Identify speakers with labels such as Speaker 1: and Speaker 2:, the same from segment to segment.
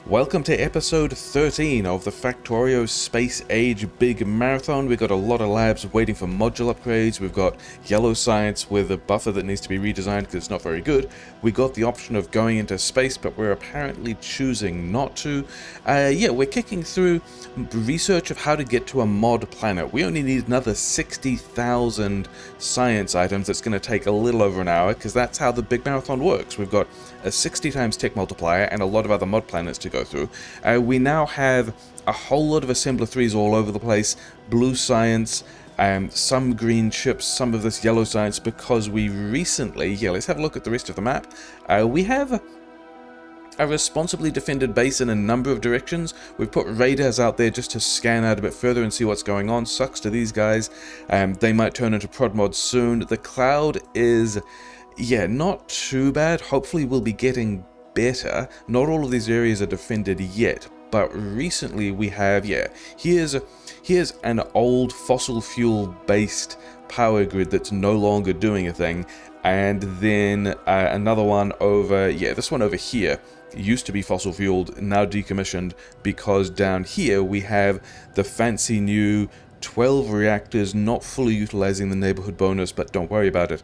Speaker 1: Welcome to episode 13 of the Factorio Space Age Big Marathon. We've got a lot of labs waiting for module upgrades. We've got yellow science with a buffer that needs to be redesigned because it's not very good. We got the option of going into space, but we're apparently choosing not to. We're kicking through research of how to get to a mod planet. We only need another 60,000 science items. That's going to take a little over an hour because that's how the Big Marathon works. We've got a 60 times tech multiplier and a lot of other mod planets to go through. We now have a whole lot of assembler 3s all over the place, blue science, some green chips, some of this yellow science, because we recently, let's have a look at the rest of the map. We have a responsibly defended base in a number of directions. We've put radars out there just to scan out a bit further and see what's going on. Sucks to these guys. They might turn into prod mods soon. The cloud is, not too bad. Hopefully we'll be getting better. Not all of these areas are defended yet, but recently we have, here's an old fossil fuel based power grid that's no longer doing a thing, and then another one over, this one over here used to be fossil fueled, now decommissioned, because down here we have the fancy new 12 reactors not fully utilizing the neighborhood bonus, but don't worry about it.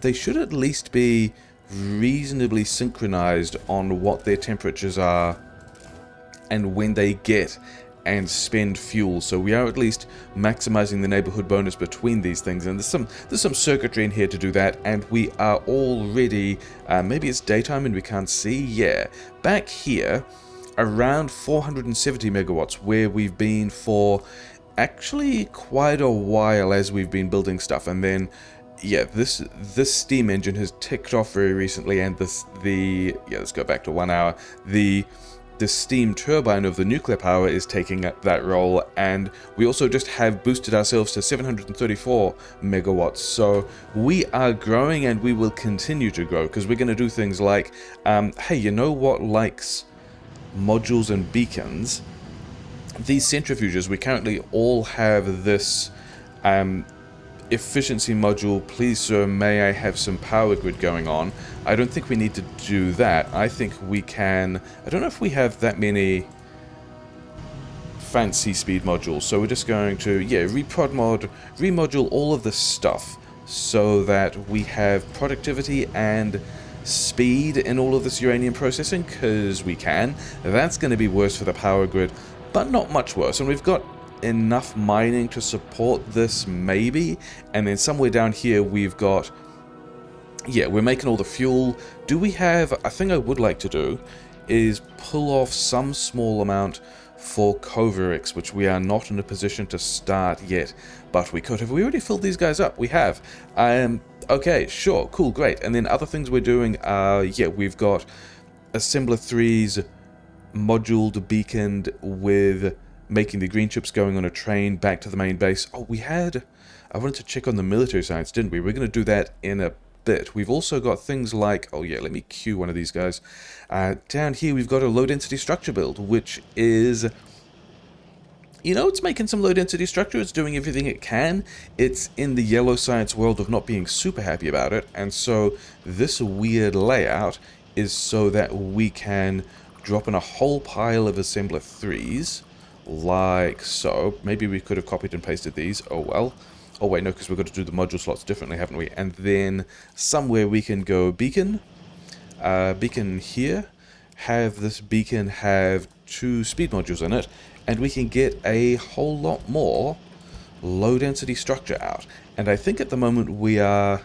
Speaker 1: They should at least be reasonably synchronized on what their temperatures are and when they get and spend fuel, so we are at least maximizing the neighborhood bonus between these things, and there's some circuitry in here to do that, and we are already, maybe it's daytime and we can't see, back here around 470 megawatts, where we've been for actually quite a while as we've been building stuff. And then this steam engine has ticked off very recently, and let's go back to 1 hour. The steam turbine of the nuclear power is taking up that role, and we also just have boosted ourselves to 734 megawatts. So we are growing, and we will continue to grow, because we're going to do things like, hey, you know what likes modules and beacons? These centrifuges. We currently all have this efficiency module. Please sir, may I have some power grid going on? I don't think we need to do that. I think we can, I don't know if we have that many fancy speed modules, so we're just going to remodule all of this stuff so that we have productivity and speed in all of this uranium processing, because we can. That's going to be worse for the power grid, but not much worse, and we've got enough mining to support this, maybe. And then somewhere down here we've got, we're making all the fuel. Do we have, a thing I would like to do is pull off some small amount for Coverix, which we are not in a position to start yet, but we could have. We already filled these guys up. We have. Okay, sure, cool, great. And then other things we're doing are, we've got assembler 3s moduled, beaconed, with making the green chips going on a train back to the main base. I wanted to check on the military science, didn't we? We're going to do that in a bit. We've also got things like, let me cue one of these guys. Down here we've got a low density structure build, which is, it's making some low density structure. It's doing everything it can. It's in the yellow science world of not being super happy about it, and so this weird layout is so that we can drop in a whole pile of assembler 3s, like so. Maybe we could have copied and pasted these. Oh well. Oh wait, no, because we've got to do the module slots differently, haven't we? And then somewhere we can go beacon. Beacon here. Have this beacon have 2 speed modules in it, and we can get a whole lot more low density structure out. And I think at the moment we are,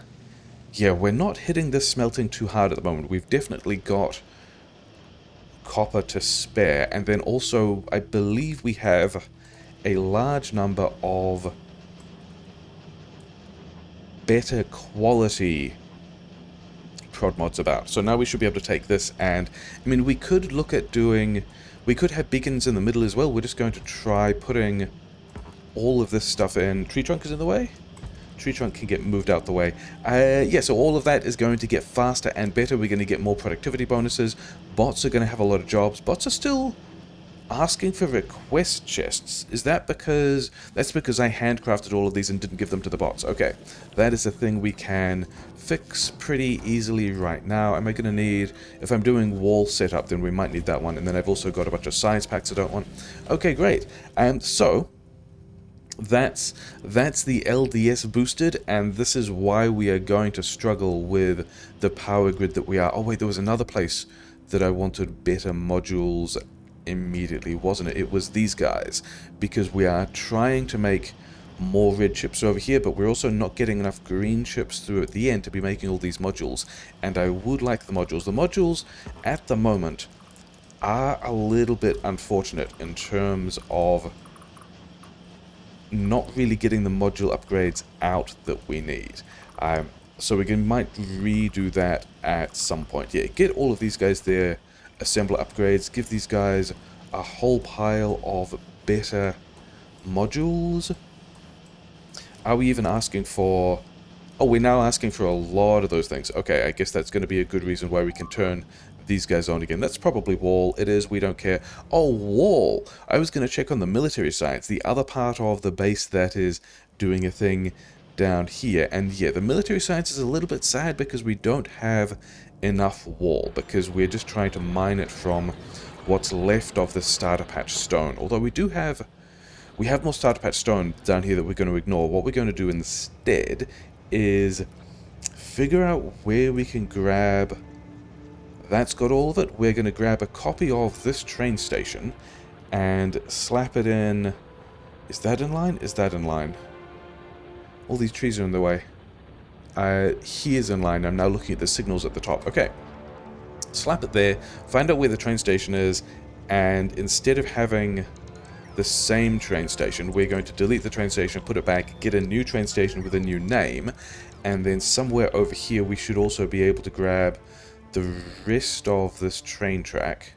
Speaker 1: we're not hitting this smelting too hard at the moment. We've definitely got copper to spare, and then also I believe we have a large number of better quality prod mods about. So now we should be able to take this, and I mean, we could look at we could have beacons in the middle as well. We're just going to try putting all of this stuff in. Tree trunk is in the way. Tree trunk can get moved out the way. So all of that is going to get faster and better. We're going to get more productivity bonuses. Bots are going to have a lot of jobs. Bots are still asking for request chests. Is that because... That's because I handcrafted all of these and didn't give them to the bots. Okay, that is a thing we can fix pretty easily right now. Am I going to need... If I'm doing wall setup, then we might need that one. And then I've also got a bunch of science packs I don't want. Okay, great. And so... That's the LDS boosted, and this is why we are going to struggle with the power grid that we are. Oh wait, there was another place that I wanted better modules immediately, wasn't it? It was these guys, because we are trying to make more red chips over here, but we're also not getting enough green chips through at the end to be making all these modules, and I would like the modules. The modules, at the moment, are a little bit unfortunate in terms of not really getting the module upgrades out that we need. So we might redo that at some point. Yeah, get all of these guys their assembler upgrades, give these guys a whole pile of better modules. Are we even asking for... Oh, we're now asking for a lot of those things. Okay, I guess that's going to be a good reason why we can turn these guys on again. That's probably wall. It is, we don't care. Oh, wall! I was going to check on the military science, the other part of the base that is doing a thing down here. And yeah, the military science is a little bit sad because we don't have enough wall, because we're just trying to mine it from what's left of the starter patch stone. Although we do have... We have more starter patch stone down here that we're going to ignore. What we're going to do instead is figure out where we can grab... That's got all of it. We're going to grab a copy of this train station and slap it in... Is that in line? Is that in line? All these trees are in the way. He is in line. I'm now looking at the signals at the top. Okay. Slap it there. Find out where the train station is. And instead of having the same train station, we're going to delete the train station, put it back, get a new train station with a new name. And then somewhere over here we should also be able to grab the rest of this train track.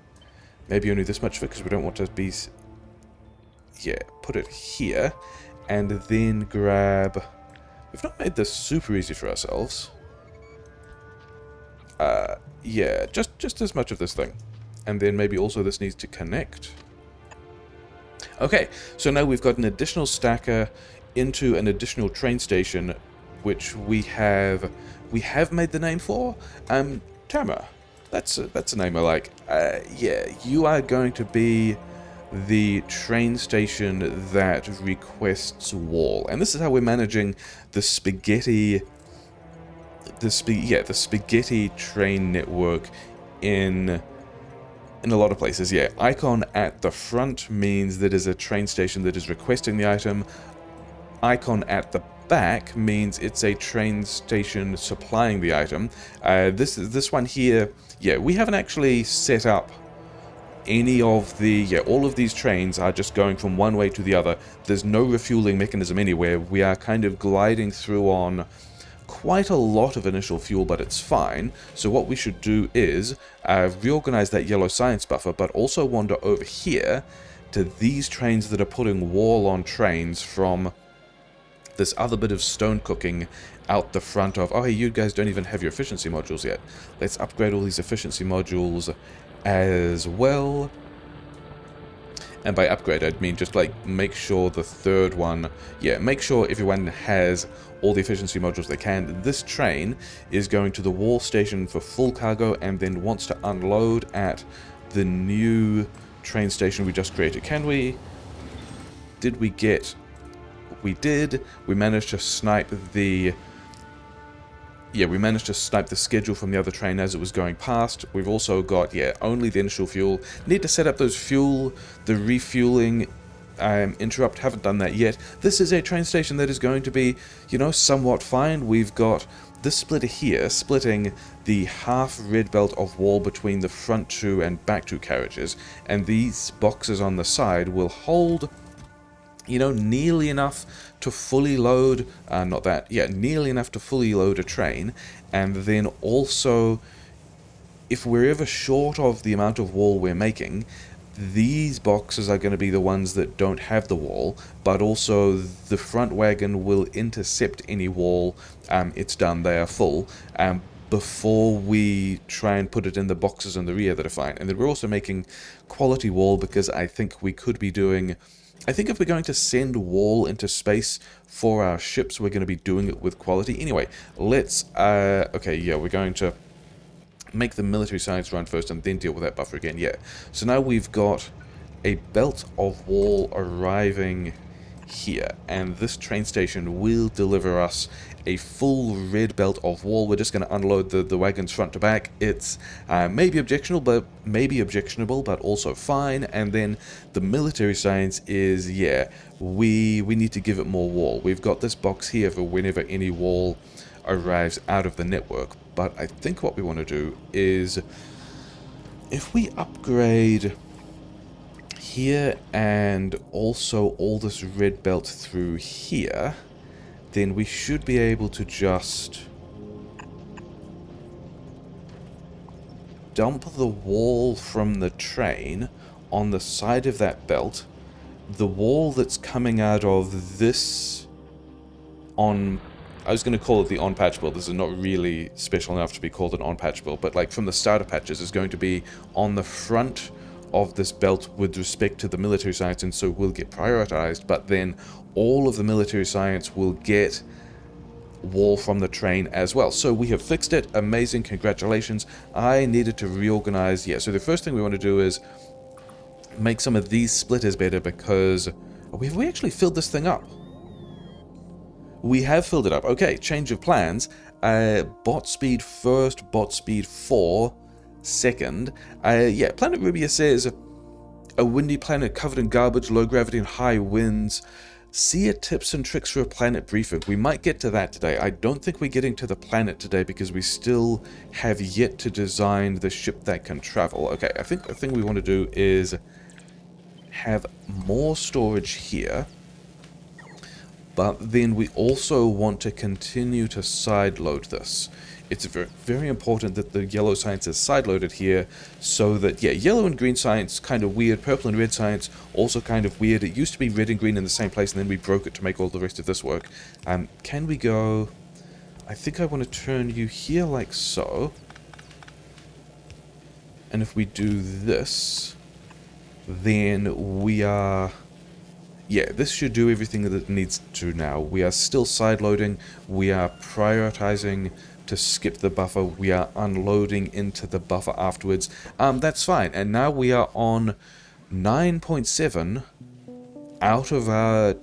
Speaker 1: Maybe only this much of it because we don't want to be... Yeah, put it here. And then grab... We've not made this super easy for ourselves. Yeah, just as much of this thing. And then maybe also this needs to connect. Okay, so now we've got an additional stacker into an additional train station, which we have made the name for. Tamara. That's a name I like. Yeah, you are going to be the train station that requests wall, and this is how we're managing the spaghetti. The spaghetti train network in a lot of places. Yeah, icon at the front means that is a train station that is requesting the item. Icon at the back means it's a train station supplying the item. This one here, yeah, we haven't actually set up any of the... Yeah, all of these trains are just going from one way to the other. There's no refueling mechanism anywhere. We are kind of gliding through on quite a lot of initial fuel, but it's fine. So what we should do is reorganize that yellow science buffer, but also wander over here to these trains that are putting wall on trains from this other bit of stone cooking out the front of... Oh, hey, you guys don't even have your efficiency modules yet. Let's upgrade all these efficiency modules as well. And by upgrade, I'd mean just, like, make sure the third one... Yeah, make sure everyone has all the efficiency modules they can. This train is going to the wall station for full cargo and then wants to unload at the new train station we just created. Can we... Did we get... We did. We managed to snipe the... Yeah, we managed to snipe the schedule from the other train as it was going past. We've also got, yeah, only the initial fuel. Need to set up those the refueling interrupt. Haven't done that yet. This is a train station that is going to be, you know, somewhat fine. We've got this splitter here, splitting the half red belt of wall between the front two and back two carriages. And these boxes on the side will hold... You know, nearly enough to fully load, nearly enough to fully load a train, and then also, if we're ever short of the amount of wall we're making, these boxes are going to be the ones that don't have the wall, but also the front wagon will intercept any wall. It's done, they are full, before we try and put it in the boxes in the rear that are fine. And then we're also making quality wall because I think we could be doing... I think if we're going to send wall into space for our ships, we're going to be doing it with quality. Anyway, let's... okay, yeah, we're going to make the military science run first and then deal with that buffer again, yeah. So now we've got a belt of wall arriving here, and this train station will deliver us a full red belt of wall. We're just going to unload the wagons front to back. It's maybe objectionable, but also fine. And then the military science is, yeah, we need to give it more wall. We've got this box here for whenever any wall arrives out of the network. But I think what we want to do is, if we upgrade here and also all this red belt through here, then we should be able to just dump the wall from the train on the side of that belt. The wall that's coming out of this on... I was going to call it the on-patch build. This is not really special enough to be called an on-patch build, but like from the starter patches is going to be on the front of this belt with respect to the military science, and so will get prioritized, but then all of the military science will get wall from the train as well. So we have fixed it. Amazing. Congratulations. I needed to reorganize. Yeah, so the first thing we want to do is make some of these splitters better, because have we actually filled this thing up? We have filled it up. Okay, change of plans. Bot speed first, bot speed 4 second. Yeah, Planet Rubia says, a windy planet covered in garbage, low gravity and high winds. See a tips and tricks for a planet briefing. We might get to that today. I don't think we're getting to the planet today because we still have yet to design the ship that can travel. Okay, I think the thing we want to do is have more storage here. But then we also want to continue to sideload this. It's very, very important that the yellow science is sideloaded here, so that, yeah, yellow and green science, kind of weird. Purple and red science, also kind of weird. It used to be red and green in the same place, and then we broke it to make all the rest of this work. Can we go... I think I want to turn you here like so. And if we do this, then we are... Yeah, this should do everything that it needs to now. We are still sideloading. We are prioritizing to skip the buffer. We are unloading into the buffer afterwards. That's fine. And now we are on 9.7 out of our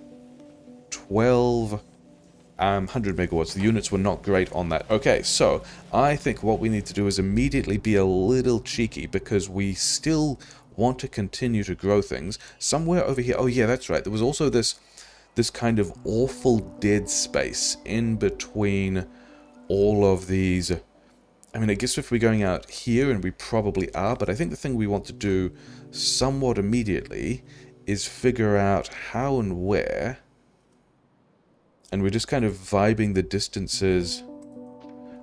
Speaker 1: 1200 megawatts. The units were not great on that. Okay, so I think what we need to do is immediately be a little cheeky, because we still want to continue to grow things. Somewhere over here, oh yeah, that's right, there was also this kind of awful dead space in between all of these. I mean, I guess if we're going out here, and we probably are, but I think the thing we want to do somewhat immediately is figure out how and where, and we're just kind of vibing the distances.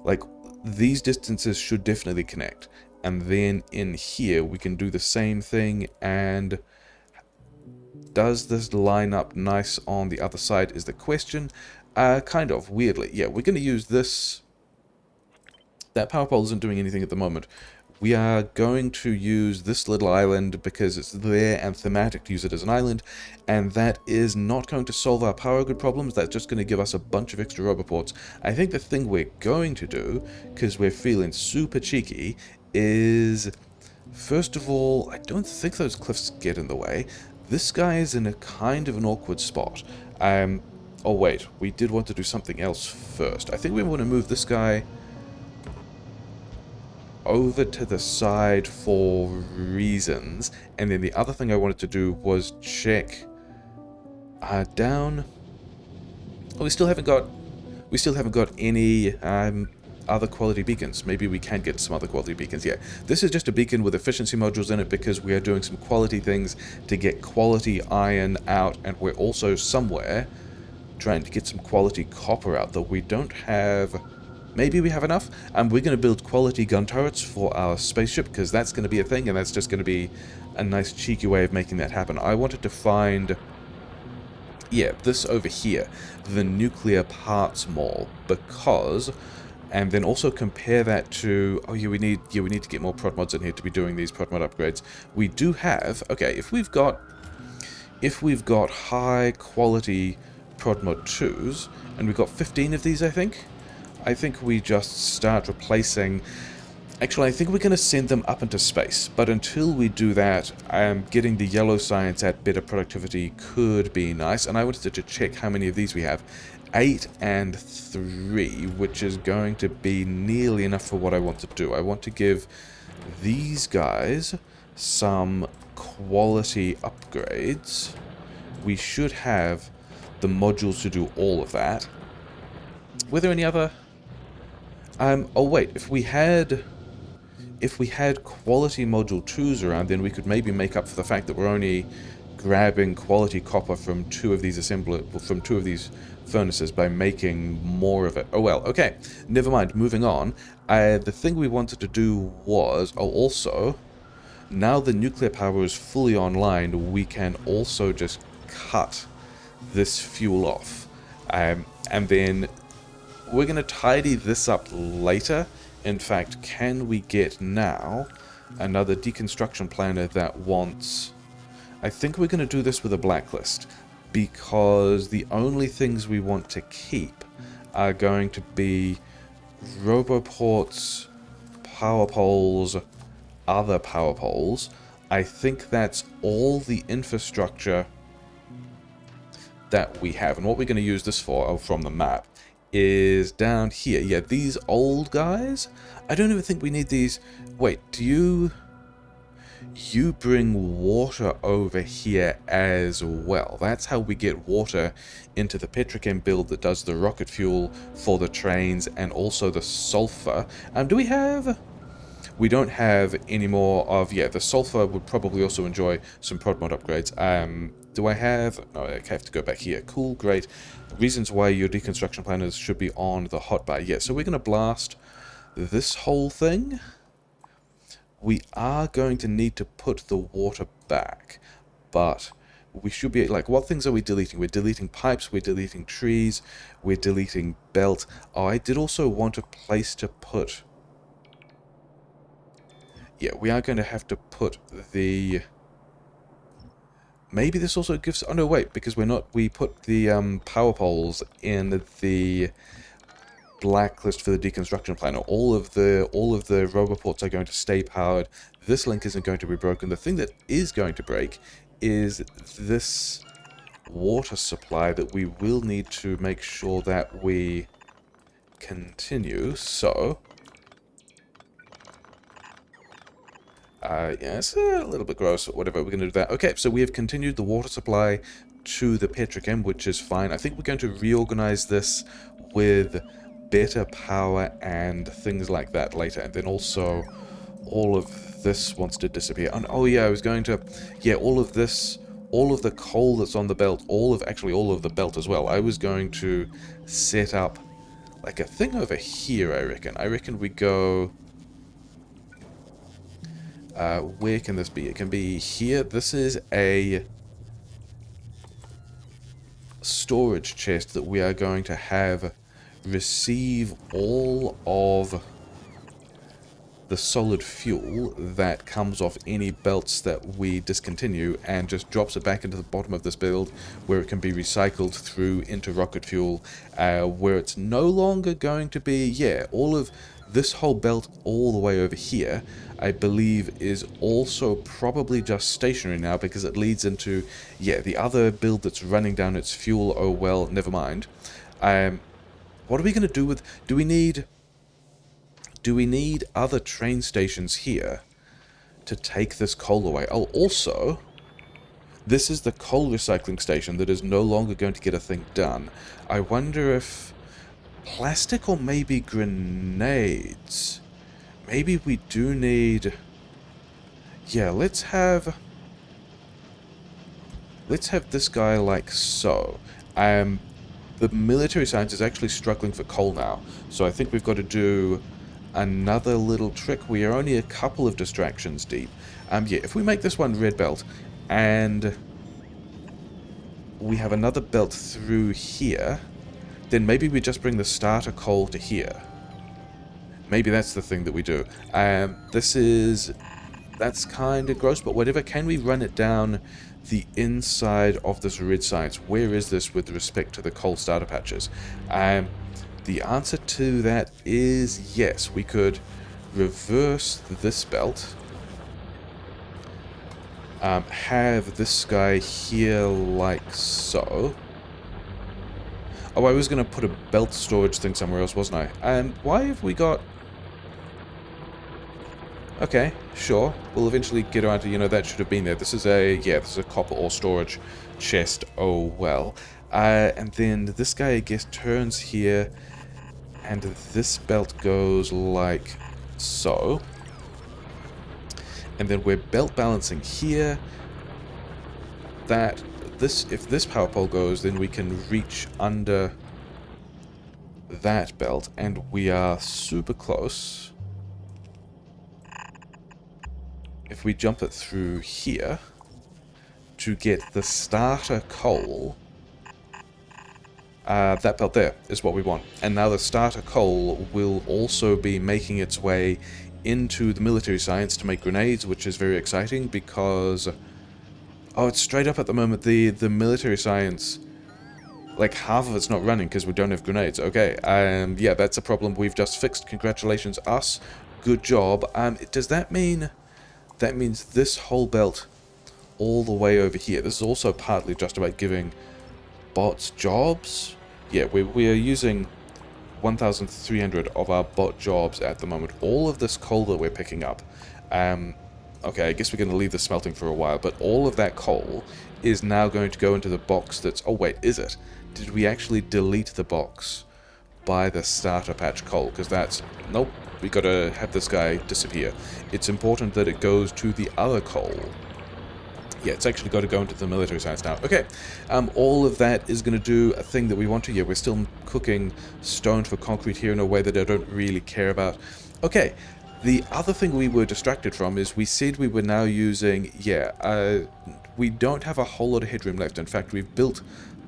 Speaker 1: Like, these distances should definitely connect. And then in here, we can do the same thing. And does this line up nice on the other side is the question. Kind of, weirdly. Yeah, we're going to use this. That power pole isn't doing anything at the moment. We are going to use this little island because it's there and thematic to use it as an island. And that is not going to solve our power grid problems. That's just going to give us a bunch of extra roboports. I think the thing we're going to do, because we're feeling super cheeky, is, first of all, I don't think those cliffs get in the way. This guy is in a kind of an awkward spot. Oh wait, we did want to do something else first. I think we want to move this guy over to the side for reasons, and then the other thing I wanted to do was check down. Oh, we still haven't got any other quality beacons. Maybe we can get some other quality beacons. Yeah, this is just a beacon with efficiency modules in it because we are doing some quality things to get quality iron out, and we're also somewhere trying to get some quality copper out that we don't have. Maybe we have enough. We're going to build quality gun turrets for our spaceship, because that's going to be a thing, and that's just going to be a nice cheeky way of making that happen. I wanted to find, yeah, this over here, the nuclear parts mall, because and then also compare that to, oh yeah, we need to get more prod mods in here to be doing these prod mod upgrades. We do have, okay, if we've got high quality prod mod 2s, and we've got 15 of these, I think we just start replacing. Actually, I think we're going to send them up into space, but until we do that, getting the yellow science at better productivity could be nice, and I wanted to check how many of these we have. 8 and 3, which is going to be nearly enough for what I want to do. I want to give these guys some quality upgrades. We should have the modules to do all of that. Were there any other... oh wait, if we had quality module 2s around, then we could maybe make up for the fact that we're only grabbing quality copper from two of these furnaces by making more of it. Oh well, okay, never mind, moving on. The thing we wanted to do was, also, now the nuclear power is fully online, we can also just cut this fuel off. And then we're going to tidy this up later. In fact, can we get now another deconstruction planner that wants... I think we're going to do this with a blacklist, because the only things we want to keep are going to be roboports, power poles, other power poles. I think that's all the infrastructure that we have. And what we're going to use this for, from the map, is down here. Yeah, these old guys. I don't even think we need these. Wait, do you bring water over here as well? That's how we get water into the petrochem build that does the rocket fuel for the trains and also the sulfur. Do we have... We don't have any more of... Yeah, the sulfur would probably also enjoy some prod mod upgrades. Do I have... No, I have to go back here. Cool, great. Reasons why your deconstruction planners should be on the hotbar. Yeah, so we're going to blast this whole thing. We are going to need to put the water back, but we should be... Like, what things are we deleting? We're deleting pipes, we're deleting trees, we're deleting belt. Oh, I did also want a place to put... Yeah, we are going to have to put the... Maybe this also gives... Oh, no, wait, because we're not... We put the power poles in the blacklist for the deconstruction planner. All of the roboports are going to stay powered. This link isn't going to be broken. The thing that is going to break is this water supply that we will need to make sure that we continue. So... yeah, it's a little bit gross, whatever, we're going to do that. Okay, so we have continued the water supply to the petrochem, which is fine. I think we're going to reorganize this with better power and things like that later. And then also, all of this wants to disappear. And, oh yeah, I was going to... Yeah, all of this, all of the coal that's on the belt, actually all of the belt as well, I was going to set up like a thing over here, I reckon. I reckon we go... where can this be? It can be here. This is a storage chest that we are going to have receive all of the solid fuel that comes off any belts that we discontinue, and just drops it back into the bottom of this build where it can be recycled through into rocket fuel, where it's no longer going to be, yeah, all of this whole belt all the way over here, I believe, is also probably just stationary now, because it leads into, yeah, the other build that's running down its fuel. Oh well, never mind. What are we going to do with... Do we need other train stations here to take this coal away? Oh, also, this is the coal recycling station that is no longer going to get a thing done. I wonder if plastic or maybe grenades. Maybe we do need... Yeah, let's have this guy like so. The military science is actually struggling for coal now, so I think we've got to do another little trick. We are only a couple of distractions deep. Yeah, if we make this one red belt, and we have another belt through here, then maybe we just bring the starter coal to here. Maybe that's the thing that we do. That's kind of gross, but whatever. Can we run it down the inside of this red science? Where is this with respect to the coal starter patches? The answer to that is yes. We could reverse this belt. Have this guy here like so. Oh, I was going to put a belt storage thing somewhere else, wasn't I? And why have we got... Okay, sure. We'll eventually get around to, that should have been there. This is a copper ore storage chest. Oh, well. And then this guy, I guess, turns here, and this belt goes like so. And then we're belt balancing here. If this power pole goes, then we can reach under that belt, and we are super close. If we jump it through here to get the starter coal, that belt there is what we want. And now the starter coal will also be making its way into the military science to make grenades, which is very exciting because... Oh, it's straight up at the moment. The military science, like half of it's not running because we don't have grenades. Okay, yeah, that's a problem we've just fixed. Congratulations, us. Good job. Does that mean... That means this whole belt all the way over here. This is also partly just about giving bots jobs. Yeah, we are using 1,300 of our bot jobs at the moment. All of this coal that we're picking up. Okay, I guess we're going to leave the smelting for a while, but all of that coal is now going to go into the box that's... Oh, wait, is it? Did we actually delete the box by the starter patch coal? Because that's... Nope. We gotta have this guy disappear. It's important that it goes to the other coal. Yeah, it's actually got to go into the military science now. Okay, all of that is going to do a thing that we want to. Yeah, we're still cooking stone for concrete here in a way that I don't really care about. Okay, the other thing we were distracted from is we said we were now using... Yeah, we don't have a whole lot of headroom left. In fact, we've built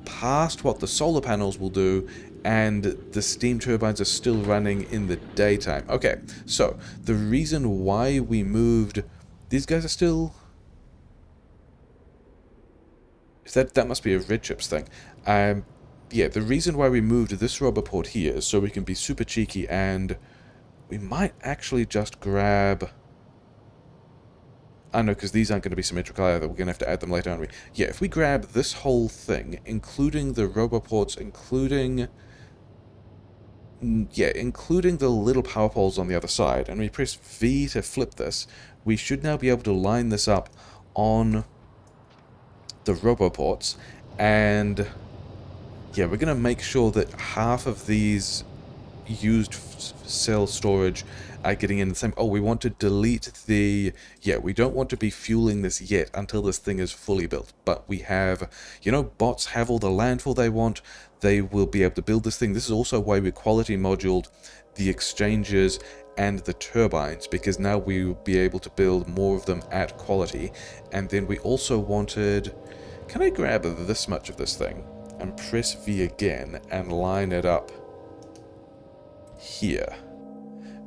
Speaker 1: past what the solar panels will do, and the steam turbines are still running in the daytime. Okay, so the reason why we moved... These guys are still... That must be a red chips thing. Yeah, the reason why we moved this rubber port here is so we can be super cheeky, and we might actually just grab... I know, because these aren't going to be symmetrical either. We're going to have to add them later, aren't we? Yeah, if we grab this whole thing, including the roboports, including the little power poles on the other side, and we press V to flip this, we should now be able to line this up on the roboports, and yeah, we're going to make sure that half of these used cell storage are getting in the same... Oh, we want to delete the... Yeah, we don't want to be fueling this yet until this thing is fully built. But we have... bots have all the landfill they want. They will be able to build this thing. This is also why we quality moduled the exchanges and the turbines, because now we will be able to build more of them at quality. And then we also wanted... Can I grab this much of this thing and press V again and line it up here?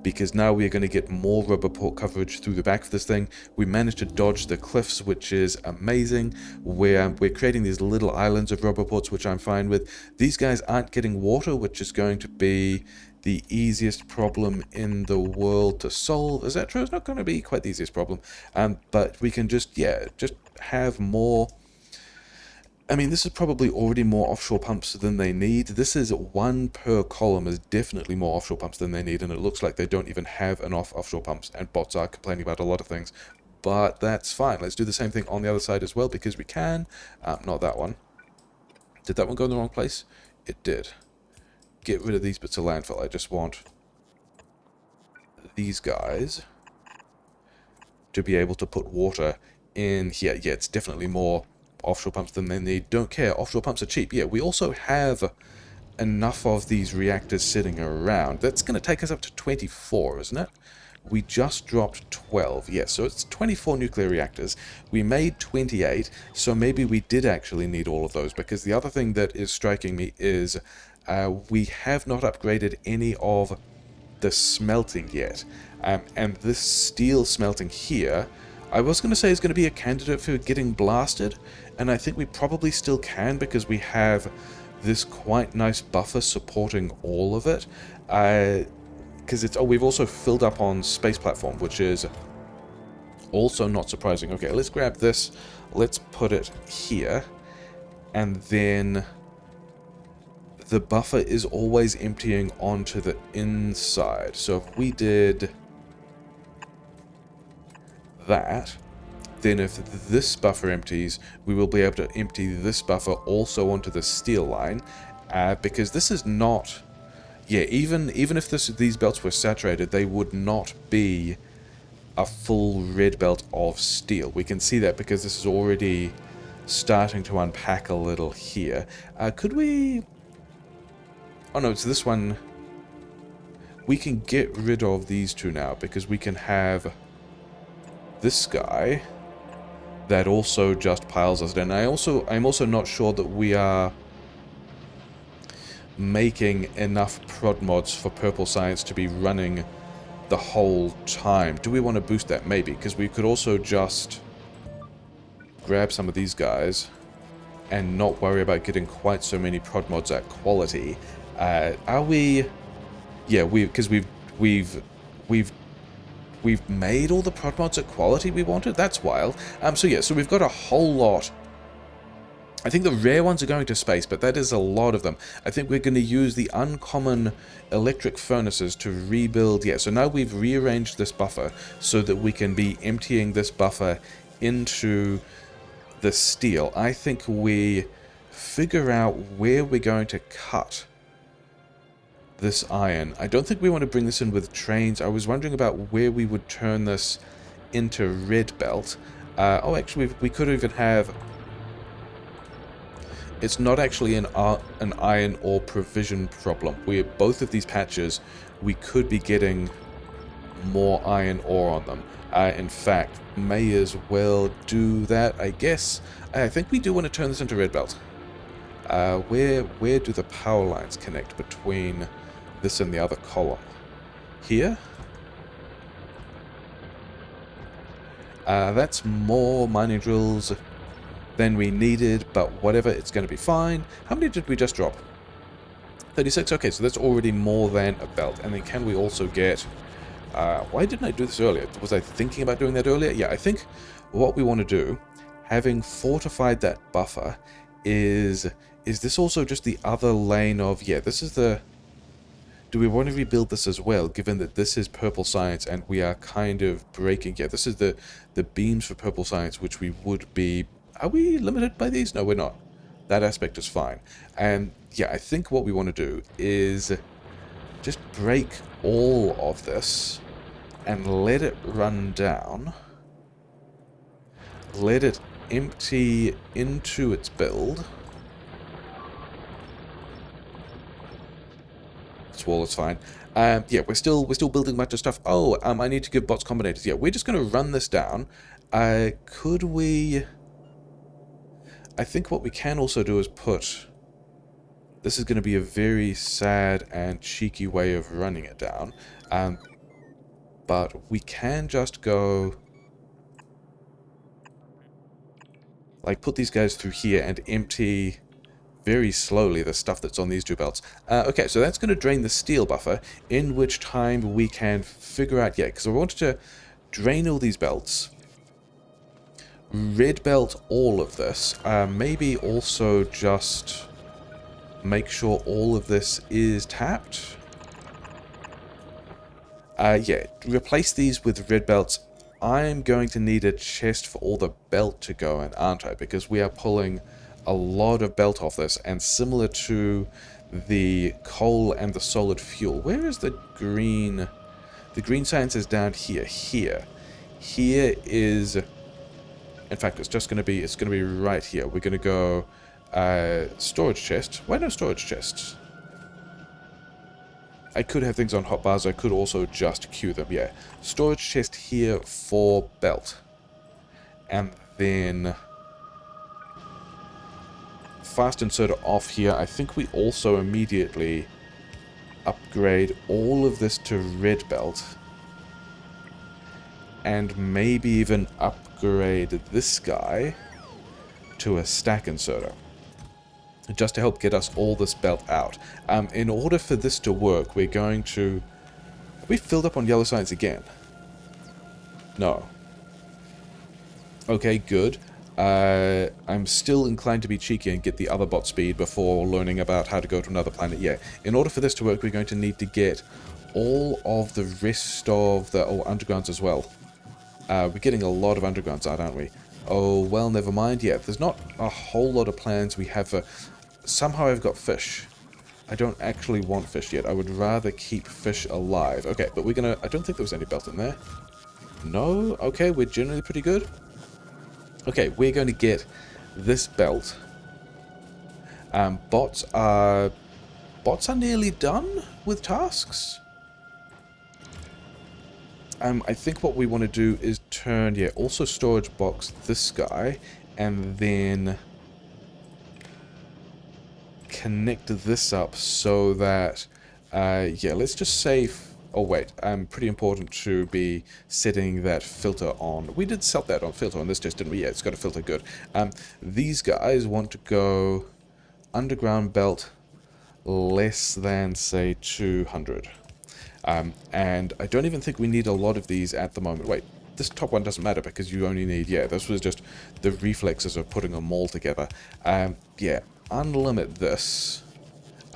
Speaker 1: Because now we are going to get more rubber port coverage through the back of this thing. We managed to dodge the cliffs, which is amazing. We're creating these little islands of rubber ports, which I'm fine with. These guys aren't getting water, which is going to be the easiest problem in the world to solve. Is that true? It's not going to be quite the easiest problem. But we can just have more... I mean, this is probably already more offshore pumps than they need. This is 1 per column is definitely more offshore pumps than they need, and it looks like they don't even have enough offshore pumps, and bots are complaining about a lot of things. But that's fine. Let's do the same thing on the other side as well, because we can. Not that one. Did that one go in the wrong place? It did. Get rid of these bits of landfill. I just want these guys to be able to put water in here. Yeah, it's definitely more offshore pumps than they need. Don't care, offshore pumps are cheap. Yeah, we also have enough of these reactors sitting around. That's going to take us up to 24, isn't it? We just dropped 12. Yeah, so it's 24 nuclear reactors. We made 28, so maybe we did actually need all of those, because the other thing that is striking me is we have not upgraded any of the smelting yet. And this steel smelting here, I was going to say is going to be a candidate for getting blasted, and I think we probably still can because we have this quite nice buffer supporting all of it. Because it's we've also filled up on space platform, which is also not surprising. Okay, let's grab this, let's put it here, and then the buffer is always emptying onto the inside. So if we did that, then if this buffer empties, we will be able to empty this buffer also onto the steel line, because this is not, yeah, even if these belts were saturated, they would not be a full red belt of steel. We can see that because this is already starting to unpack a little here. Could we... Oh no, it's this one. We can get rid of these two now because we can have this guy that also just piles us down. I'm also not sure that we are making enough prod mods for Purple Science to be running the whole time. Do we want to boost that? Maybe, because we could also just grab some of these guys and not worry about getting quite so many prod mods at quality. Are we? Yeah, because we've made all the prod mods at quality we wanted. That's wild. So yeah, so we've got a whole lot. I think the rare ones are going to space, but that is a lot of them. I think we're going to use the uncommon electric furnaces to rebuild. Yeah, so now we've rearranged this buffer so that we can be emptying this buffer into the steel. I think we figure out where we're going to cut this iron. I don't think we want to bring this in with trains. I was wondering about where we would turn this into red belt. Oh, actually, we could even have... It's not actually an iron ore provision problem. Both of these patches, we could be getting more iron ore on them. In fact, may as well do that, I guess. I think we do want to turn this into red belt. Where do the power lines connect between this and the other column? Here? That's more mining drills than we needed, but whatever, it's going to be fine. How many did we just drop? 36. Okay, so that's already more than a belt. And then can we also get... why didn't I do this earlier? Was I thinking about doing that earlier? Yeah, I think what we want to do, having fortified that buffer, is this also just the other lane of... Yeah, this is the... Do we want to rebuild this as well, given that this is Purple Science and we are kind of breaking... Yeah, this is the beams for Purple Science, which we would be... Are we limited by these? No, we're not. That aspect is fine. And yeah, I think what we want to do is just break all of this and let it run down. Let it empty into its build. This wall is fine. Yeah, we're still building a bunch of stuff. Oh, I need to give bots combinators. Yeah, we're just going to run this down. Could we... I think what we can also do is put... This is going to be a very sad and cheeky way of running it down. But we can just go... Like, put these guys through here and empty very slowly the stuff that's on these two belts. Okay, so that's going to drain the steel buffer, in which time we can figure out... Yeah, because we wanted to drain all these belts... Red belt all of this. Maybe also just make sure all of this is tapped. Yeah, replace these with red belts. I'm going to need a chest for all the belt to go in, aren't I? Because we are pulling a lot of belt off this, and similar to the coal and the solid fuel. Where is the green? The green science is down here. Here is... In fact, it's going to be right here. We're going to go storage chest. Why no storage chests? I could have things on hotbars. I could also just queue them. Yeah, storage chest here for belt, and then fast inserter off here. I think we also immediately upgrade all of this to red belt, and maybe even upgrade this guy to a stack inserter, just to help get us all this belt out. In order for this to work, we're going to... Have we filled up on yellow science again? No. Okay, good. I'm still inclined to be cheeky and get the other bot speed before learning about how to go to another planet. Yeah, in order for this to work, we're going to need to get all of the rest of the... Oh, undergrounds as well. We're getting a lot of undergrounds out, aren't we? Oh, well, never mind. Yeah, there's not a whole lot of plans we have for... Somehow I've got fish. I don't actually want fish yet. I would rather keep fish alive. Okay, but we're gonna... I don't think there was any belt in there. No? Okay, we're generally pretty good. Okay, we're going to get this belt. Bots are nearly done with tasks. I think what we want to do is turn... Yeah, also storage box this guy. And then... connect this up so that, yeah, let's just say, oh wait, pretty important to be setting that filter on. We did set that on filter on this test, didn't we? Yeah, it's got a filter, good. These guys want to go underground belt less than, say, 200. And I don't even think we need a lot of these at the moment. Wait, this top one doesn't matter because you only need, yeah, this was just the reflexes of putting them all together. Yeah, unlimit this.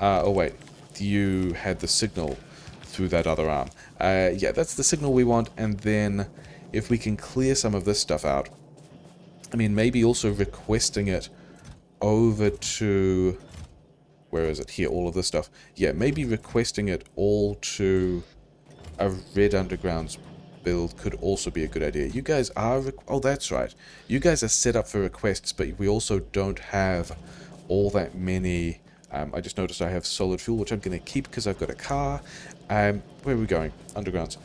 Speaker 1: Oh wait, you had the signal through that other arm. Yeah, that's the signal we want, and then if we can clear some of this stuff out, I mean, maybe also requesting it over to... Where is it? Here, all of this stuff. Yeah, maybe requesting it all to a red undergrounds build could also be a good idea. You guys are... Oh, that's right. You guys are set up for requests, but we also don't have all that many... I just noticed I have solid fuel, which I'm going to keep because I've got a car. Where are we going? Undergrounds.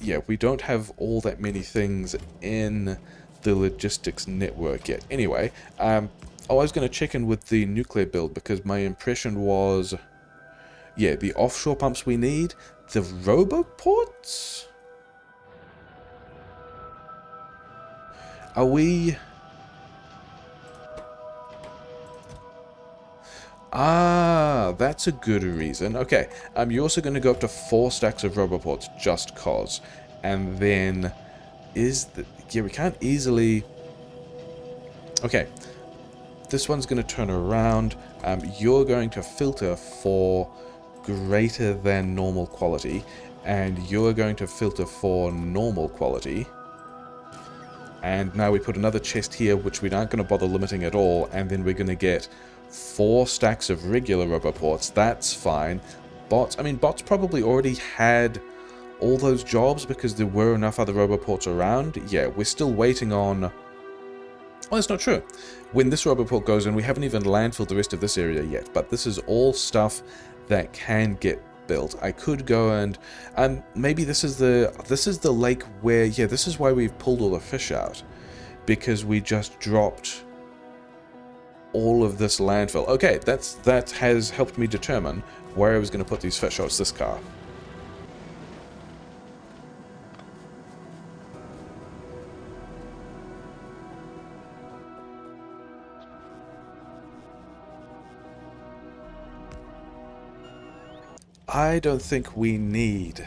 Speaker 1: Yeah, we don't have all that many things in the logistics network yet. Anyway, I was going to check in with the nuclear build because my impression was... Yeah, the offshore pumps we need. The roboports? Are we... Ah, that's a good reason. Okay, you're also going to go up to 4 stacks of roboports just cause. And then... Yeah, we can't easily... Okay. This one's going to turn around. You're going to filter for greater than normal quality. And you're going to filter for normal quality. And now we put another chest here, which we aren't going to bother limiting at all. And then we're going to get 4 stacks of regular roboports. That's fine. Bots, I mean, bots probably already had all those jobs because there were enough other roboports around. Yeah, we're still waiting on... Oh, that's not true. When this roboport goes in, we haven't even landfilled the rest of this area yet. But this is all stuff that can get built. I could go and maybe this is the lake where... Yeah, this is why we've pulled all the fish out. Because we just dropped all of this landfill. Okay, that has helped me determine where I was going to put these fish. Oh, it's this car. I don't think we need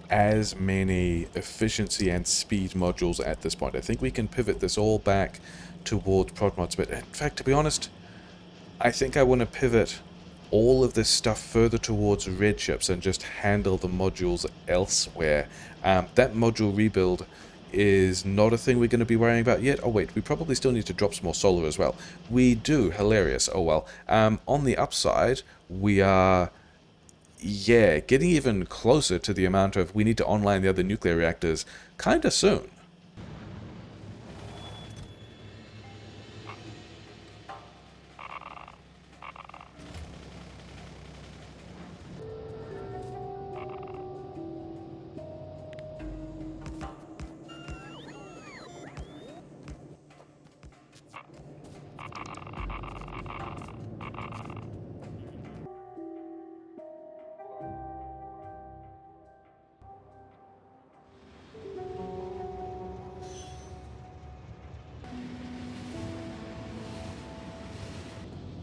Speaker 1: as many efficiency and speed modules at this point. I think we can pivot this all back towards prod mods, but in fact, to be honest, I think I want to pivot all of this stuff further towards red ships and just handle the modules elsewhere. That module rebuild is not a thing we're going to be worrying about yet. Oh wait, we probably still need to drop some more solar as well. We do, hilarious. Oh well. On the upside, we are... Yeah, getting even closer to the amount of... We need to online the other nuclear reactors kinda soon.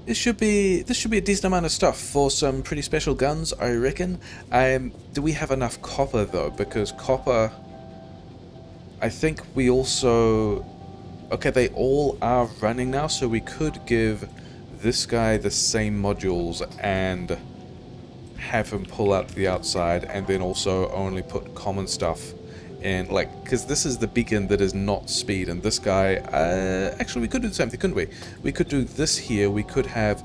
Speaker 1: this should be a decent amount of stuff for some pretty special guns, I reckon. Do we have enough copper though? Because copper, I think we also, okay, they all are running now, so we could give this guy the same modules and have him pull out to the outside, and then also only put common stuff in, like, because this is the beacon that is not speed, and this guy, actually we could do the same thing, couldn't we? We could do this here, we could have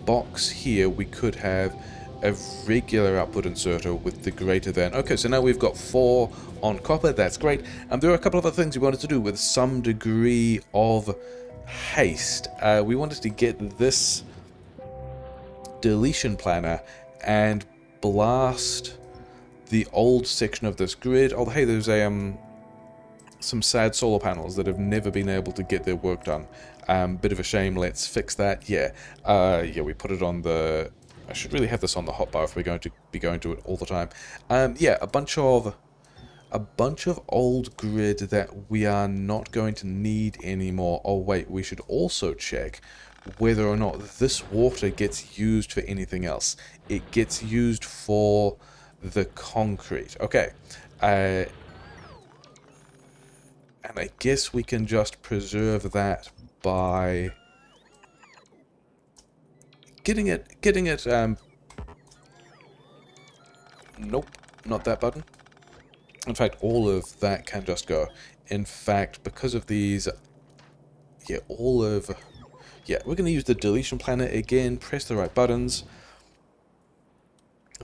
Speaker 1: box here, we could have a regular output inserter with the greater than. Okay, so now we've got 4 on copper, that's great. And there are a couple of other things we wanted to do with some degree of haste. We wanted to get this deletion planner and blast the old section of this grid. Oh, hey, there's a some sad solar panels that have never been able to get their work done. Bit of a shame. Let's fix that. Yeah, yeah. We put it on the. I should really have this on the hotbar if we're going to be going to it all the time. Yeah, a bunch of old grid that we are not going to need anymore. Oh wait, we should also check whether or not this water gets used for anything else. It gets used for the concrete. Okay. And I guess we can just preserve that by getting it, nope, not that button. In fact, all of that can just go. In fact, because of these, yeah, yeah, we're going to use the deletion planner again, press the right buttons.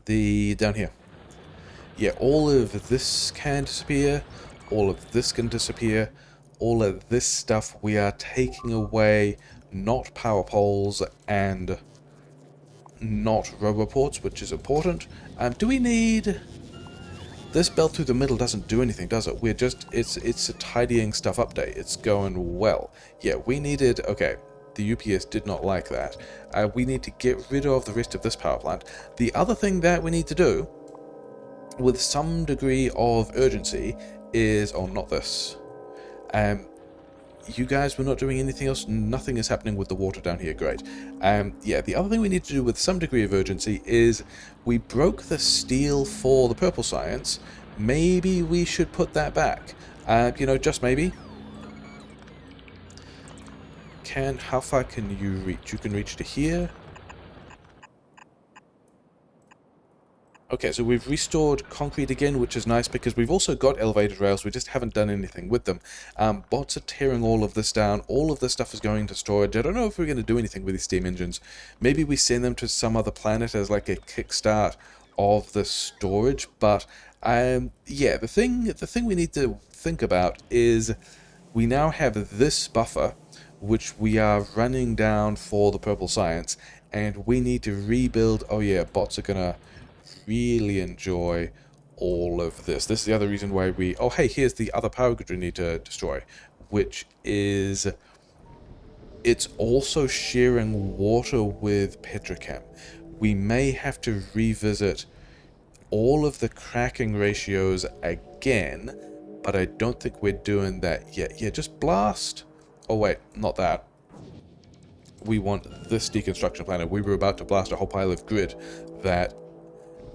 Speaker 1: Down here. Yeah, all of this can disappear, all of this can disappear, all of this stuff we are taking away, not power poles and not roboports, which is important. Do we need... This belt through the middle doesn't do anything, does it? We're just... It's a tidying stuff update. It's going well. Yeah, we needed... Okay, the UPS did not like that. We need to get rid of the rest of this power plant. The other thing that we need to do, with some degree of urgency, is... Oh, not this. You guys were not doing anything else. Nothing is happening with the water down here. Great. Yeah, the other thing we need to do with some degree of urgency is we broke the steel for the purple science. Maybe we should put that back. You know, just maybe. How far can you reach? You can reach to here. Okay, so we've restored concrete again, which is nice because we've also got elevated rails. We just haven't done anything with them. Bots are tearing all of this down. All of this stuff is going to storage. I don't know if we're going to do anything with these steam engines. Maybe we send them to some other planet as like a kickstart of the storage. But yeah, the thing we need to think about is we now have this buffer, which we are running down for the purple science, and we need to rebuild. Oh yeah, bots are gonna really enjoy all of this. This is the other reason why we... Oh, hey, here's the other power grid we need to destroy, which is... It's also sharing water with Petrochem. We may have to revisit all of the cracking ratios again, but I don't think we're doing that yet. Yeah, just blast... Oh, wait, not that. We want this deconstruction planner. We were about to blast a whole pile of grid that...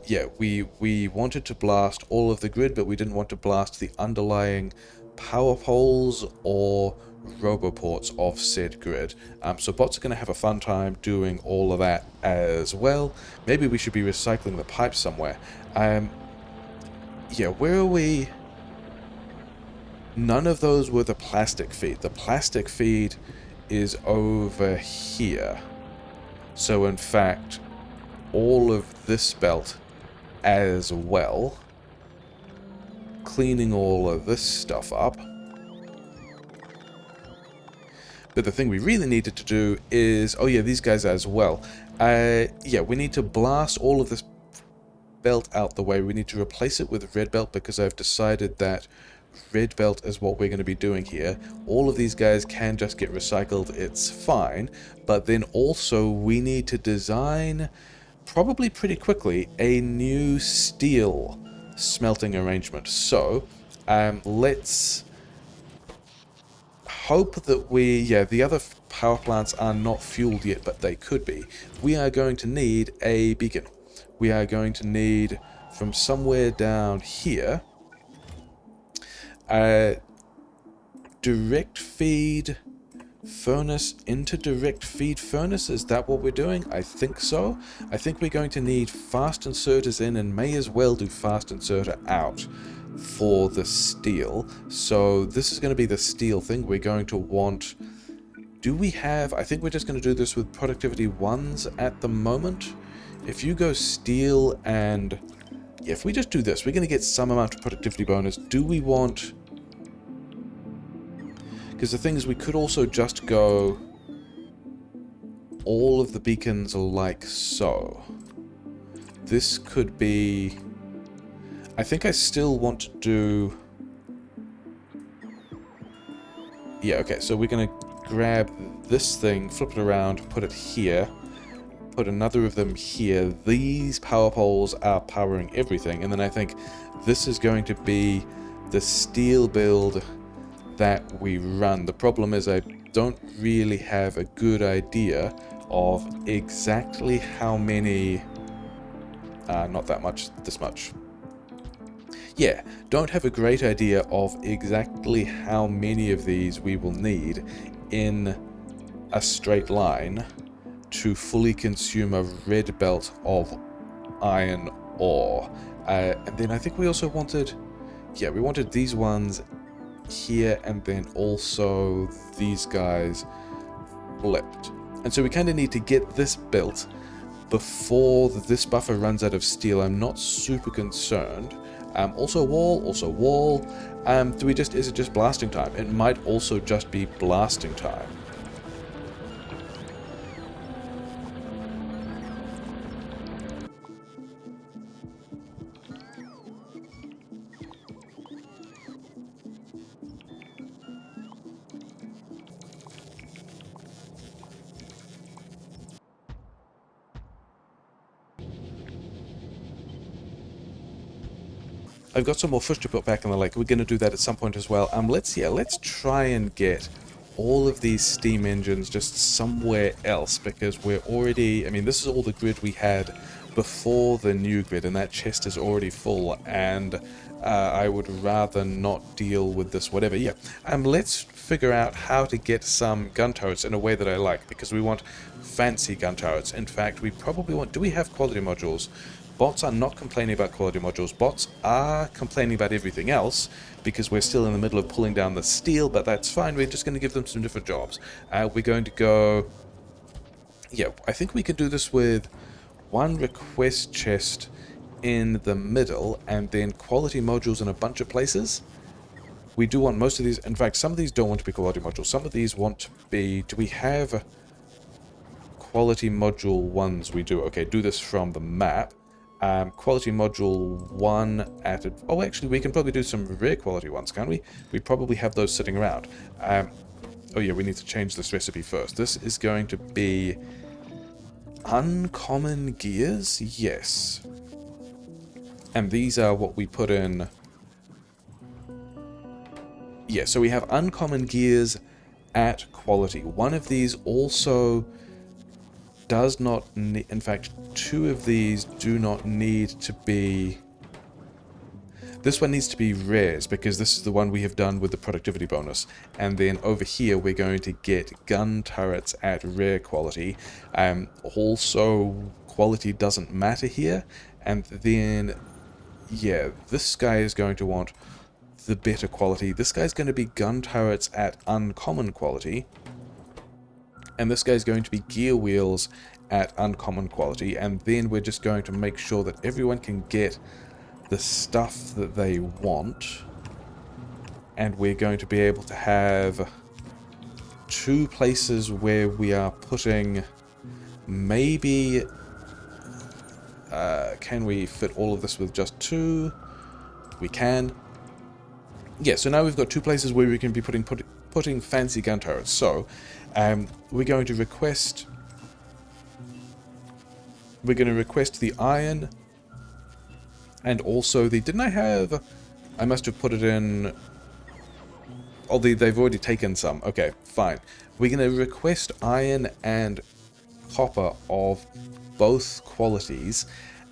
Speaker 1: Yeah, we wanted to blast all of the grid, but we didn't want to blast the underlying power poles or roboports of said grid. So bots are going to have a fun time doing all of that as well. Maybe we should be recycling the pipes somewhere. Yeah, where are we? None of those were the plastic feed. The plastic feed is over here. So in fact, all of this belt as well, cleaning all of this stuff up. But the thing we really needed to do is, oh yeah, these guys as well. Yeah, we need to blast all of this belt out the way. We need to replace it with red belt because I've decided that red belt is what we're going to be doing here. All of these guys can just get recycled, it's fine. But then also we need to design, probably pretty quickly, a new steel smelting arrangement. So let's... hope that the other power plants are not fueled yet, but they could be. We are going to need a beacon. We are going to need, from somewhere down here, a direct feed furnace into direct feed furnace. Is that what we're doing? I think so. I think we're going to need fast inserters in, and may as well do fast inserter out for the steel. So this is going to be the steel thing. We're going to want... Do we have... I think we're just going to do this with productivity 1s at the moment. If you go steel and... Yeah, if we just do this, we're going to get some amount of productivity bonus. Do we want... Because the thing is, we could also just go all of the beacons like so. This could be... I think I still want to do... Yeah, okay, so we're going to grab this thing, flip it around, put it here, put another of them here. These power poles are powering everything, and then I think this is going to be the steel build that we run. The problem is I don't really have a good idea of exactly how many... not that much, this much. Yeah, don't have a great idea of exactly how many of these we will need in a straight line to fully consume a red belt of iron ore. And then I think we also wanted... Yeah, we wanted these ones here, and then also these guys flipped. And so we kind of need to get this built before this buffer runs out of steel. I'm not super concerned. Also wall, also wall. Do we just... Is it just blasting time? It might also just be blasting time. I've got some more fish to put back in the lake. We're going to do that at some point as well. Let's try and get all of these steam engines just somewhere else, because we're already... I mean, this is all the grid we had before the new grid, and that chest is already full, and I would rather not deal with this, whatever. Yeah, let's figure out how to get some gun turrets in a way that I like, because we want fancy gun turrets. In fact, we probably want... Do we have quality modules? Bots are not complaining about quality modules. Bots are complaining about everything else, because we're still in the middle of pulling down the steel, but that's fine. We're just going to give them some different jobs. We're going to go... Yeah, I think we could do this with one request chest in the middle, and then quality modules in a bunch of places. We do want most of these... In fact, some of these don't want to be quality modules. Some of these want to be... Do we have quality module ones? We do. Okay, do this from the map. Quality module 1 at... Oh, actually, we can probably do some rare quality ones, can't we? We probably have those sitting around. Oh, yeah, we need to change this recipe first. This is going to be uncommon gears? Yes. And these are what we put in... Yeah, so we have uncommon gears at quality. One of these also... does not need... In fact, two of these do not need to be... This one needs to be rares, because this is the one we have done with the productivity bonus. And then over here, we're going to get gun turrets at rare quality. Also, quality doesn't matter here. And then, yeah, this guy is going to want the better quality. This guy's going to be gun turrets at uncommon quality. And this guy's going to be gear wheels at uncommon quality, and then we're just going to make sure that everyone can get the stuff that they want, and we're going to be able to have two places where we are putting maybe... can we fit all of this with just two? We can. Yeah, so now we've got two places where we can be putting fancy gun turrets. So, we're going to request... We're going to request the iron, and also the... Didn't I have... I must have put it in... Oh, they've already taken some. Okay, fine. We're going to request iron and copper of both qualities,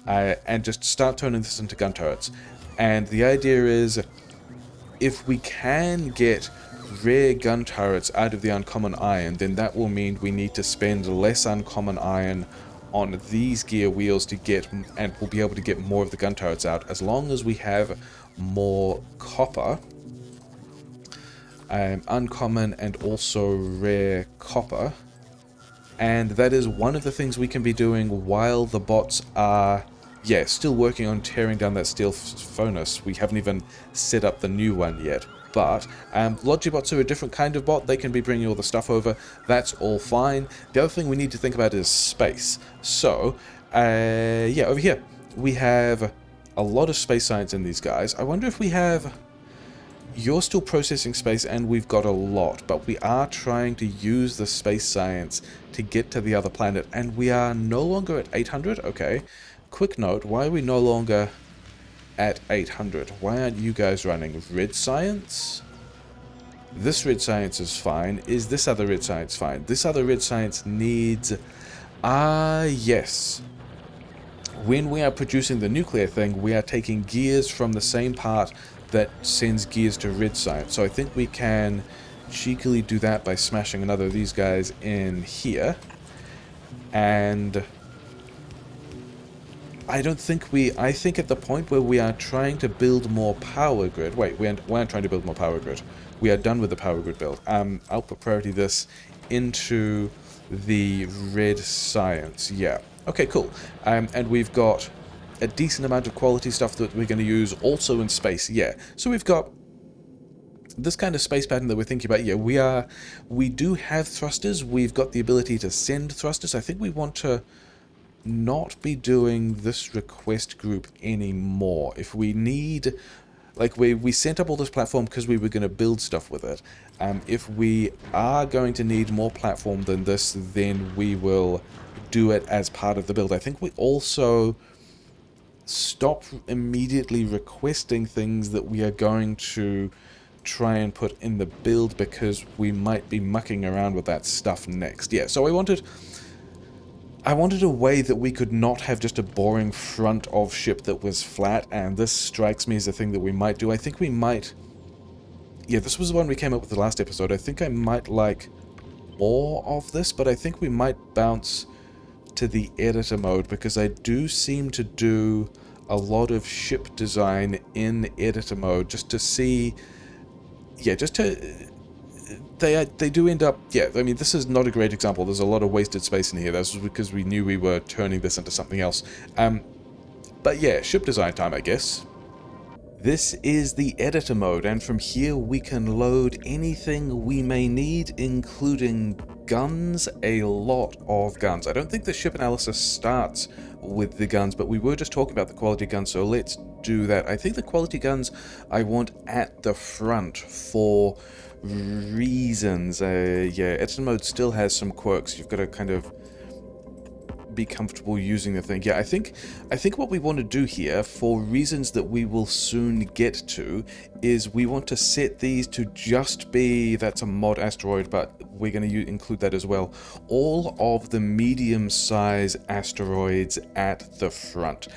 Speaker 1: and just start turning this into gun turrets. And the idea is, if we can get rare gun turrets out of the uncommon iron, then that will mean we need to spend less uncommon iron on these gear wheels to get, and we'll be able to get more of the gun turrets out as long as we have more copper, uncommon and also rare copper. And that is one of the things we can be doing while the bots are, yeah, still working on tearing down that steel furnace. We haven't even set up the new one yet. But Logibots are a different kind of bot. They can be bringing all the stuff over. That's all fine. The other thing we need to think about is space. So, yeah, over here we have a lot of space science in these guys. I wonder if we have... You're still processing space, and we've got a lot, but we are trying to use the space science to get to the other planet, and we are no longer at 800? Okay. Quick note, why are we no longer at 800? Why aren't you guys running red science? This red science is fine. Is this other red science fine? This other red science needs... yes. When we are producing the nuclear thing, we are taking gears from the same part that sends gears to red science. So I think we can cheekily do that by smashing another of these guys in here. And I think at the point where we are trying to build more power grid... Wait, we aren't trying to build more power grid. We are done with the power grid build. I'll put priority this into the red science. Yeah. Okay, cool. And we've got a decent amount of quality stuff that we're going to use also in space. Yeah. So we've got this kind of space pattern that we're thinking about. Yeah, we do have thrusters. We've got the ability to send thrusters. I think we want to not be doing this request group anymore. If we need... Like, we sent up all this platform because we were going to build stuff with it. If we are going to need more platform than this, then we will do it as part of the build. I think we also stop immediately requesting things that we are going to try and put in the build because we might be mucking around with that stuff next. Yeah, so I wanted a way that we could not have just a boring front of ship that was flat, and this strikes me as a thing that we might do. I think we might... Yeah, this was the one we came up with the last episode. I think I might like more of this, but I think we might bounce to the editor mode, because I do seem to do a lot of ship design in editor mode just to see... Yeah, just to... They do end up... Yeah, I mean, this is not a great example. There's a lot of wasted space in here. This was because we knew we were turning this into something else. But yeah, ship design time, I guess. This is the editor mode, and from here we can load anything we may need, including guns, a lot of guns. I don't think the ship analysis starts with the guns, but we were just talking about the quality guns, so let's do that. I think the quality guns I want at the front for reasons. Yeah, editor mode still has some quirks. You've got to kind of be comfortable using the thing. Yeah, I think what we want to do here, for reasons that we will soon get to, is we want to set these to just be... That's a mod asteroid, but we're going to include that as well. All of the medium-size asteroids at the front.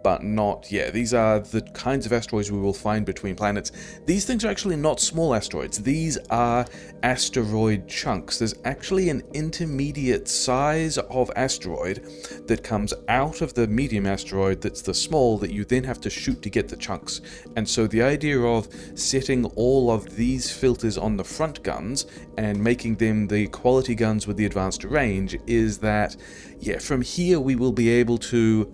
Speaker 1: But not... Yeah, these are the kinds of asteroids we will find between planets. These things are actually not small asteroids. These are asteroid chunks. There's actually an intermediate size of asteroid that comes out of the medium asteroid that's the small that you then have to shoot to get the chunks. And so the idea of setting all of these filters on the front guns and making them the quality guns with the advanced range is that, yeah, from here we will be able to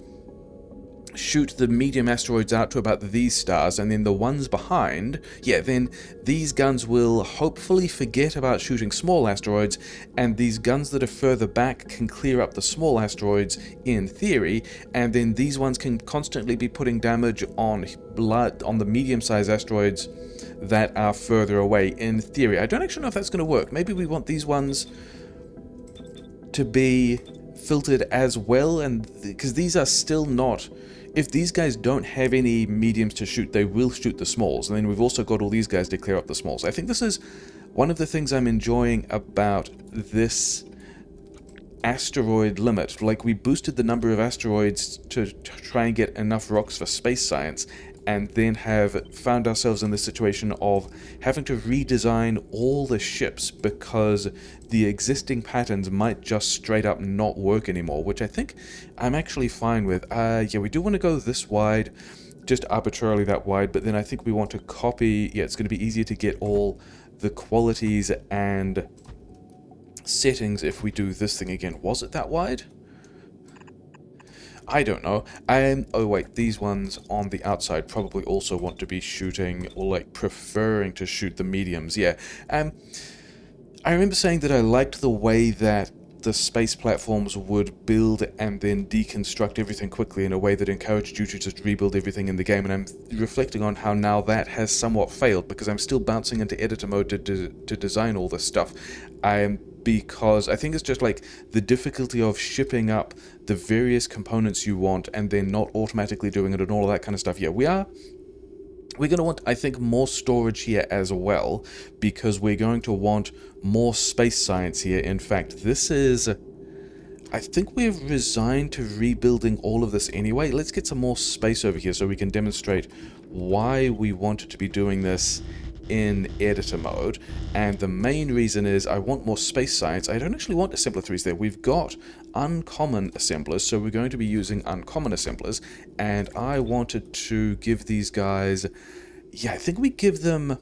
Speaker 1: shoot the medium asteroids out to about these stars, and then the ones behind, yeah, then these guns will hopefully forget about shooting small asteroids, and these guns that are further back can clear up the small asteroids in theory, and then these ones can constantly be putting damage on the medium-sized asteroids that are further away in theory. I don't actually know if that's going to work. Maybe we want these ones to be filtered as well, and because these are still not if these guys don't have any mediums to shoot, they will shoot the smalls. And then we've also got all these guys to clear up the smalls. I think this is one of the things I'm enjoying about this asteroid limit. Like, we boosted the number of asteroids to try and get enough rocks for space science, and then have found ourselves in the situation of having to redesign all the ships because the existing patterns might just straight up not work anymore, which I think I'm actually fine with. Yeah, we do want to go this wide, just arbitrarily that wide, but then I think we want to copy, yeah, it's going to be easier to get all the qualities and settings if we do this thing again. Was it that wide? I don't know. Oh wait, these ones on the outside probably also want to be shooting, or like preferring to shoot the mediums. Yeah. I remember saying that I liked the way that the space platforms would build and then deconstruct everything quickly in a way that encouraged you to just rebuild everything in the game, and I'm reflecting on how now that has somewhat failed because I'm still bouncing into editor mode to design all this stuff. Because I think it's just like the difficulty of shipping up the various components you want and then not automatically doing it and all of that kind of stuff. Yeah, we're going to want, I think, more storage here as well, because we're going to want more space science here. In fact, this is... I think we've resigned to rebuilding all of this anyway. Let's get some more space over here so we can demonstrate why we wanted to be doing this in editor mode. And the main reason is I want more space science. I don't actually want assembler 3s there. We've got uncommon assemblers, so we're going to be using uncommon assemblers, and I wanted to give these guys, yeah, I think we give them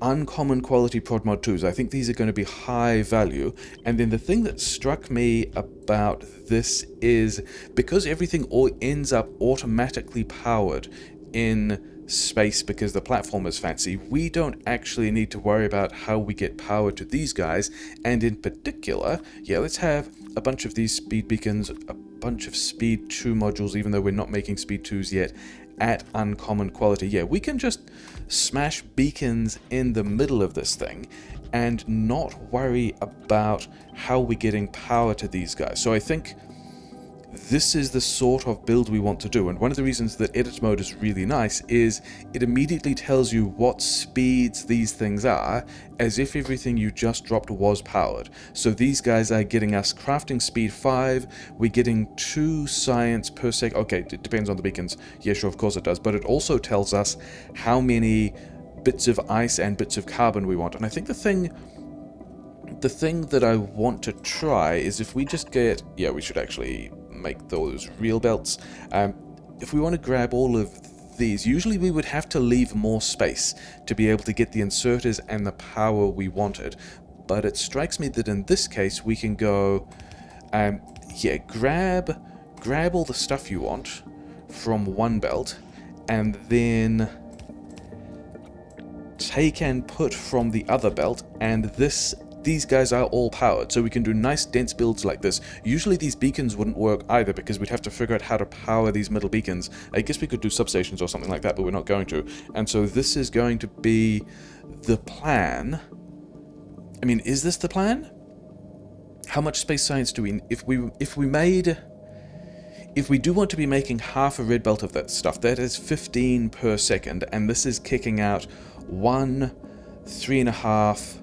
Speaker 1: uncommon quality prod mod 2s. I think these are going to be high value. And then the thing that struck me about this is because everything all ends up automatically powered in space because the platform is fancy, we don't actually need to worry about how we get power to these guys. And in particular, yeah, let's have a bunch of these speed beacons, a bunch of speed 2 modules, even though we're not making speed 2s yet, at uncommon quality. Yeah, we can just smash beacons in the middle of this thing and not worry about how we're getting power to these guys. So I think this is the sort of build we want to do, and one of the reasons that edit mode is really nice is it immediately tells you what speeds these things are, as if everything you just dropped was powered. So these guys are getting us crafting speed 5, we're getting 2 science per sec. Okay, it depends on the beacons. Yeah, sure, of course it does, but it also tells us how many bits of ice and bits of carbon we want. And I think the thing that I want to try is if we just get... yeah, we should actually make those real belts. If we want to grab all of these, usually we would have to leave more space to be able to get the inserters and the power we wanted. But it strikes me that in this case we can go, yeah, grab all the stuff you want from one belt, and then take and put from the other belt, and these guys are all powered, so we can do nice dense builds like this. Usually these beacons wouldn't work either because we'd have to figure out how to power these middle beacons. I guess we could do substations or something like that, but we're not going to. And so this is going to be the plan. I mean, is this the plan? How much space science do we... If we do want to be making half a red belt of that stuff, that is 15 per second, and this is kicking out 1, 3.5,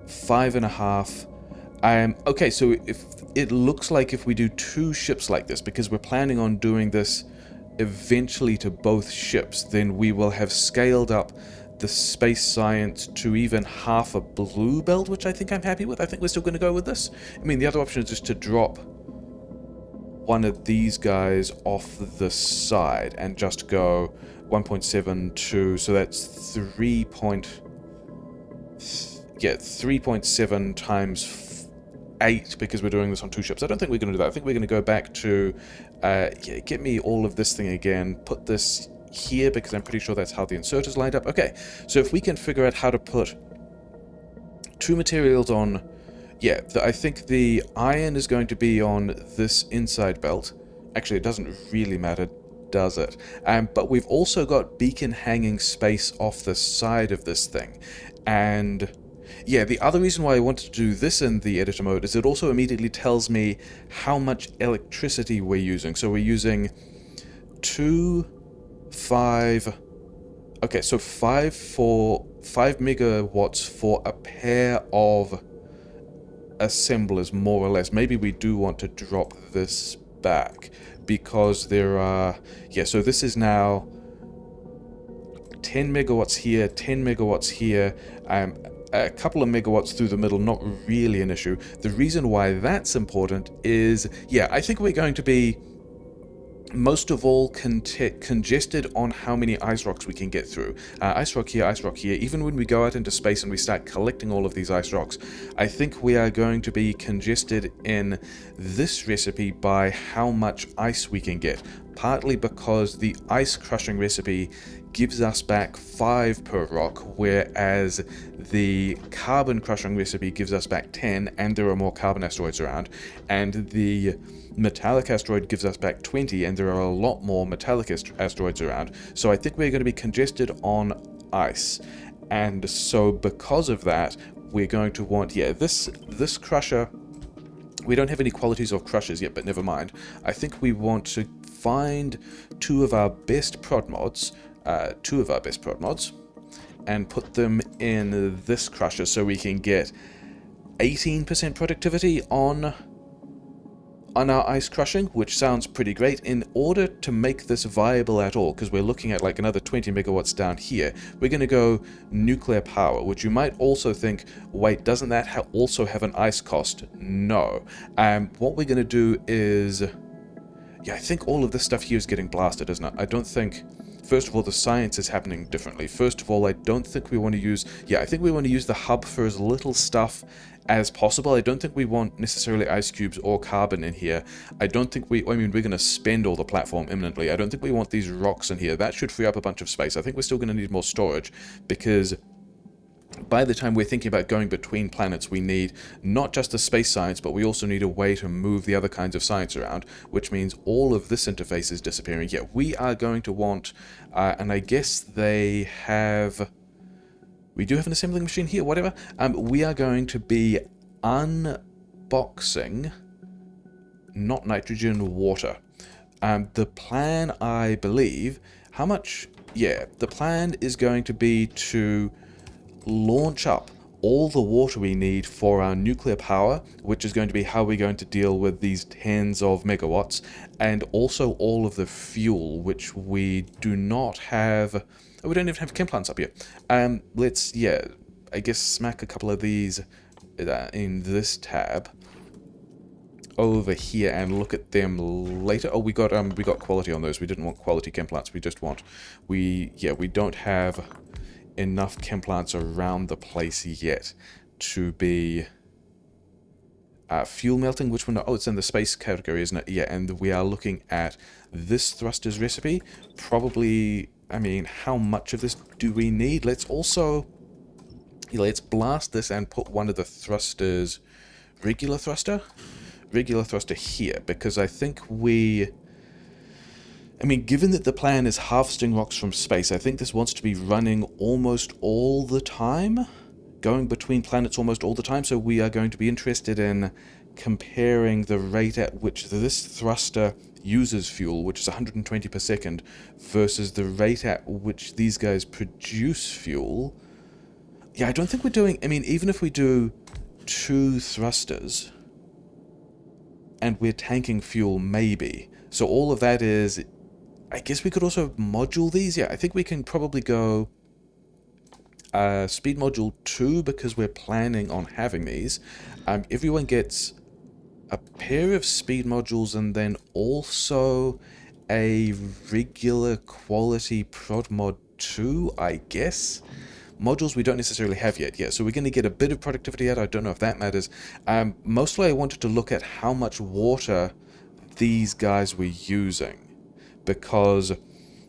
Speaker 1: 5.5. Okay, so if it looks like if we do 2 ships like this, because we're planning on doing this eventually to both ships, then we will have scaled up the space science to even half a blue belt, which I think I'm happy with. I think we're still going to go with this. I mean, the other option is just to drop one of these guys off the side and just go 1.72, so that's 3.7 times 8, because we're doing this on 2 ships. I don't think we're going to do that. I think we're going to go back to, yeah, get me all of this thing again, put this here, because I'm pretty sure that's how the inserters lined up. Okay, so if we can figure out how to put 2 materials on, yeah, I think the iron is going to be on this inside belt. Actually, it doesn't really matter, does it? But we've also got beacon hanging space off the side of this thing, and Yeah, the other reason why I wanted to do this in the editor mode is it also immediately tells me how much electricity we're using. So we're using 2, 5... Okay, so 5 megawatts for a pair of assemblers, more or less. Maybe we do want to drop this back, because there are... Yeah, so this is now 10 megawatts here, 10 megawatts here, a couple of megawatts through the middle, not really an issue. The reason why that's important is, yeah, I think we're going to be most of all congested on how many ice rocks we can get through. Ice rock here, even when we go out into space and we start collecting all of these ice rocks, I think we are going to be congested in this recipe by how much ice we can get, partly because the ice crushing recipe gives us back 5 per rock, whereas the carbon crushing recipe gives us back 10, and there are more carbon asteroids around, and the metallic asteroid gives us back 20, and there are a lot more metallic asteroids around. So I think we're going to be congested on ice, and so because of that, we're going to want, yeah, this crusher. We don't have any qualities of crushers yet, but never mind. I think we want to find two of our best prod mods, and put them in this crusher so we can get 18% productivity on our ice crushing, which sounds pretty great. In order to make this viable at all, because we're looking at like another 20 megawatts down here, we're going to go nuclear power, which you might also think, wait, doesn't that also have an ice cost? No. What we're going to do is, yeah, I think all of this stuff here is getting blasted, isn't it? I don't think... First of all, the science is happening differently. First of all, I don't think we want to use... Yeah, I think we want to use the hub for as little stuff as possible. I don't think we want necessarily ice cubes or carbon in here. I don't think we... I mean, we're going to spend all the platform imminently. I don't think we want these rocks in here. That should free up a bunch of space. I think we're still going to need more storage, because by the time we're thinking about going between planets, we need not just the space science, but we also need a way to move the other kinds of science around, which means all of this interface is disappearing. Yeah, we are going to want, and I guess they have... We do have an assembling machine here, whatever. We are going to be unboxing, not nitrogen, water. The plan, I believe... How much... Yeah, the plan is going to be to launch up all the water we need for our nuclear power, which is going to be how we're going to deal with these tens of megawatts, and also all of the fuel, which we do not have. We don't even have chem plants up here. Let's, yeah, I guess smack a couple of these in this tab over here and look at them later. Oh, we got quality on those. We didn't want quality chem plants. We just want, we don't have enough chem plants around the place yet to be fuel melting. Which one? Oh, it's in the space category, isn't it? Yeah, and we are looking at this thruster's recipe. Probably, I mean, how much of this do we need? Let's also, let's blast this and put one of the thrusters, regular thruster here, because I think I mean, given that the plan is harvesting rocks from space, I think this wants to be running almost all the time, going between planets almost all the time, so we are going to be interested in comparing the rate at which this thruster uses fuel, which is 120 per second, versus the rate at which these guys produce fuel. Yeah, I don't think we're doing... I mean, even if we do 2 thrusters, and we're tanking fuel, maybe. So all of that is... I guess we could also module these. Yeah, I think we can probably go speed module 2, because we're planning on having these. Everyone gets a pair of speed modules and then also a regular quality prod mod 2, I guess. Modules we don't necessarily have yet. Yeah, so we're going to get a bit of productivity out. I don't know if that matters. Mostly I wanted to look at how much water these guys were using. Because,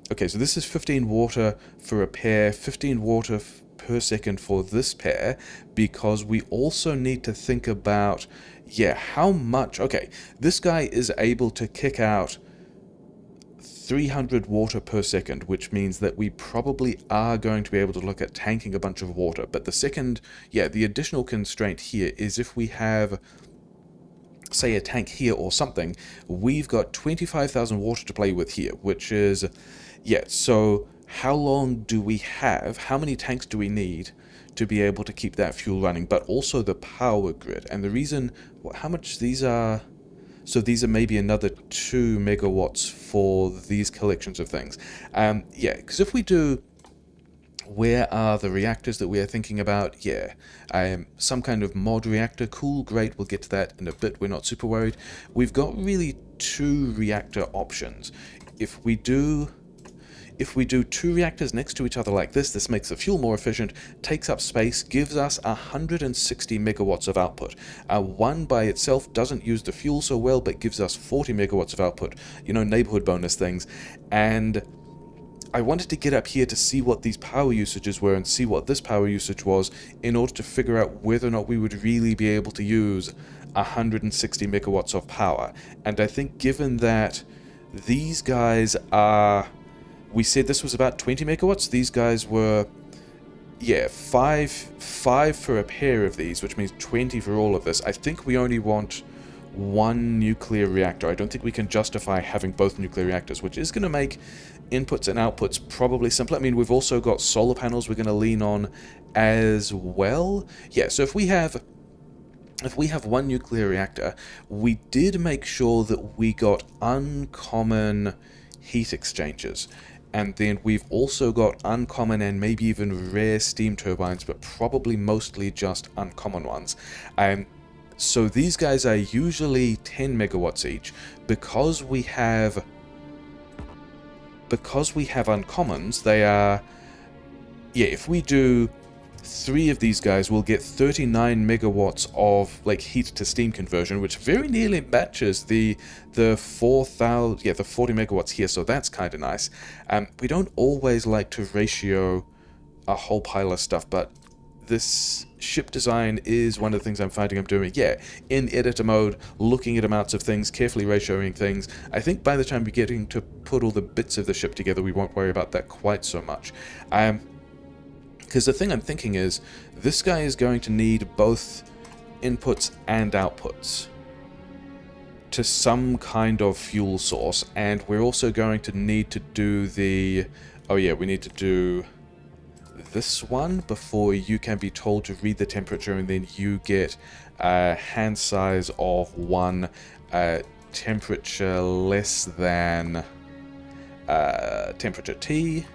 Speaker 1: okay, so this is 15 water for a pair, 15 water per second for this pair, because we also need to think about, yeah, how much... Okay, this guy is able to kick out 300 water per second, which means that we probably are going to be able to look at tanking a bunch of water. But the second, yeah, the additional constraint here is if we have, say, a tank here or something, we've got 25,000 water to play with here, which is, yeah, so how long do we have, how many tanks do we need to be able to keep that fuel running, but also the power grid. And the reason, how much these are, so these are maybe another 2 megawatts for these collections of things. Yeah, because if we do, where are the reactors that we are thinking about? Yeah, some kind of mod reactor. Cool, great, we'll get to that in a bit. We're not super worried. We've got really 2 reactor options. If we do 2 reactors next to each other like this makes the fuel more efficient, takes up space, gives us 160 megawatts of output. One by itself doesn't use the fuel so well, but gives us 40 megawatts of output, you know, neighborhood bonus things. And I wanted to get up here to see what these power usages were and see what this power usage was in order to figure out whether or not we would really be able to use 160 megawatts of power. And I think given that these guys are, we said this was about 20 megawatts, these guys were, yeah, 5 for a pair of these, which means 20 for all of this. I think we only want 1 nuclear reactor. I don't think we can justify having both nuclear reactors, which is going to make inputs and outputs probably simpler. I mean, we've also got solar panels we're going to lean on as well. Yeah, so if we have 1 nuclear reactor, we did make sure that we got uncommon heat exchangers. And then we've also got uncommon and maybe even rare steam turbines, but probably mostly just uncommon ones. So these guys are usually 10 megawatts each. Because we have uncommons, they are, yeah, if we do 3 of these guys, we'll get 39 megawatts of like heat to steam conversion, which very nearly matches the 4,000, yeah, the 40 megawatts here, so that's kind of nice. We don't always like to ratio a whole pile of stuff, but this ship design is one of the things I'm finding I'm doing, yeah, in editor mode, looking at amounts of things, carefully ratioing things. I think by the time we're getting to put all the bits of the ship together, we won't worry about that quite so much. Because the thing I'm thinking is, this guy is going to need both inputs and outputs to some kind of fuel source, and we're also going to need to do the, oh yeah, we need to do this one before you can be told to read the temperature, and then you get a hand size of 1, temperature less than temperature T,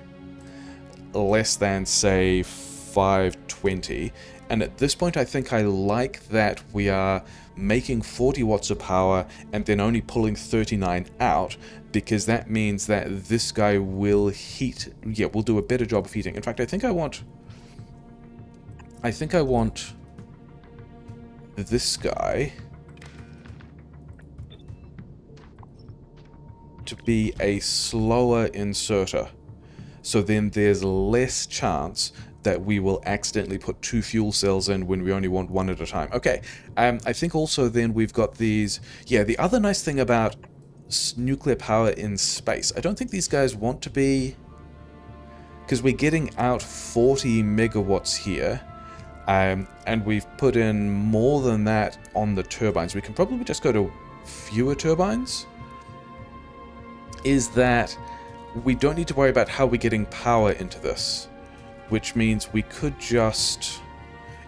Speaker 1: less than, say, 520. And at this point, I think I like that we are making 40 watts of power and then only pulling 39 out, because that means that this guy will heat, yeah, will do a better job of heating. In fact, I think I want this guy to be a slower inserter. So then there's less chance that we will accidentally put 2 fuel cells in when we only want 1 at a time. Okay, I think also then we've got these, yeah, the other nice thing about nuclear power in space, I don't think these guys want to be, because we're getting out 40 megawatts here, and we've put in more than that on the turbines. We can probably just go to fewer turbines. Is that we don't need to worry about how we're getting power into this, which means we could just,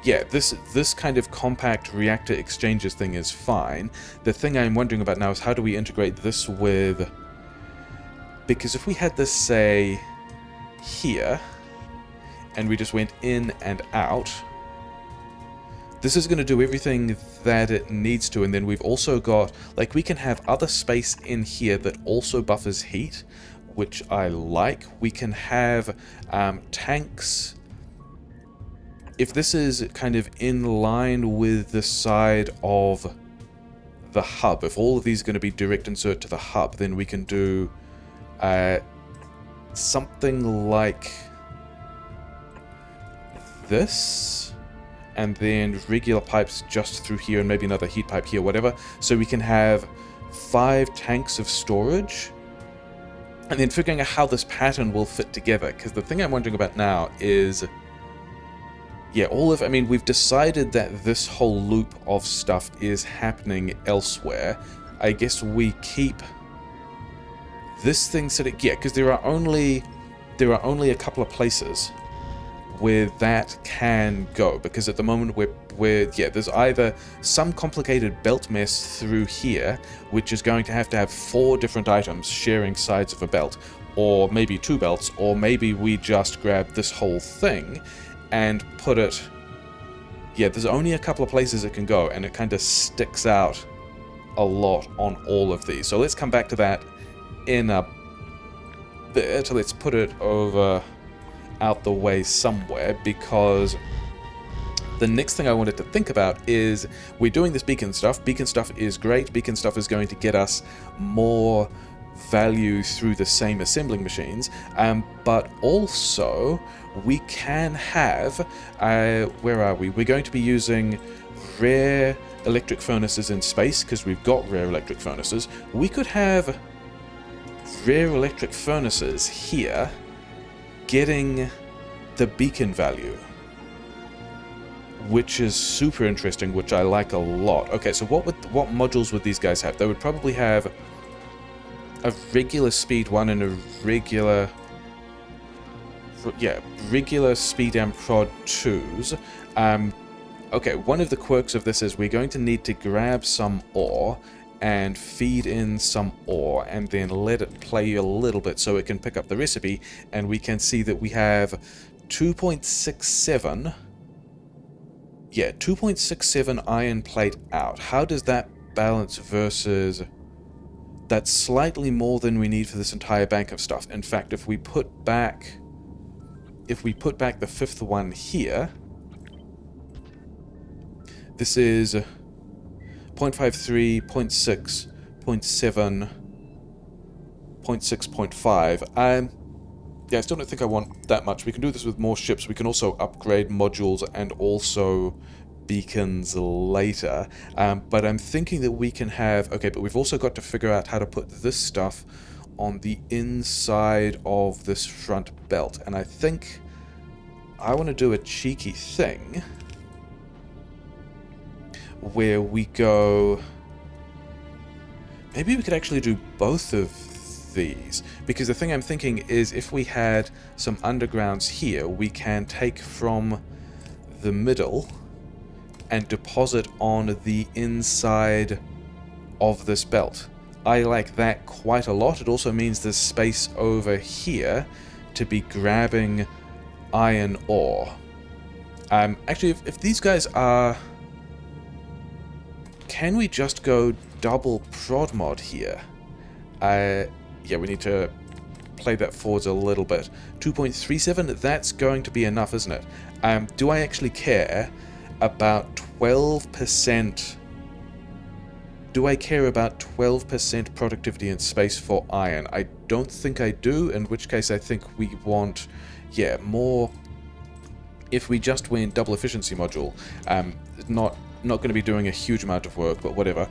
Speaker 1: yeah, this kind of compact reactor exchanges thing is fine. The thing I'm wondering about now is how do we integrate this with, because if we had this, say, here, and we just went in and out, this is going to do everything that it needs to, and then we've also got, like, we can have other space in here that also buffers heat, which I like. We can have tanks. If this is kind of in line with the side of the hub, if all of these are going to be direct insert to the hub, then we can do something like this, and then regular pipes just through here, and maybe another heat pipe here, whatever. So we can have 5 tanks of storage and then figuring out how this pattern will fit together. Because the thing I'm wondering about now is, yeah, I mean, we've decided that this whole loop of stuff is happening elsewhere. I guess we keep this thing sitting, yeah, because there are only a couple of places where that can go, because at the moment yeah, there's either some complicated belt mess through here, which is going to have 4 different items sharing sides of a belt, or maybe 2 belts, or maybe we just grab this whole thing and put it, yeah, there's only a couple of places it can go, and it kind of sticks out a lot on all of these. So let's come back to that in a bit. Let's put it over out the way somewhere, because the next thing I wanted to think about is we're doing this beacon stuff. Beacon stuff is great. Beacon stuff is going to get us more value through the same assembling machines, but also we can have, where are we? We're going to be using rare electric furnaces in space, because we've got rare electric furnaces. We could have rare electric furnaces here getting the beacon value, which is super interesting, which I like a lot. Okay, so what modules would these guys have? They would probably have a regular speed one and a regular speed and prod 2s. Okay, one of the quirks of this is we're going to need to grab some ore and feed in some ore and then let it play a little bit so it can pick up the recipe, and we can see that we have 2.67, yeah, 2.67 iron plate out. How does that balance versus, that's slightly more than we need for this entire bank of stuff. In fact, if we put back the 5th one here, this is 0.53, 0.6, 0.7, 0.6, 0.5. Yeah, I still don't think I want that much. We can do this with more ships. We can also upgrade modules and also beacons later. But I'm thinking that we can have... Okay, but we've also got to figure out how to put this stuff on the inside of this front belt. And I think I want to do a cheeky thing where we go... Maybe we could actually do both of these, because the thing I'm thinking is if we had some undergrounds here, we can take from the middle and deposit on the inside of this belt. I like that quite a lot. It also means there's space over here to be grabbing iron ore. Actually, if these guys are... Can we just go double prod mod here? Yeah, we need to play that forwards a little bit. 2.37, that's going to be enough, isn't it? Do I actually care about 12%? Do I care about 12% productivity in space for iron? I don't think I do, in which case I think we want, yeah, more... If we just went double efficiency module, not going to be doing a huge amount of work, but whatever.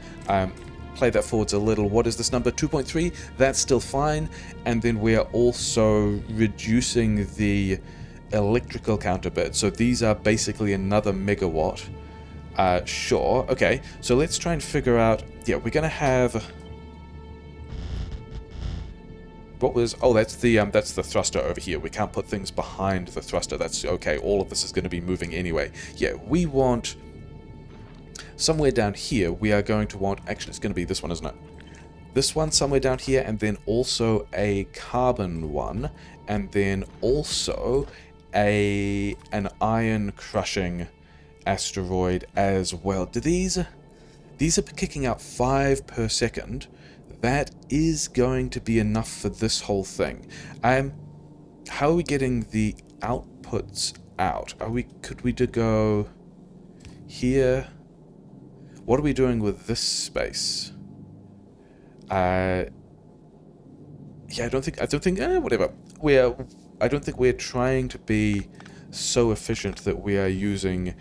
Speaker 1: Play that forwards a little. What is this number? 2.3? That's still fine. And then we are also reducing the electrical counter bit. So these are basically another megawatt. Sure. Okay. So let's try and figure out... Yeah, we're going to have... What was... Oh, that's the thruster over here. We can't put things behind the thruster. That's okay. All of this is going to be moving anyway. Yeah, we want... Somewhere down here, we are going to want... Actually, it's going to be this one, isn't it? This one somewhere down here, and then also a carbon one, and then also an iron crushing asteroid as well. Do these are kicking out 5 per second. That is going to be enough for this whole thing. How are we getting the outputs out? Could we go here? What are we doing with this space? Yeah, I don't think, whatever. I don't think we're trying to be so efficient that we are using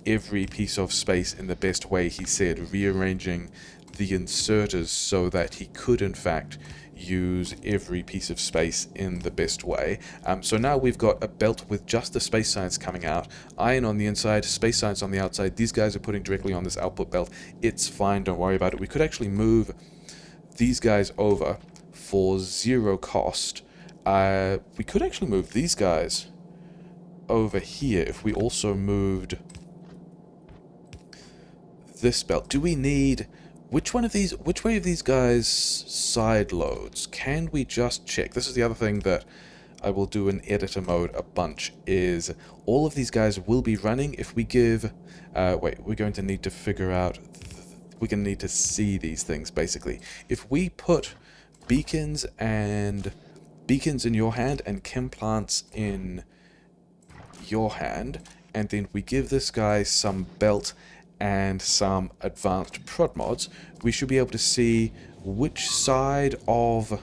Speaker 1: every piece of space in the best way. He said rearranging the inserters so that he could in fact use every piece of space in the best way. So now we've got a belt with just the space science coming out, iron on the inside, space science on the outside. These guys are putting directly on this output belt. It's fine, don't worry about it. We could actually move these guys over for 0 cost. We could actually move these guys over here if we also moved this belt. Do we need... which way of these guys side loads? Can we just check? This is the other thing that I will do in editor mode a bunch, is all of these guys will be running if we give... wait, we're going to need to figure out... we're going to need to see these things, basically. If we put beacons in your hand and chem plants in your hand, and then we give this guy some belt and some advanced prod mods, we should be able to see which side of...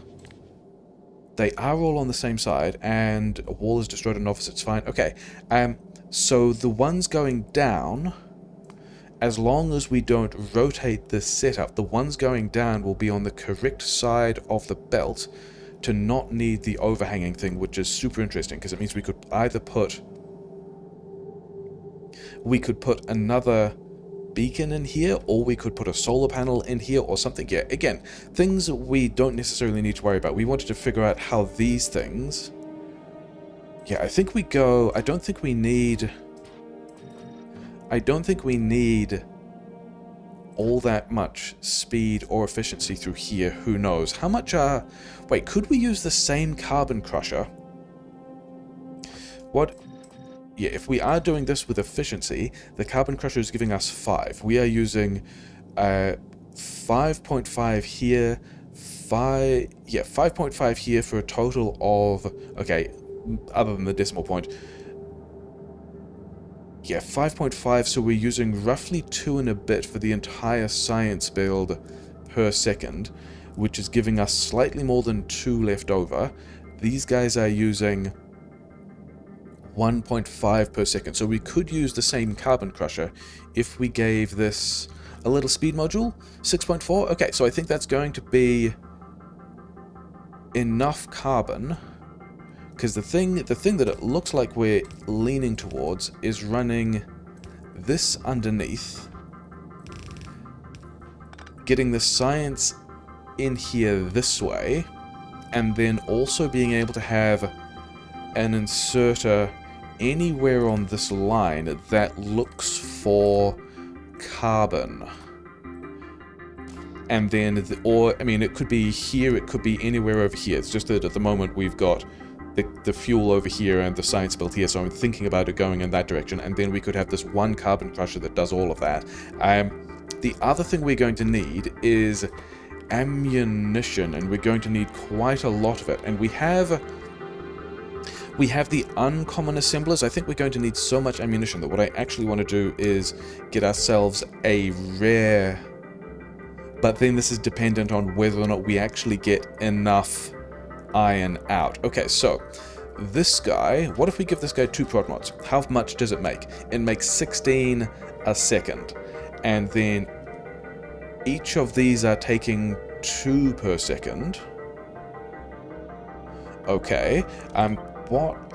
Speaker 1: they are all on the same side, and a wall is destroyed in office, it's fine. Okay, so the ones going down, as long as we don't rotate this setup, the ones going down will be on the correct side of the belt to not need the overhanging thing, which is super interesting, because it means we could either put... we could put another beacon in here, or we could put a solar panel in here or something. Yeah, again, things we don't necessarily need to worry about. We wanted to figure out how these things... yeah, I think we go... I don't think we need all that much speed or efficiency through here. Who knows? How much wait, could we use the same carbon crusher? What... yeah, if we are doing this with efficiency, the carbon crusher is giving us 5. We are using 5.5 here, 5.5 here for a total of... okay, other than the decimal point. Yeah, 5.5, so we're using roughly 2 and a bit for the entire science build per second, which is giving us slightly more than 2 left over. These guys are using 1.5 per second, so we could use the same carbon crusher if we gave this a little speed module. 6.4. Okay, so I think that's going to be enough carbon, because the thing that it looks like we're leaning towards is running this underneath, getting the science in here this way, and then also being able to have an inserter anywhere on this line that looks for carbon. And then, or, I mean, it could be here, it could be anywhere over here. It's just that at the moment we've got the fuel over here and the science built here, so I'm thinking about it going in that direction, and then we could have this one carbon crusher that does all of that. The other thing we're going to need is ammunition, and we're going to need quite a lot of it, and we have the uncommon assemblers. I think we're going to need so much ammunition that what I actually want to do is get ourselves a rare, but then this is dependent on whether or not we actually get enough iron out. Okay, so this guy, what if we give this guy 2 prod mods? How much does it make? It makes 16 a second, and then each of these are taking 2 per second. Okay,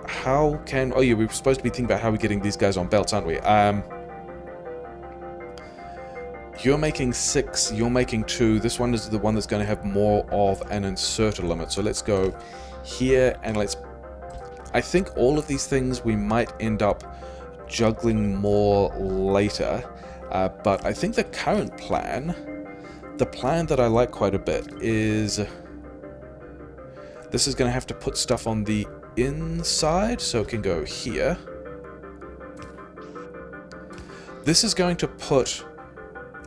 Speaker 1: how can... oh yeah, we're supposed to be thinking about how we're getting these guys on belts, aren't we? You're making 6, you're making 2. This one is the one that's going to have more of an inserter limit. So let's go here, and let's... I think all of these things we might end up juggling more later. But I think the current plan, the plan that I like quite a bit, is... this is going to have to put stuff on the inside, so it can go here. This is going to put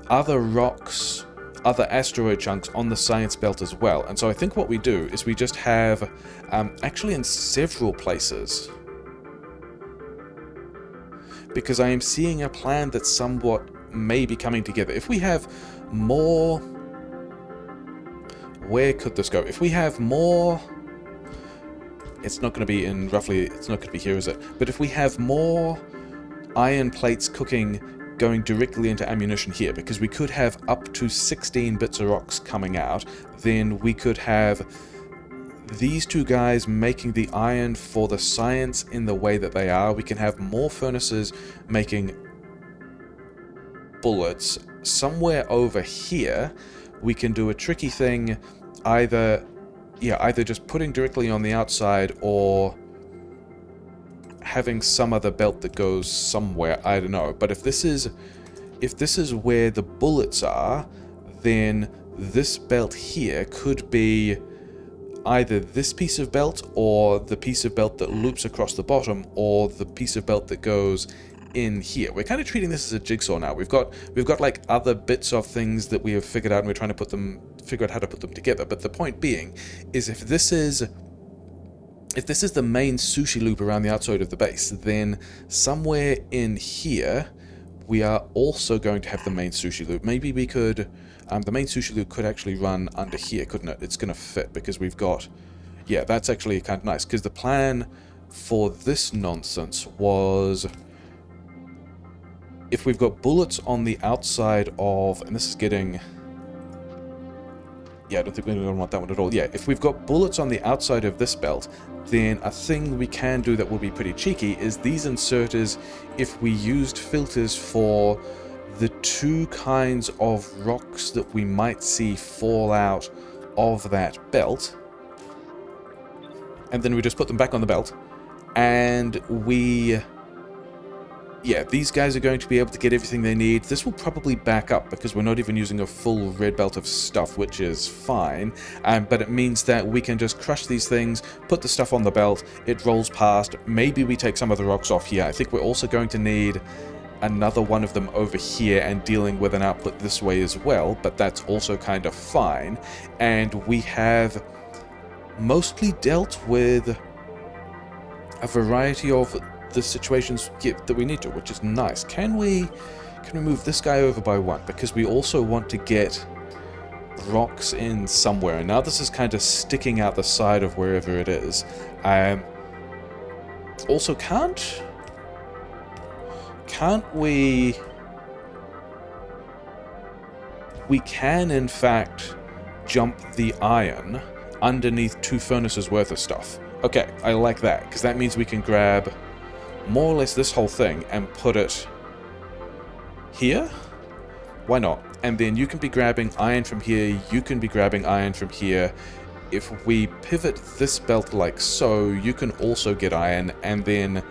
Speaker 1: other rocks, other asteroid chunks on the science belt as well. And so I think what we do is we just have, actually in several places, because I am seeing a plan that somewhat may be coming together. If we have more... where could this go? If we have more... it's not going to be in roughly... it's not going to be here, is it? But if we have more iron plates cooking going directly into ammunition here, because we could have up to 16 bits of rocks coming out. Then we could have these two guys making the iron for the science in the way that they are. We can have more furnaces making bullets. Somewhere over here, we can do a tricky thing, either just putting directly on the outside or having some other belt that goes somewhere, I don't know. But if this is where the bullets are, then this belt here could be either this piece of belt, or the piece of belt that loops across the bottom, or the piece of belt that goes in here. We're kind of treating this as a jigsaw now. We've got like other bits of things that we have figured out, and we're trying to figure out how to put them together. But the point being is, if this is the main sushi loop around the outside of the base, then somewhere in here we are also going to have the main sushi loop. Maybe we could, the main sushi loop could actually run under here, couldn't it? It's going to fit because we've got, yeah, that's actually kind of nice, because the plan for this nonsense was, if we've got bullets on the outside of, and this is getting, yeah, I don't think we're going to want that one at all. Yeah, if we've got bullets on the outside of this belt, then a thing we can do that will be pretty cheeky is these inserters, if we used filters for the two kinds of rocks that we might see fall out of that belt, and then we just put them back on the belt, and yeah, these guys are going to be able to get everything they need. This will probably back up because we're not even using a full red belt of stuff, which is fine. But it means that we can just crush these things, put the stuff on the belt, it rolls past. Maybe we take some of the rocks off here. I think we're also going to need another one of them over here and dealing with an output this way as well, but that's also kind of fine. And we have mostly dealt with a variety of the situations that we need to, which is nice. Can we move this guy over by one? Because we also want to get rocks in somewhere. And now this is kind of sticking out the side of wherever it is. Also, can't we... We can, in fact, jump the iron underneath 2 furnaces worth of stuff. Okay, I like that, because that means we can grab more or less this whole thing and put it here? Why not? And then you can be grabbing iron from here, you can be grabbing iron from here. If we pivot this belt like so, you can also get iron, and then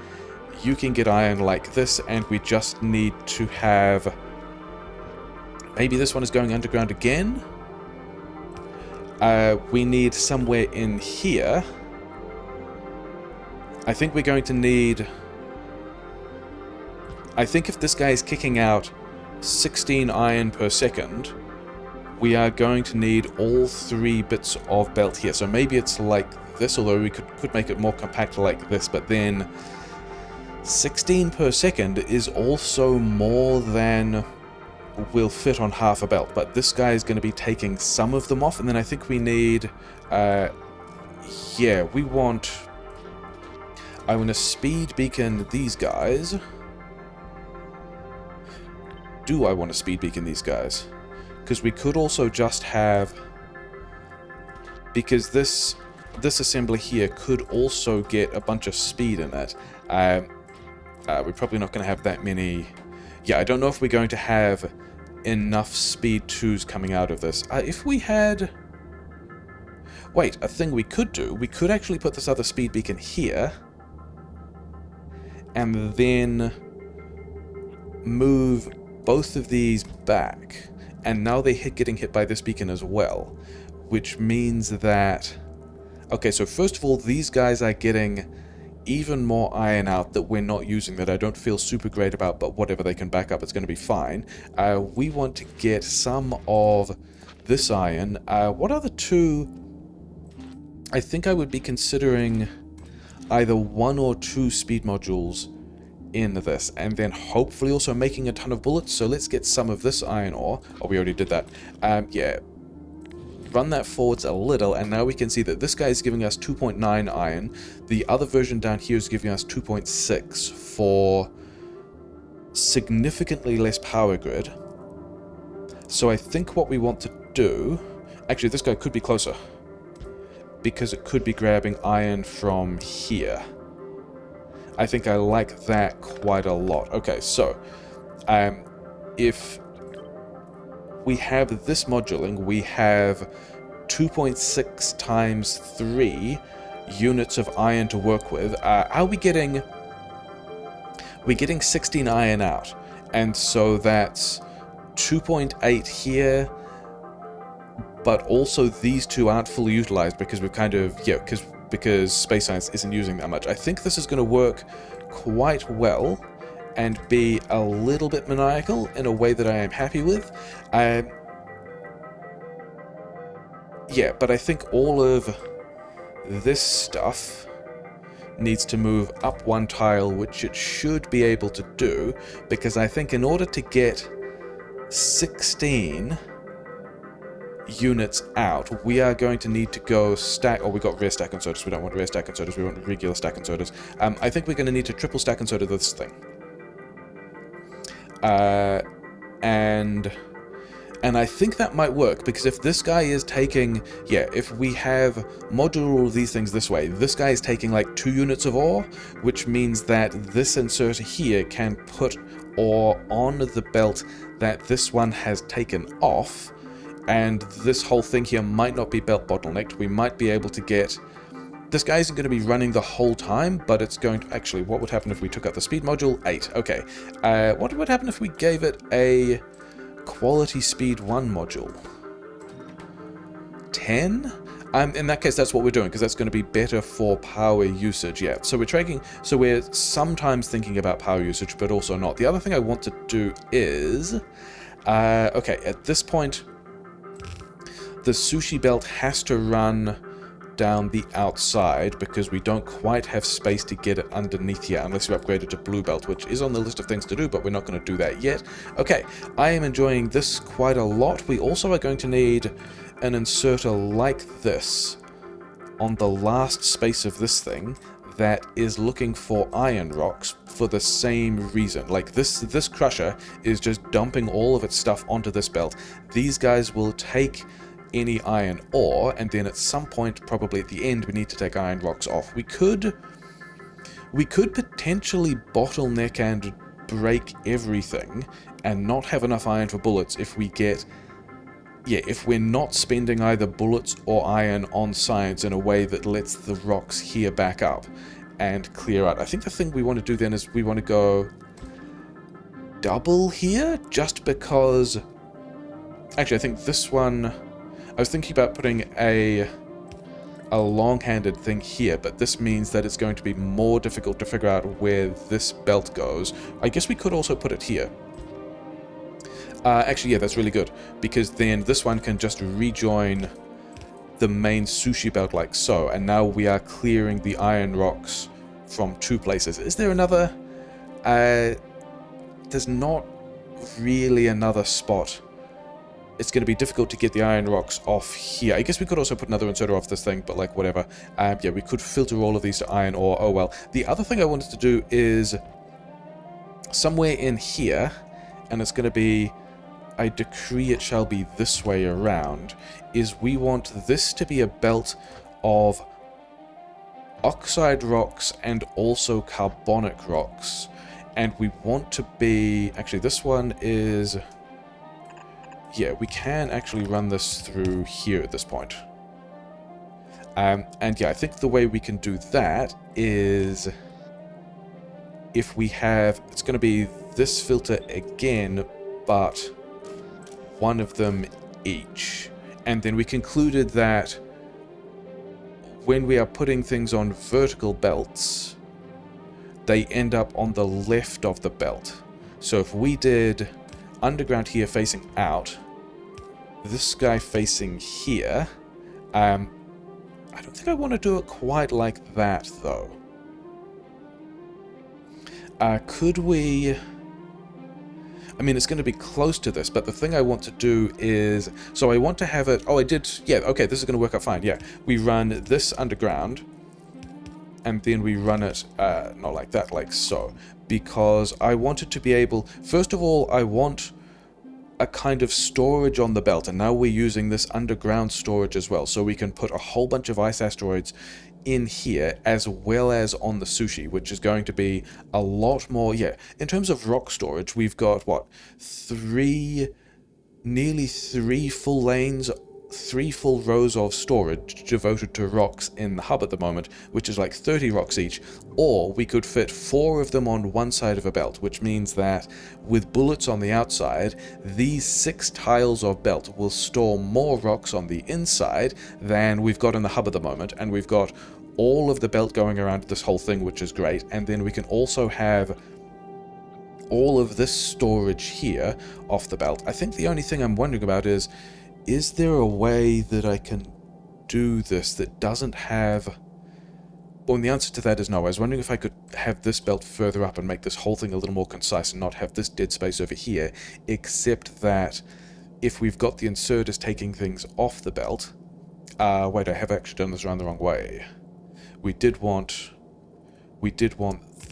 Speaker 1: you can get iron like this, and we just need to have... Maybe this one is going underground again? We need somewhere in here. I think we're going to need... I think if this guy is kicking out 16 iron per second, we are going to need all 3 bits of belt here. So maybe it's like this, although we could make it more compact like this, but then 16 per second is also more than will fit on half a belt. But this guy is going to be taking some of them off, and then I think we need... yeah, we want... I want to speed beacon these guys. Do I want to speed beacon these guys? Because we could also just have... Because this assembly here could also get a bunch of speed in it. We're probably not going to have that many... Yeah, I don't know if we're going to have enough speed 2s coming out of this. If we had... Wait, a thing we could do. We could actually put this other speed beacon here. And then move both of these back, and now they're getting hit by this beacon as well, which means that... Okay, so first of all, these guys are getting even more iron out that we're not using, that I don't feel super great about, but whatever, they can back up, it's going to be fine. We want to get some of this iron. What are the 2... I think I would be considering either 1 or 2 speed modules in this, and then hopefully also making a ton of bullets. So let's get some of this iron ore. Oh, we already did that. Yeah, run that forwards a little, and now we can see that this guy is giving us 2.9 iron. The other version down here is giving us 2.6 for significantly less power grid. So I think what we want to do... Actually, this guy could be closer, because it could be grabbing iron from here. I think I like that quite a lot. Okay, so if we have this moduling, we have 2.6 times 3 units of iron to work with. Are we getting... We're getting 16 iron out, and so that's 2.8 here, but also these two aren't fully utilized because we've kind of, yeah, because space science isn't using that much. I think this is going to work quite well and be a little bit maniacal in a way that I am happy with. Yeah, but I think all of this stuff needs to move up one tile, which it should be able to do, because I think in order to get 16 units out, we are going to need to go stack... Oh, we got rare stack and sodas. We don't want rare stack and sodas. We want regular stack and sodas. I think we're going to need to triple stack and soda this thing. And I think that might work, because if this guy is taking... Yeah, if we have module all of these things this way, this guy is taking like 2 units of ore, which means that this inserter here can put ore on the belt that this one has taken off, and this whole thing here might not be belt bottlenecked. We might be able to get... This guy isn't going to be running the whole time, but it's going to... Actually, what would happen if we took out the speed module? 8. Okay. What would happen if we gave it a quality speed 1 module? 10? In that case, that's what we're doing, because that's going to be better for power usage. Yeah, so we're trading... So we're sometimes thinking about power usage, but also not. The other thing I want to do is... okay, at this point, the sushi belt has to run down the outside, because we don't quite have space to get it underneath here unless we upgrade it to blue belt, which is on the list of things to do, but we're not going to do that yet. Okay, I am enjoying this quite a lot. We also are going to need an inserter like this on the last space of this thing that is looking for iron rocks for the same reason. Like this crusher is just dumping all of its stuff onto this belt. These guys will take any iron ore, and then at some point, probably at the end, we need to take iron rocks off. We could potentially bottleneck and break everything and not have enough iron for bullets if we get... Yeah, if we're not spending either bullets or iron on science in a way that lets the rocks here back up and clear out. I think the thing we want to do then is we want to go double here, just because... Actually, I think this one... I was thinking about putting a long-handed thing here, but this means that it's going to be more difficult to figure out where this belt goes. I guess we could also put it here. Actually, yeah, that's really good, because then this one can just rejoin the main sushi belt like so, and now we are clearing the iron rocks from 2 places. Is there another... there's not really another spot. It's going to be difficult to get the iron rocks off here. I guess we could also put another inserter off this thing, but like, whatever. Yeah, we could filter all of these to iron ore. Oh, well. The other thing I wanted to do is somewhere in here, and it's going to be... I decree it shall be this way around, is we want this to be a belt of oxide rocks and also carbonic rocks. And we want to be... Actually, this one is... Yeah, we can actually run this through here at this point. And yeah, I think the way we can do that is if we have... It's going to be this filter again, but one of them each. And then we concluded that when we are putting things on vertical belts, they end up on the left of the belt. So if we did underground here facing out, this guy facing here, I don't think I want to do it quite like that, though. Could we... I mean, it's going to be close to this, but the thing I want to do is... So I want to have it... Oh, I did... Yeah, okay, this is going to work out fine, yeah. We run this underground, and then we run it, not like that, like so. because I wanted to be able... First of all, I want a kind of storage on the belt, and now we're using this underground storage as well, so we can put a whole bunch of ice asteroids in here as well as on the sushi, which is going to be a lot more. Yeah, in terms of rock storage, we've got what, nearly three full lanes, 3 full rows of storage devoted to rocks in the hub at the moment, which is like 30 rocks each, or we could fit 4 of them on one side of a belt, which means that with bullets on the outside, these 6 tiles of belt will store more rocks on the inside than we've got in the hub at the moment, and we've got all of the belt going around this whole thing, which is great. And then we can also have all of this storage here off the belt. I think the only thing I'm wondering about is there a way that I can do this that doesn't have... Well, and the answer to that is no. I was wondering if I could have this belt further up and make this whole thing a little more concise and not have this dead space over here, except that if we've got the inserters taking things off the belt... wait, I have actually done this around the wrong way. We did want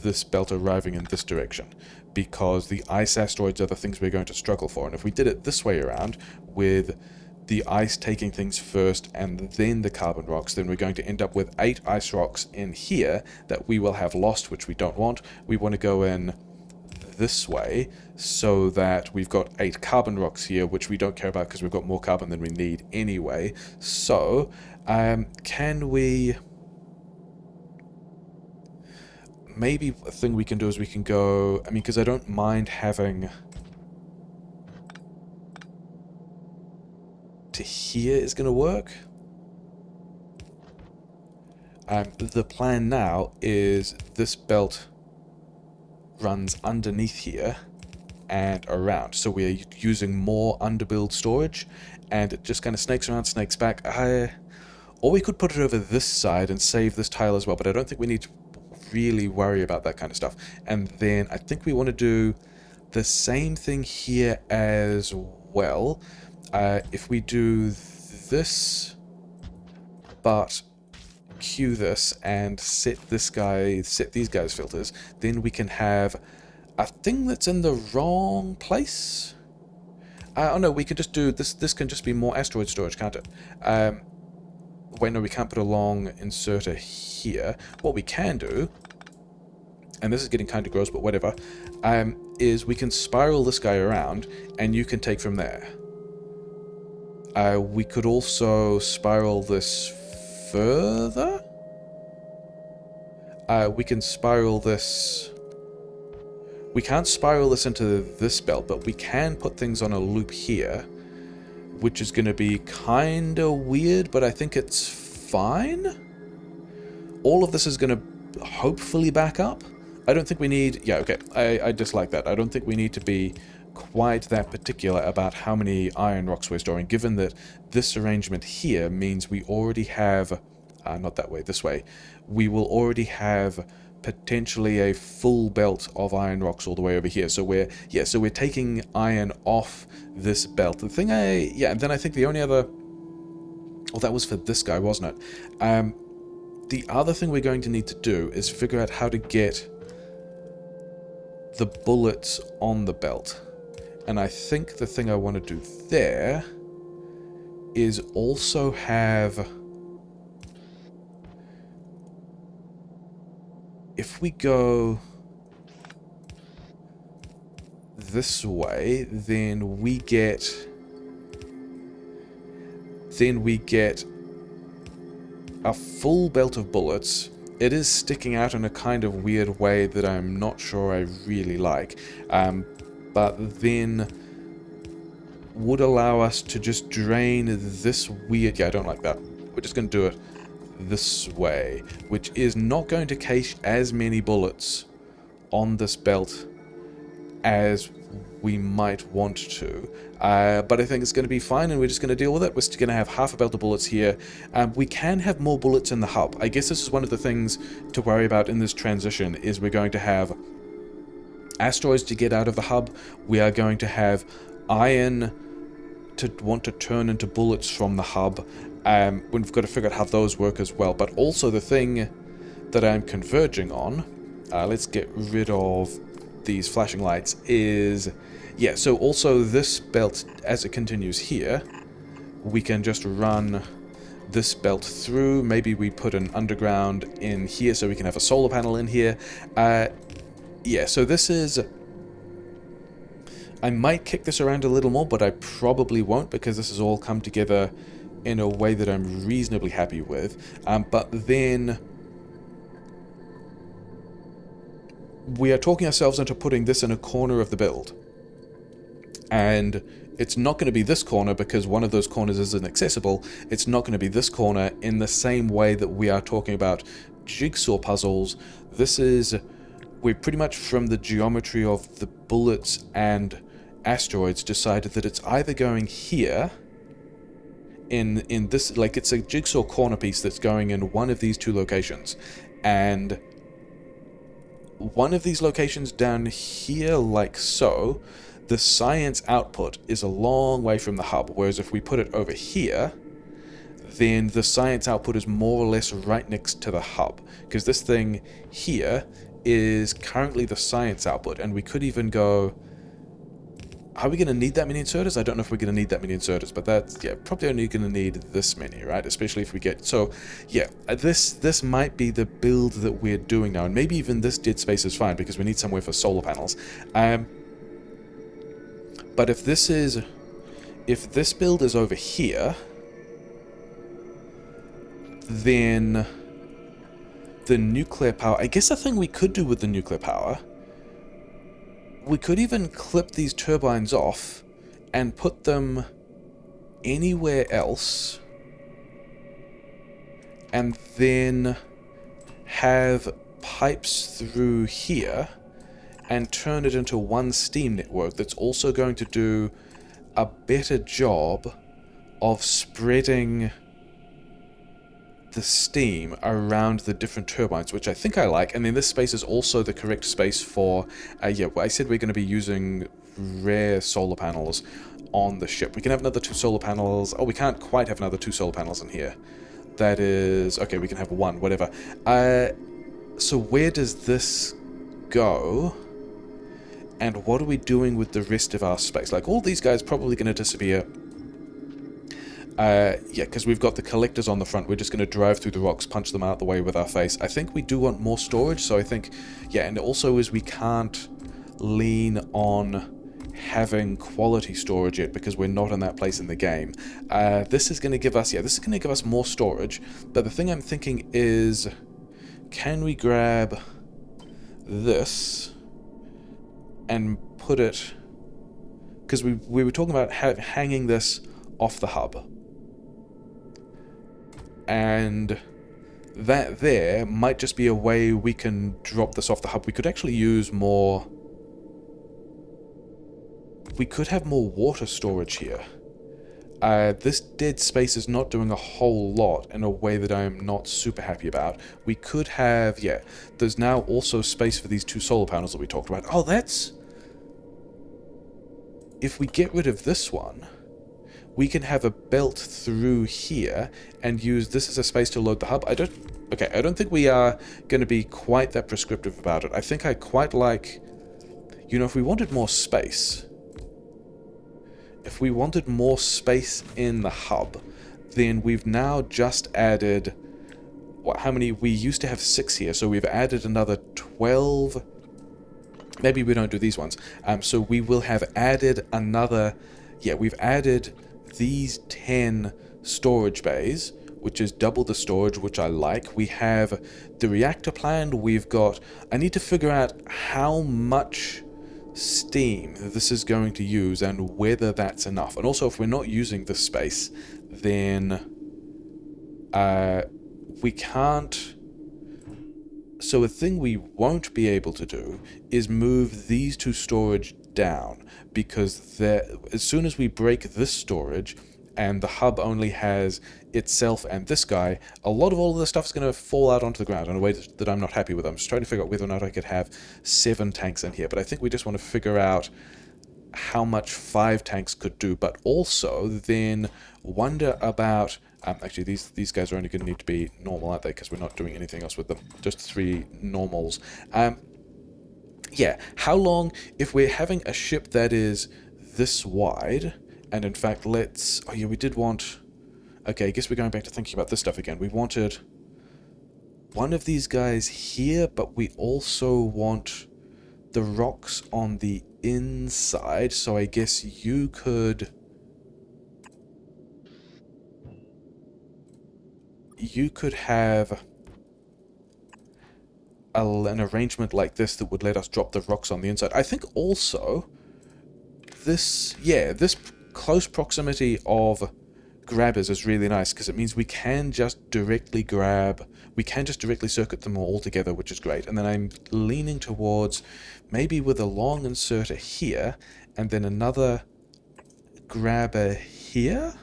Speaker 1: this belt arriving in this direction, because the ice asteroids are the things we're going to struggle for. And if we did it this way around, with the ice taking things first and then the carbon rocks, then we're going to end up with 8 ice rocks in here that we will have lost, which we don't want. We want to go in this way so that we've got 8 carbon rocks here, which we don't care about because we've got more carbon than we need anyway. So, can we... Maybe a thing we can do is we can go... I mean, because I don't mind having... to here is going to work. The plan now is this belt runs underneath here and around. So we're using more underbuild storage, and it just kind of snakes around, snakes back. Or we could put it over this side and save this tile as well, but I don't think we need to really worry about that kind of stuff. And then I think we want to do the same thing here as well. If we do this, but queue this and set these guys filters, then we can have a thing that's in the wrong place. Oh no, we could just do this. This can just be more asteroid storage, can't it? Wait, no, we can't put a long inserter here. What we can do, and this is getting kind of gross, but whatever, is we can spiral this guy around, and you can take from there. We could also spiral this further. We can spiral this... We can't spiral this into this belt, but we can put things on a loop here, which is going to be kind of weird, but I think it's fine. All of this is going to hopefully back up. I don't think we need... Yeah, okay, I dislike that. I don't think we need to be quite that particular about how many iron rocks we're storing, given that this arrangement here means we already have... not that way, this way. We will already have potentially a full belt of iron rocks all the way over here. So we're taking iron off this belt. The thing and then I think the only other... Well, that was for this guy, wasn't it? The other thing we're going to need to do is figure out how to get the bullets on the belt. And I think the thing I want to do there is also have... If we go this way, then we get a full belt of bullets. It is sticking out in a kind of weird way that I'm not sure I really like, but then would allow us to just drain this weird... Yeah, I don't like that. We're just going to do it this way, which is not going to cache as many bullets on this belt as we might want to. But I think it's going to be fine, and we're just going to deal with it. We're still going to have half a belt of bullets here. We can have more bullets in the hub. I guess this is one of the things to worry about in this transition, is we're going to have asteroids to get out of the hub. We are going to have iron to want to turn into bullets from the hub. We've got to figure out how those work as well. But also the thing that I'm converging on, let's get rid of these flashing lights is, yeah, so also this belt, as it continues here, we can just run this belt through. Maybe we put an underground in here so we can have a solar panel in here. Yeah, so this is... I might kick this around a little more, but I probably won't because this has all come together in a way that I'm reasonably happy with. But then we are talking ourselves into putting this in a corner of the build. And it's not going to be this corner because one of those corners isn't accessible. It's not going to be this corner in the same way that we are talking about jigsaw puzzles. This is... We're pretty much, from the geometry of the bullets and asteroids, decided that it's either going here in this, like, it's a jigsaw corner piece that's going in one of these two locations, and one of these locations down here, like so, the science output is a long way from the hub, whereas if we put it over here, then the science output is more or less right next to the hub, because this thing here is currently the science output, and we could even go... Are we going to need that many inserters? I don't know if we're going to need that many inserters, but that's, yeah, probably only going to need this many, right? Especially if we get... So, yeah, this might be the build that we're doing now, and maybe even this dead space is fine, because we need somewhere for solar panels. But if this is... If this build is over here, then the nuclear power... I guess the thing we could do with the nuclear power... We could even clip these turbines off and put them anywhere else, and then have pipes through here and turn it into one steam network that's also going to do a better job of spreading the steam around the different turbines, which I think I like. And then this space is also the correct space for, yeah, I said we're going to be using rare solar panels on the ship. We can have another 2 solar panels. Oh, we can't quite have another 2 solar panels in here. That is... Okay, we can have 1, whatever. So where does this go? And what are we doing with the rest of our space? Like, all these guys probably going to disappear. Yeah, because we've got the collectors on the front. We're just going to drive through the rocks, punch them out the way with our face. I think we do want more storage, so I think... Yeah, and also is we can't lean on having quality storage yet because we're not in that place in the game. This is going to give us... Yeah, this is going to give us more storage. But the thing I'm thinking is... Can we grab this and put it... Because we were talking about hanging this off the hub. And that there might just be a way we can drop this off the hub. We could actually use more... We could have more water storage here. This dead space is not doing a whole lot in a way that I am not super happy about. We could have... Yeah, there's now also space for these 2 solar panels that we talked about. Oh, that's... If we get rid of this one... We can have a belt through here and use this as a space to load the hub. I don't think we are going to be quite that prescriptive about it. I think I quite like, you know, if we wanted more space, in the hub, then we've now just added, what, how many? We used to have 6 here, so we've added another 12. Maybe we don't do these ones. So we will have added another, yeah, we've added these 10 storage bays, which is double the storage, which I like. We have the reactor planned. We've got... I need to figure out how much steam this is going to use and whether that's enough. And also, if we're not using this space, then we can't... So a thing we won't be able to do is move these 2 storage down, because as soon as we break this storage and the hub only has itself and this guy, a lot of all of this stuff is going to fall out onto the ground in a way that I'm not happy with. I'm just trying to figure out whether or not I could have 7 tanks in here, but I think we just want to figure out how much 5 tanks could do, but also then wonder about... actually, these guys are only going to need to be normal, aren't they? Because we're not doing anything else with them. Just 3 normals. Yeah, how long, if we're having a ship that is this wide, and in fact, let's, oh yeah, we did want, okay, I guess we're going back to thinking about this stuff again. We wanted one of these guys here, but we also want the rocks on the inside, so I guess you could have an arrangement like this that would let us drop the rocks on the inside. I think also this, yeah, this close proximity of grabbers is really nice because it means we can just directly circuit them all together, which is great. And then I'm leaning towards maybe with a long inserter here and then another grabber here,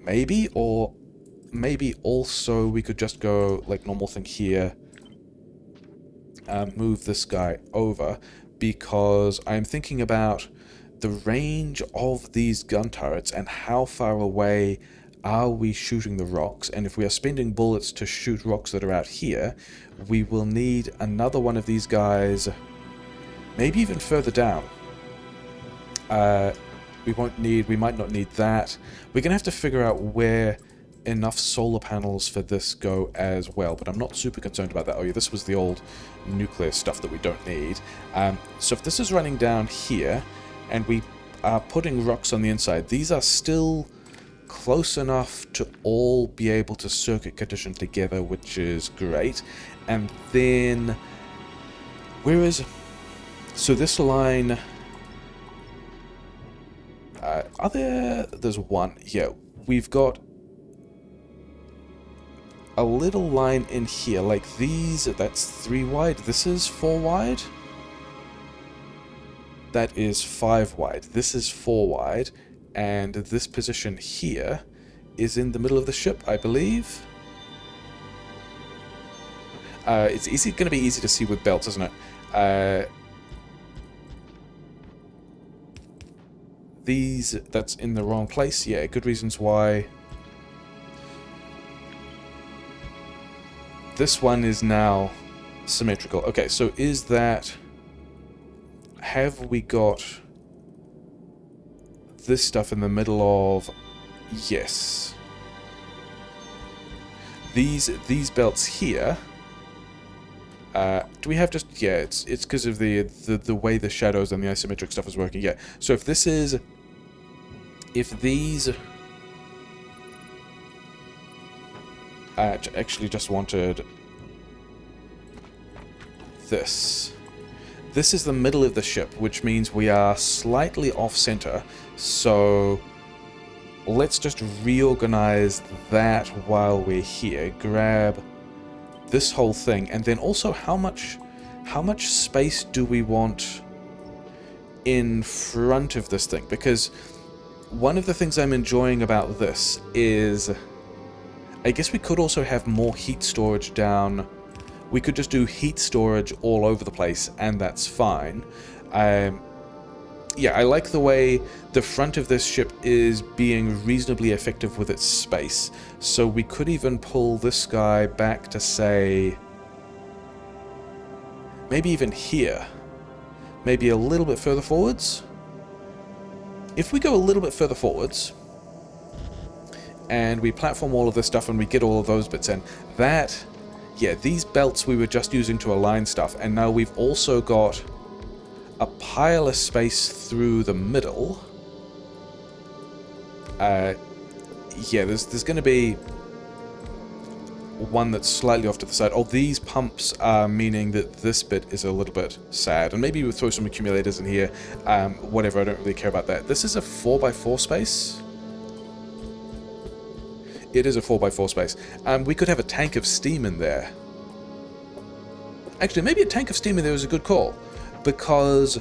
Speaker 1: maybe, or maybe also we could just go like normal thing here, move this guy over, because I'm thinking about the range of these gun turrets and how far away are we shooting the rocks, and if we are spending bullets to shoot rocks that are out here, we will need another one of these guys, maybe even further down. We might not need that. We're gonna have to figure out where enough solar panels for this go as well, but I'm not super concerned about that. Oh yeah, this was the old nuclear stuff that we don't need. So if this is running down here, and we are putting rocks on the inside, these are still close enough to all be able to circuit condition together, which is great. And then, so this line, there's one, yeah, we've got a little line in here, like these, that's 3 wide, this is 4 wide, that is 5 wide, this is 4 wide, and this position here is in the middle of the ship, I believe. It's going to be easy to see with belts, isn't it? That's in the wrong place, yeah, good reasons why. This one is now symmetrical. Okay, so is that... have we got this stuff in the middle of... yes. These belts here... do we have just... yeah, it's because of the way the shadows and the isometric stuff is working, yeah. So if this is... if these... I actually just wanted this. This is the middle of the ship, which means we are slightly off-center, so let's just reorganize that while we're here. Grab this whole thing, and then also how much space do we want in front of this thing? Because one of the things I'm enjoying about this is... I guess we could also have more heat storage down. We could just do heat storage all over the place, and that's fine. Yeah, I like the way the front of this ship is being reasonably effective with its space. So we could even pull this guy back to, say... maybe even here. Maybe a little bit further forwards. If we go a little bit further forwards... and we platform all of this stuff and we get all of those bits in. That, yeah, these belts we were just using to align stuff, and now we've also got a pile of space through the middle. Yeah, there's going to be one that's slightly off to the side. Oh, these pumps are meaning that this bit is a little bit sad, and maybe we'll throw some accumulators in here. Whatever, I don't really care about that. This is a 4x4 space. It is a 4x4 space. We could have a tank of steam in there. Actually, maybe a tank of steam in there is a good call, because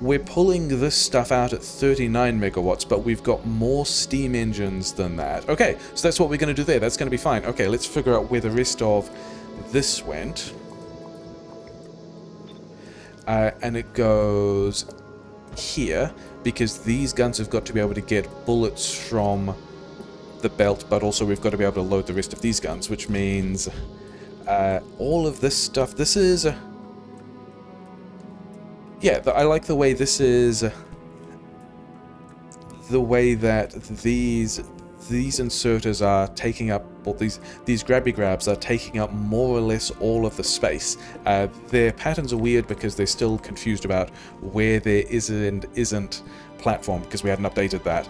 Speaker 1: we're pulling this stuff out at 39 megawatts, but we've got more steam engines than that. Okay, so that's what we're going to do there. That's going to be fine. Okay, let's figure out where the rest of this went. And it goes here, because these guns have got to be able to get bullets from the belt, but also we've got to be able to load the rest of these guns, which means all of this stuff, this is Yeah, I like the way this is... the way that these inserters are taking up, or these grabby grabs are taking up more or less all of the space. Their patterns are weird because they're still confused about where there is and isn't platform, because we hadn't updated that.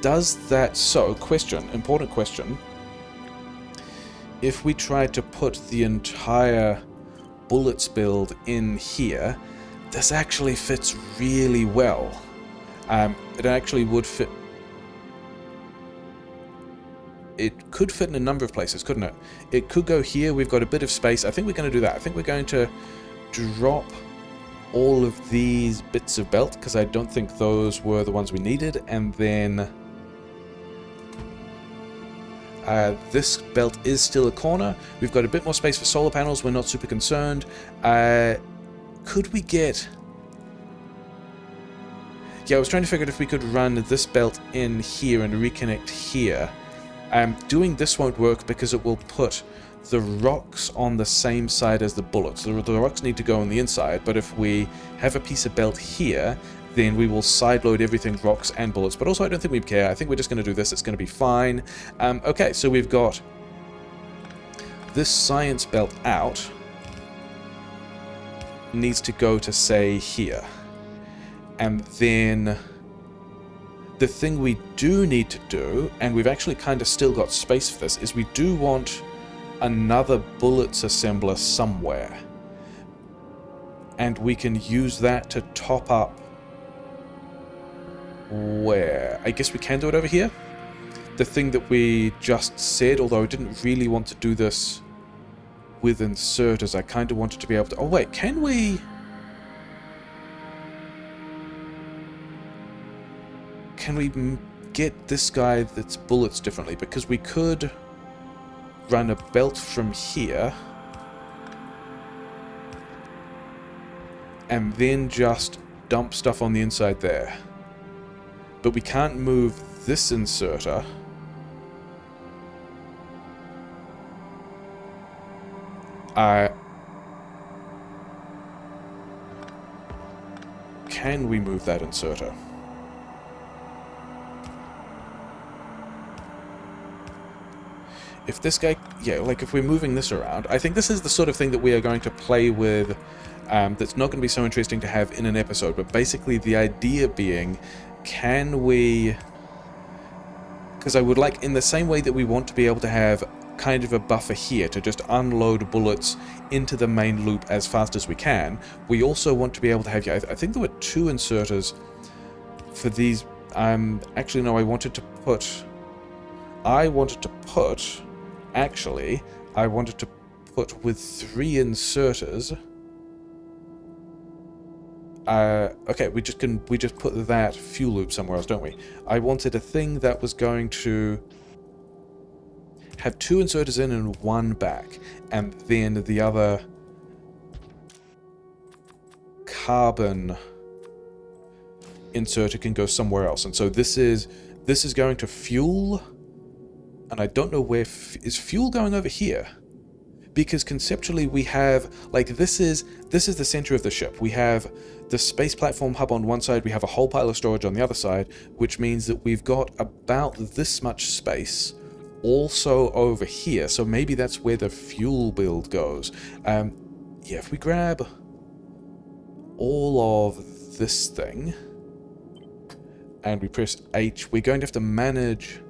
Speaker 1: Does that... so, question, important question. If we tried to put the entire bullets build in here, this actually fits really well. It actually would fit... it could fit in a number of places, couldn't it? It could go here. We've got a bit of space. I think we're going to do that. I think we're going to drop all of these bits of belt, because I don't think those were the ones we needed. And then this belt is still a corner. We've got a bit more space for solar panels. We're not super concerned. Could we get... yeah, I was trying to figure out if we could run this belt in here and reconnect here. Doing this won't work because it will put the rocks on the same side as the bullets. The rocks need to go on the inside, but if we have a piece of belt here, then we will sideload everything, rocks and bullets. But also, I don't think we care. I think we're just going to do this. It's going to be fine. Okay, so we've got this science belt out. Needs to go to, say, here. And then the thing we do need to do, and we've actually kind of still got space for this, is we do want another bullets assembler somewhere. And we can use that to top up... where? I guess we can do it over here? The thing that we just said, although I didn't really want to do this with inserters. I kind of wanted to be able to... oh wait, can we... can we get this guy that's bullets differently? Because we could run a belt from here and then just dump stuff on the inside there. But we can't move this inserter. Can we move that inserter? If this guy... yeah, like if we're moving this around, I think this is the sort of thing that we are going to play with, that's not going to be so interesting to have in an episode, but basically the idea being, can we... because I would like, in the same way that we want to be able to have kind of a buffer here to just unload bullets into the main loop as fast as we can, we also want to be able to have... yeah, I think there were 2 inserters for these... actually no, I wanted to put... actually, I wanted to put with 3 inserters. Okay, we just put that fuel loop somewhere else, don't we? I wanted a thing that was going to have 2 inserters in and 1 back, and then the other carbon inserter can go somewhere else. And so this is going to fuel. And I don't know where... is fuel going over here? Because conceptually we have... like, this is the center of the ship. We have the space platform hub on one side, we have a whole pile of storage on the other side, which means that we've got about this much space also over here. So maybe that's where the fuel build goes. Yeah, if we grab all of this thing and we press H, we're going to have to manage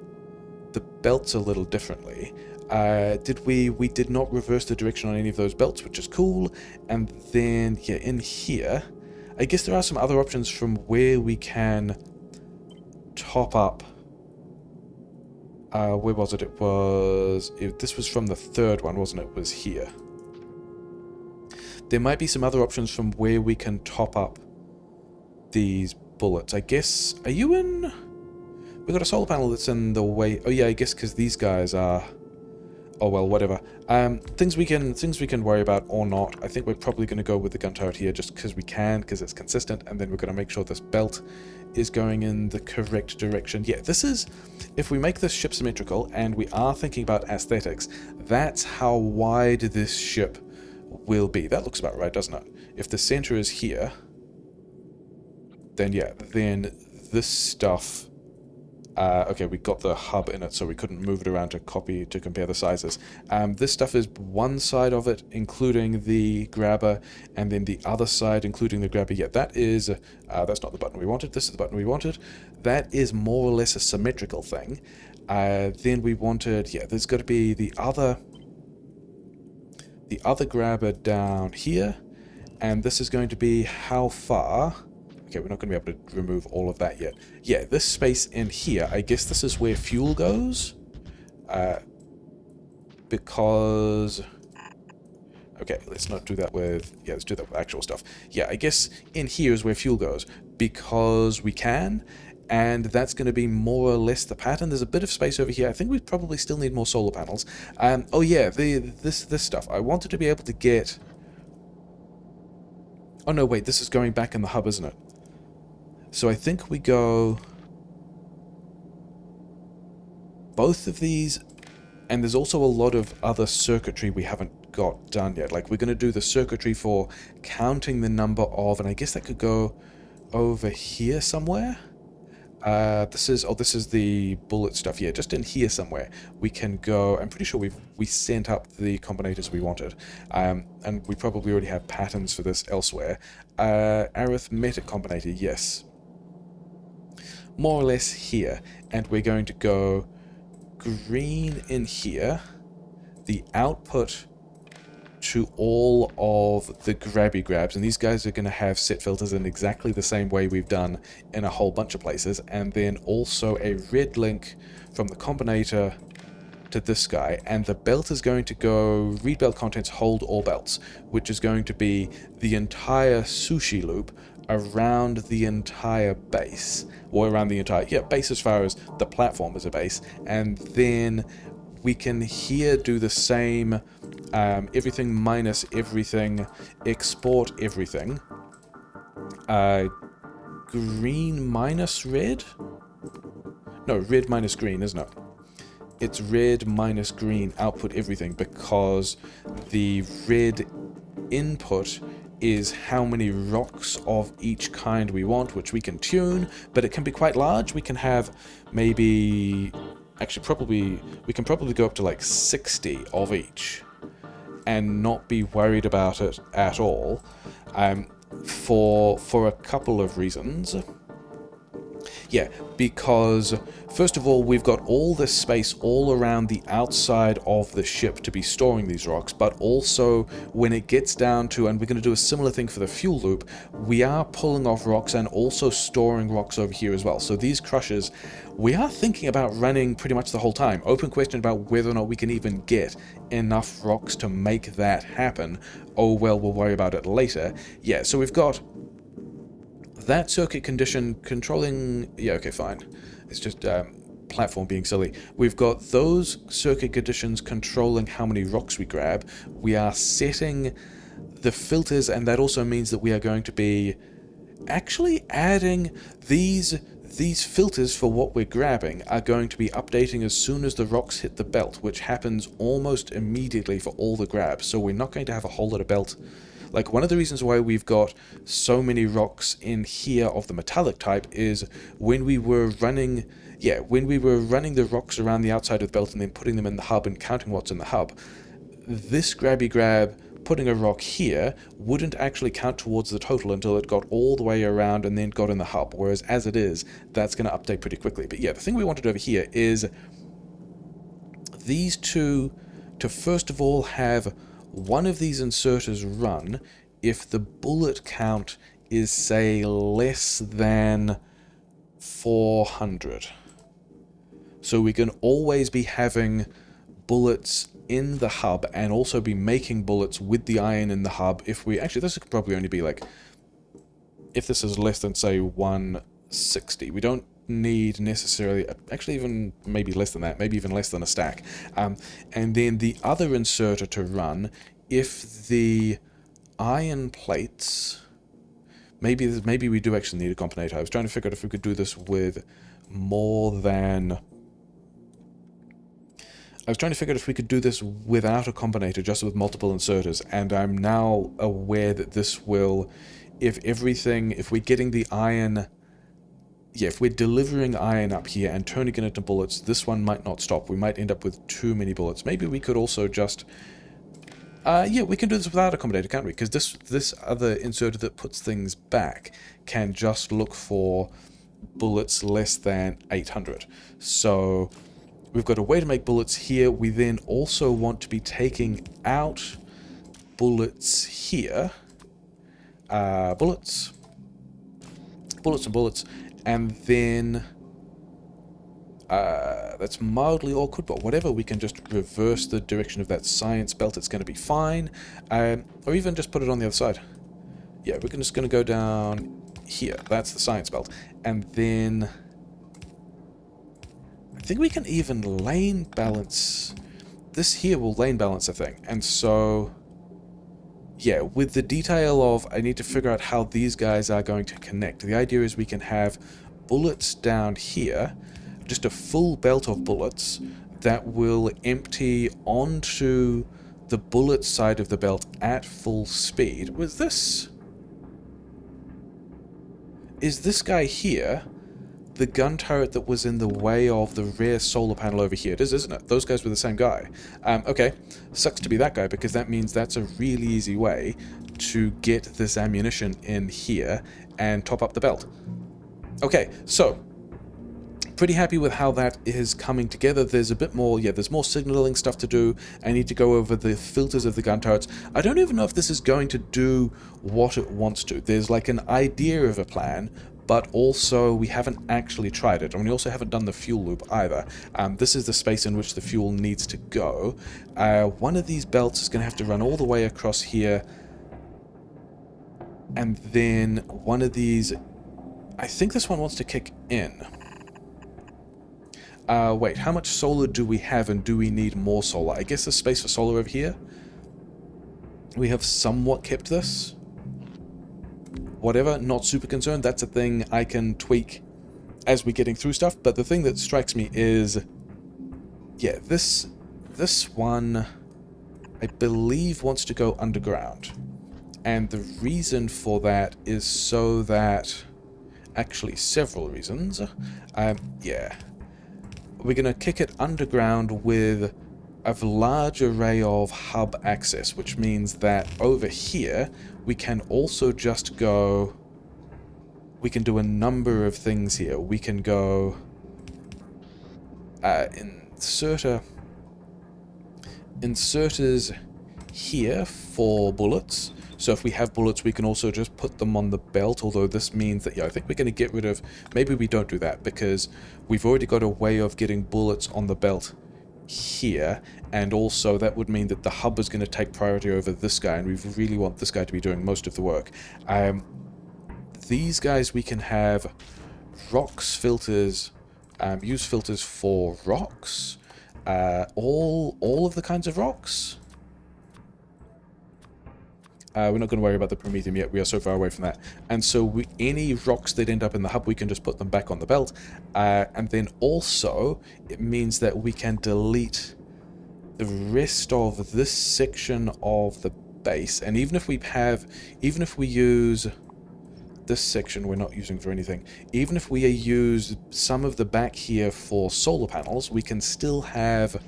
Speaker 1: the belts a little differently. We did not reverse the direction on any of those belts, which is cool. And then, yeah, in here, I guess there are some other options from where we can top up. Where was it? This was from the 3rd one, wasn't it? It was here. There might be some other options from where we can top up these bullets. I guess, are you in... we've got a solar panel that's in the way... oh yeah, I guess because these guys are... oh well, whatever. Things we can worry about or not. I think we're probably going to go with the gun turret here just because we can, because it's consistent, and then we're going to make sure this belt is going in the correct direction. Yeah, this is... if we make this ship symmetrical, and we are thinking about aesthetics, that's how wide this ship will be. That looks about right, doesn't it? If the center is here... then yeah, then this stuff. Okay, we got the hub in it, so we couldn't move it around to compare the sizes. This stuff is one side of it, including the grabber, and then the other side, including the grabber. Yeah, that's not the button we wanted. This is the button we wanted. That is more or less a symmetrical thing. Then we wanted, yeah, there's got to be the other grabber down here, and this is going to be how far. Okay, we're not going to be able to remove all of that yet. Yeah, this space in here, I guess this is where fuel goes. Because... Okay, let's not do that with... Yeah, let's do that with actual stuff. Yeah, I guess in here is where fuel goes. Because we can, and that's going to be more or less the pattern. There's a bit of space over here. I think we probably still need more solar panels. Oh yeah, this stuff. I wanted to be able to get... Oh no, wait, this is going back in the hub, isn't it? So I think we go both of these, and there's also a lot of other circuitry we haven't got done yet. Like, we're going to do the circuitry for counting the number of, and I guess that could go over here somewhere. This is the bullet stuff. Yeah, just in here somewhere we can go. I'm pretty sure we sent up the combinators we wanted, and we probably already have patterns for this elsewhere. Arithmetic combinator, yes. More or less here, and we're going to go green in here, the output to all of the grabby grabs, and these guys are going to have set filters in exactly the same way we've done in a whole bunch of places, and then also a red link from the combinator to this guy, and the belt is going to go read belt contents, hold all belts, which is going to be the entire sushi loop around the entire base, or around the entire, yeah, base as far as the platform is a base, and then we can here do the same, everything minus everything, export everything, green minus red? No, red minus green, isn't it? It's red minus green, output everything, because the red input is how many rocks of each kind we want, which we can tune, but it can be quite large. We can have maybe, actually we can probably go up to like 60 of each and not be worried about it at all, for a couple of reasons. Yeah, because first of all, we've got all this space all around the outside of the ship to be storing these rocks, but also when it gets down to, and we're going to do a similar thing for the fuel loop, we are pulling off rocks and also storing rocks over here as well. So these crushers, we are thinking about running pretty much the whole time. Open question about whether or not we can even get enough rocks to make that happen. Oh well, we'll worry about it later. Yeah, so we've got that circuit condition controlling... Yeah, okay, fine. It's just platform being silly. We've got those circuit conditions controlling how many rocks we grab. We are setting the filters, and that also means that we are going to be actually adding these filters for what we're grabbing are going to be updating as soon as the rocks hit the belt, which happens almost immediately for all the grabs. So we're not going to have a whole lot of belt. Like, one of the reasons why we've got so many rocks in here of the metallic type is when we were running the rocks around the outside of the belt and then putting them in the hub and counting what's in the hub, this grabby grab putting a rock here wouldn't actually count towards the total until it got all the way around and then got in the hub, whereas as it is, that's going to update pretty quickly. But yeah, the thing we wanted over here is these two to first of all have one of these inserters run if the bullet count is, say, less than 400. So we can always be having bullets in the hub and also be making bullets with the iron in the hub. If we... Actually, this could probably only be like... If this is less than, say, 160. We don't need necessarily... Actually, even maybe less than that. Maybe even less than a stack. And then the other inserter to run if the iron plates... Maybe we do actually need a combinator. I was trying to figure out if we could do this with more than... I was trying to figure out if we could do this without a combinator, just with multiple inserters, and I'm now aware that this will if we're getting the iron, yeah, if we're delivering iron up here and turning it into bullets, this one might not stop. We might end up with too many bullets. Maybe we could also just, yeah, we can do this without accommodator, can't we? Because this other inserter that puts things back can just look for bullets less than 800. So we've got a way to make bullets here. We then also want to be taking out bullets here. Bullets and bullets, and then that's mildly awkward, but whatever, we can just reverse the direction of that science belt. It's going to be fine, or even just put it on the other side. Yeah, we're just going to go down here. That's the science belt, and then I think we can even lane balance. This here will lane balance a thing, and so yeah, with the detail of I need to figure out how these guys are going to connect. The idea is we can have bullets down here, just a full belt of bullets that will empty onto the bullet side of the belt at full speed. Is this guy here the gun turret that was in the way of the rear solar panel over here? It is, isn't it? Those guys were the same guy. Okay, sucks to be that guy, because that means that's a really easy way to get this ammunition in here and top up the belt. Okay, so pretty happy with how that is coming together. There's a bit more, yeah, there's more signaling stuff to do. I need to go over the filters of the gun turrets. I don't even know if this is going to do what it wants to. There's like an idea of a plan, but also we haven't actually tried it, and we also haven't done the fuel loop either. This is the space in which the fuel needs to go. One of these belts is going to have to run all the way across here, and then one of these, I think this one wants to kick in. Wait, how much solar do we have, and do we need more solar? I guess there's space for solar over here. We have somewhat kept this. Whatever, not super concerned. That's a thing I can tweak as we're getting through stuff. But the thing that strikes me is, yeah, this one, I believe, wants to go underground. And the reason for that is so that, actually several reasons. Yeah. We're going to kick it underground with a large array of hub access, which means that over here we can also just go, we can do a number of things here. We can go inserters here for bullets. So if we have bullets, we can also just put them on the belt, although this means that, yeah, I think we're going to get rid of, maybe we don't do that, because we've already got a way of getting bullets on the belt here, and also that would mean that the hub is going to take priority over this guy, and we really want this guy to be doing most of the work. These guys we can have rocks filters, use filters for rocks, all of the kinds of rocks. We're not going to worry about the promethium yet. We are so far away from that. And so any rocks that end up in the hub, we can just put them back on the belt. And then also, it means that we can delete the rest of this section of the base. And even if we use this section we're not using for anything, even if we use some of the back here for solar panels, we can still have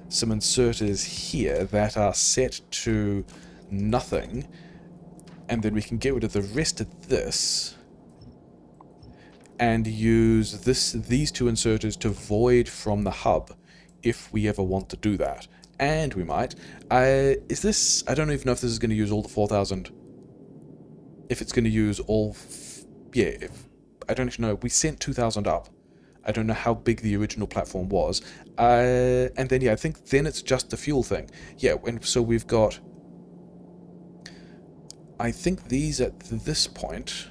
Speaker 1: some inserters here that are set to nothing, and then we can get rid of the rest of this and use these two inserters to void from the hub if we ever want to do that. And we might. I don't even know if this is going to use all the 4,000. If it's going to use all, I don't actually know. We sent 2,000 up. I don't know how big the original platform was. And then, yeah, I think then it's just the fuel thing. Yeah, and so we've got, I think these at this point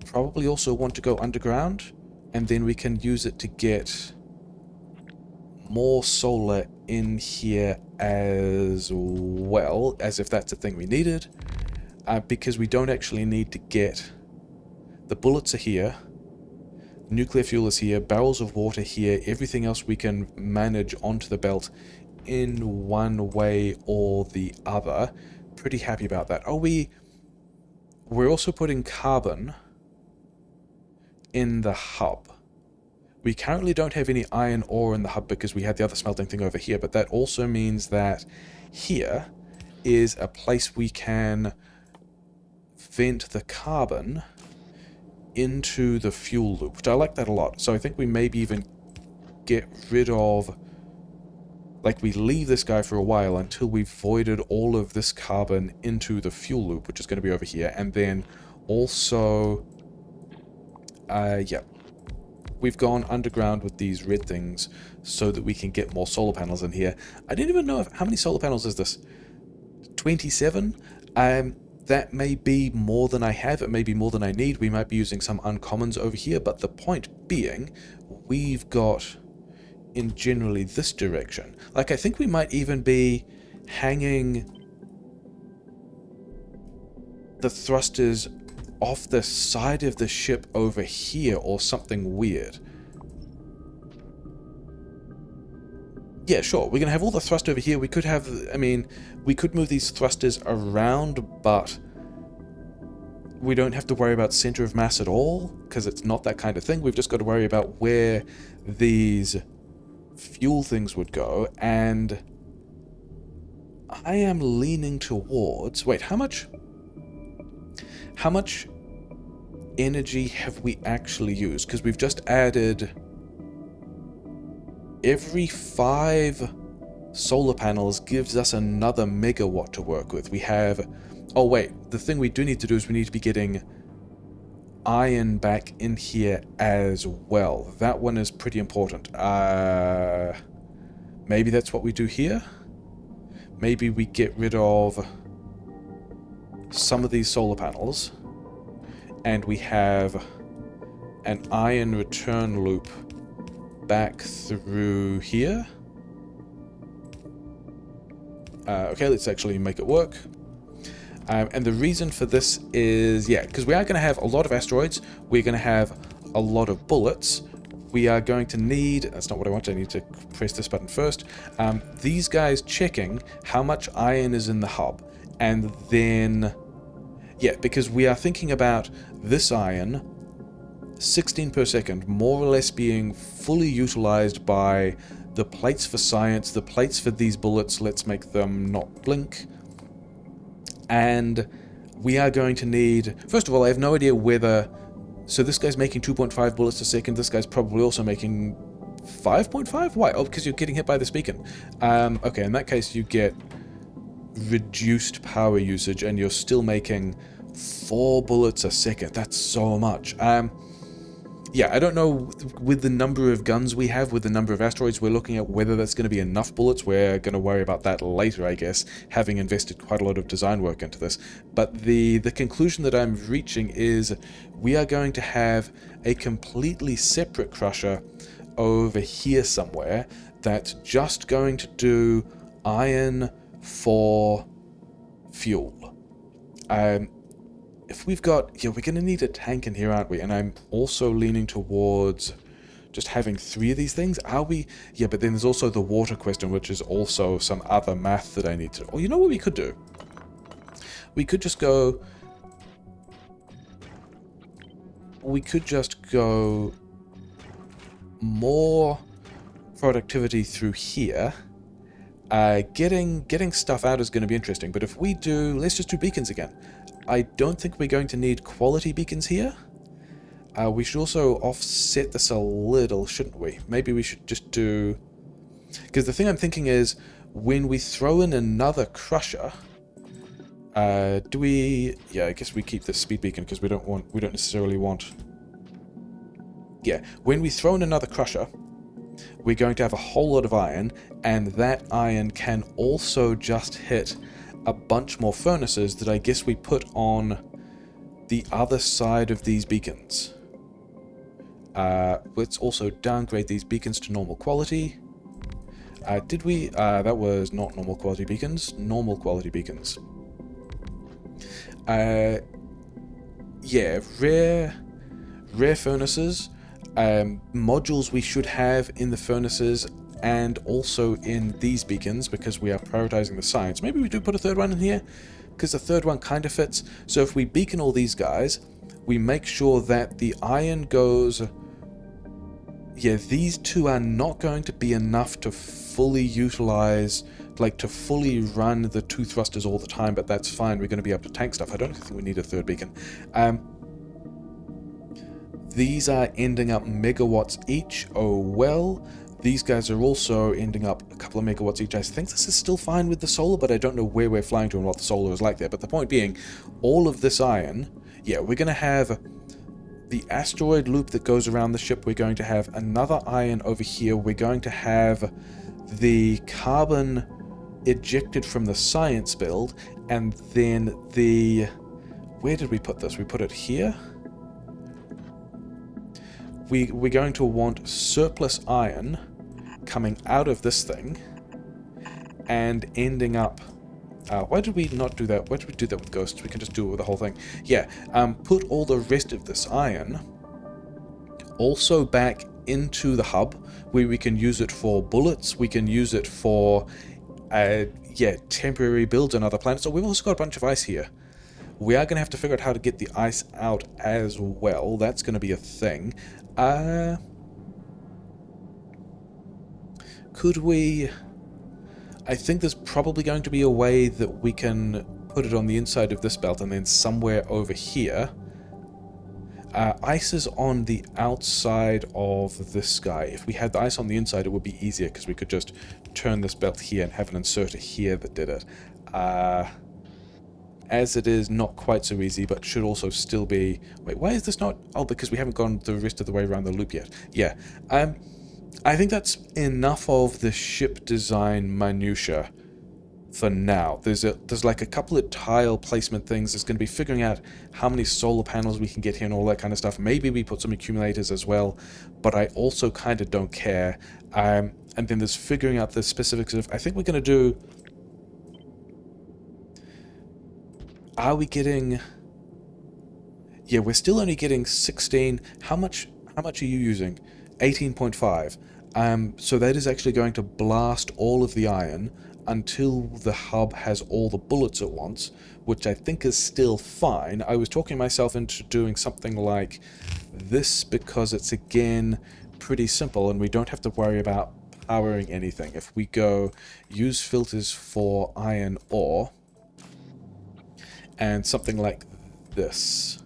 Speaker 1: probably also want to go underground, and then we can use it to get more solar in here as well, as if that's a thing we needed, because we don't actually need to get, the bullets are here, nuclear fuel is here, barrels of water here, everything else we can manage onto the belt in one way or the other. Pretty happy about that. we're also putting carbon in the hub. We currently don't have any iron ore in the hub because we had the other smelting thing over here, but that also means that here is a place we can vent the carbon into the fuel loop, which I like that a lot. So I think we maybe even get rid of, like, we leave this guy for a while until we've voided all of this carbon into the fuel loop, which is going to be over here, and then also, yeah, we've gone underground with these red things so that we can get more solar panels in here. I didn't even know how many solar panels is this? 27? That may be more than I have, it may be more than I need. We might be using some uncommons over here, but the point being, we've got in generally this direction. Like, I think we might even be hanging the thrusters off the side of the ship over here or something weird. Yeah, sure, we're going to have all the thrust over here. We could have, I mean, we could move these thrusters around, but we don't have to worry about center of mass at all, because it's not that kind of thing. We've just got to worry about where these fuel things would go, and I am leaning towards... Wait, how much energy have we actually used? Because we've just added... Every 5 solar panels gives us another megawatt to work with. We have... Oh wait, the thing we do need to do is we need to be getting iron back in here as well. That one is pretty important. Maybe that's what we do here? Maybe we get rid of some of these solar panels and we have an iron return loop back through here. Okay, let's actually make it work. And the reason for this is, yeah, because we are going to have a lot of asteroids, we're going to have a lot of bullets, we are going to need, that's not what I want, I need to press this button first, these guys checking how much iron is in the hub, and then, yeah, because we are thinking about this iron, 16 per second, more or less being fully utilized by the plates for science, the plates for these bullets, let's make them not blink. And we are going to need... First of all, I have no idea whether... So this guy's making 2.5 bullets a second, this guy's probably also making 5.5? Why? Oh, because you're getting hit by this beacon. Okay, in that case you get reduced power usage and you're still making 4 bullets a second. That's so much. Yeah, I don't know, with the number of guns we have, with the number of asteroids we're looking at, whether that's going to be enough bullets. We're going to worry about that later, I guess, having invested quite a lot of design work into this. But the conclusion that I'm reaching is we are going to have a completely separate crusher over here somewhere that's just going to do iron for fuel. If we've got... Yeah, we're going to need a tank in here, aren't we? And I'm also leaning towards just having 3 of these things. Are we... Yeah, but then there's also the water question, which is also some other math that I need to... Oh, you know what we could do? We could just go... We could just go... More productivity through here. Getting stuff out is going to be interesting, but if we do... Let's just do beacons again. I don't think we're going to need quality beacons here. We should also offset this a little, shouldn't we? Maybe we should just do... Because the thing I'm thinking is, when we throw in another crusher... do we... Yeah, I guess we keep this speed beacon because we don't necessarily want... Yeah, when we throw in another crusher, we're going to have a whole lot of iron, and that iron can also just hit a bunch more furnaces that I guess we put on the other side of these beacons. Let's also downgrade these beacons to normal quality. Did we? That was not normal quality beacons. Normal quality beacons. Yeah, rare furnaces. Modules we should have in the furnaces and also in these beacons because we are prioritizing the science. Maybe we do put a 3rd one in here. because the third one kind of fits. So if we beacon all these guys, we make sure that the iron goes... Yeah, these two are not going to be enough to fully utilize, like to fully run the two thrusters all the time, but that's fine. We're going to be able to tank stuff. I don't think we need a third beacon. These are ending up megawatts each. Oh well. These guys are also ending up a couple of megawatts each. I think this is still fine with the solar, but I don't know where we're flying to and what the solar is like there. But the point being, all of this iron, yeah, we're going to have the asteroid loop that goes around the ship. We're going to have another iron over here. We're going to have the carbon ejected from the science build, and then the... Where did we put this? We put it here. We're going to want surplus iron coming out of this thing and ending up... why did we not do that? Why did we do that with ghosts? We can just do it with the whole thing. Yeah, put all the rest of this iron also back into the hub, where we can use it for bullets. We can use it for, yeah, temporary builds on other planets. So we've also got a bunch of ice here. We are going to have to figure out how to get the ice out as well. That's going to be a thing. Could we... I think there's probably going to be a way that we can put it on the inside of this belt and then somewhere over here. Ice is on the outside of this guy. If we had the ice on the inside, it would be easier because we could just turn this belt here and have an inserter here that did it. As it is, not quite so easy, but should also still be... Wait, why is this not... Oh, because we haven't gone the rest of the way around the loop yet. Yeah. I think that's enough of the ship design minutia for now. There's like a couple of tile placement things. There's going to be figuring out how many solar panels we can get here and all that kind of stuff. Maybe we put some accumulators as well, but I also kind of don't care. And then there's figuring out the specifics of... I think we're going to do... Are we getting... Yeah, we're still only getting 16. How much are you using? 18.5. So that is actually going to blast all of the iron until the hub has all the bullets at once, which I think is still fine. I was talking myself into doing something like this because it's, again, pretty simple and we don't have to worry about powering anything. If we go use filters for iron ore and something like this.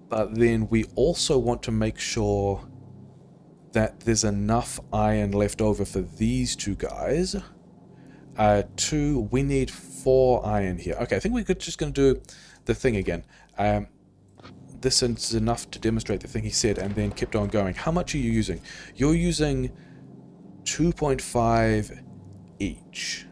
Speaker 1: But then we also want to make sure that there's enough iron left over for these two guys. We need 4 iron here. Okay, I think we're just going to do the thing again. This is enough to demonstrate the thing he said and then kept on going. How much are you using? You're using 2.5 each.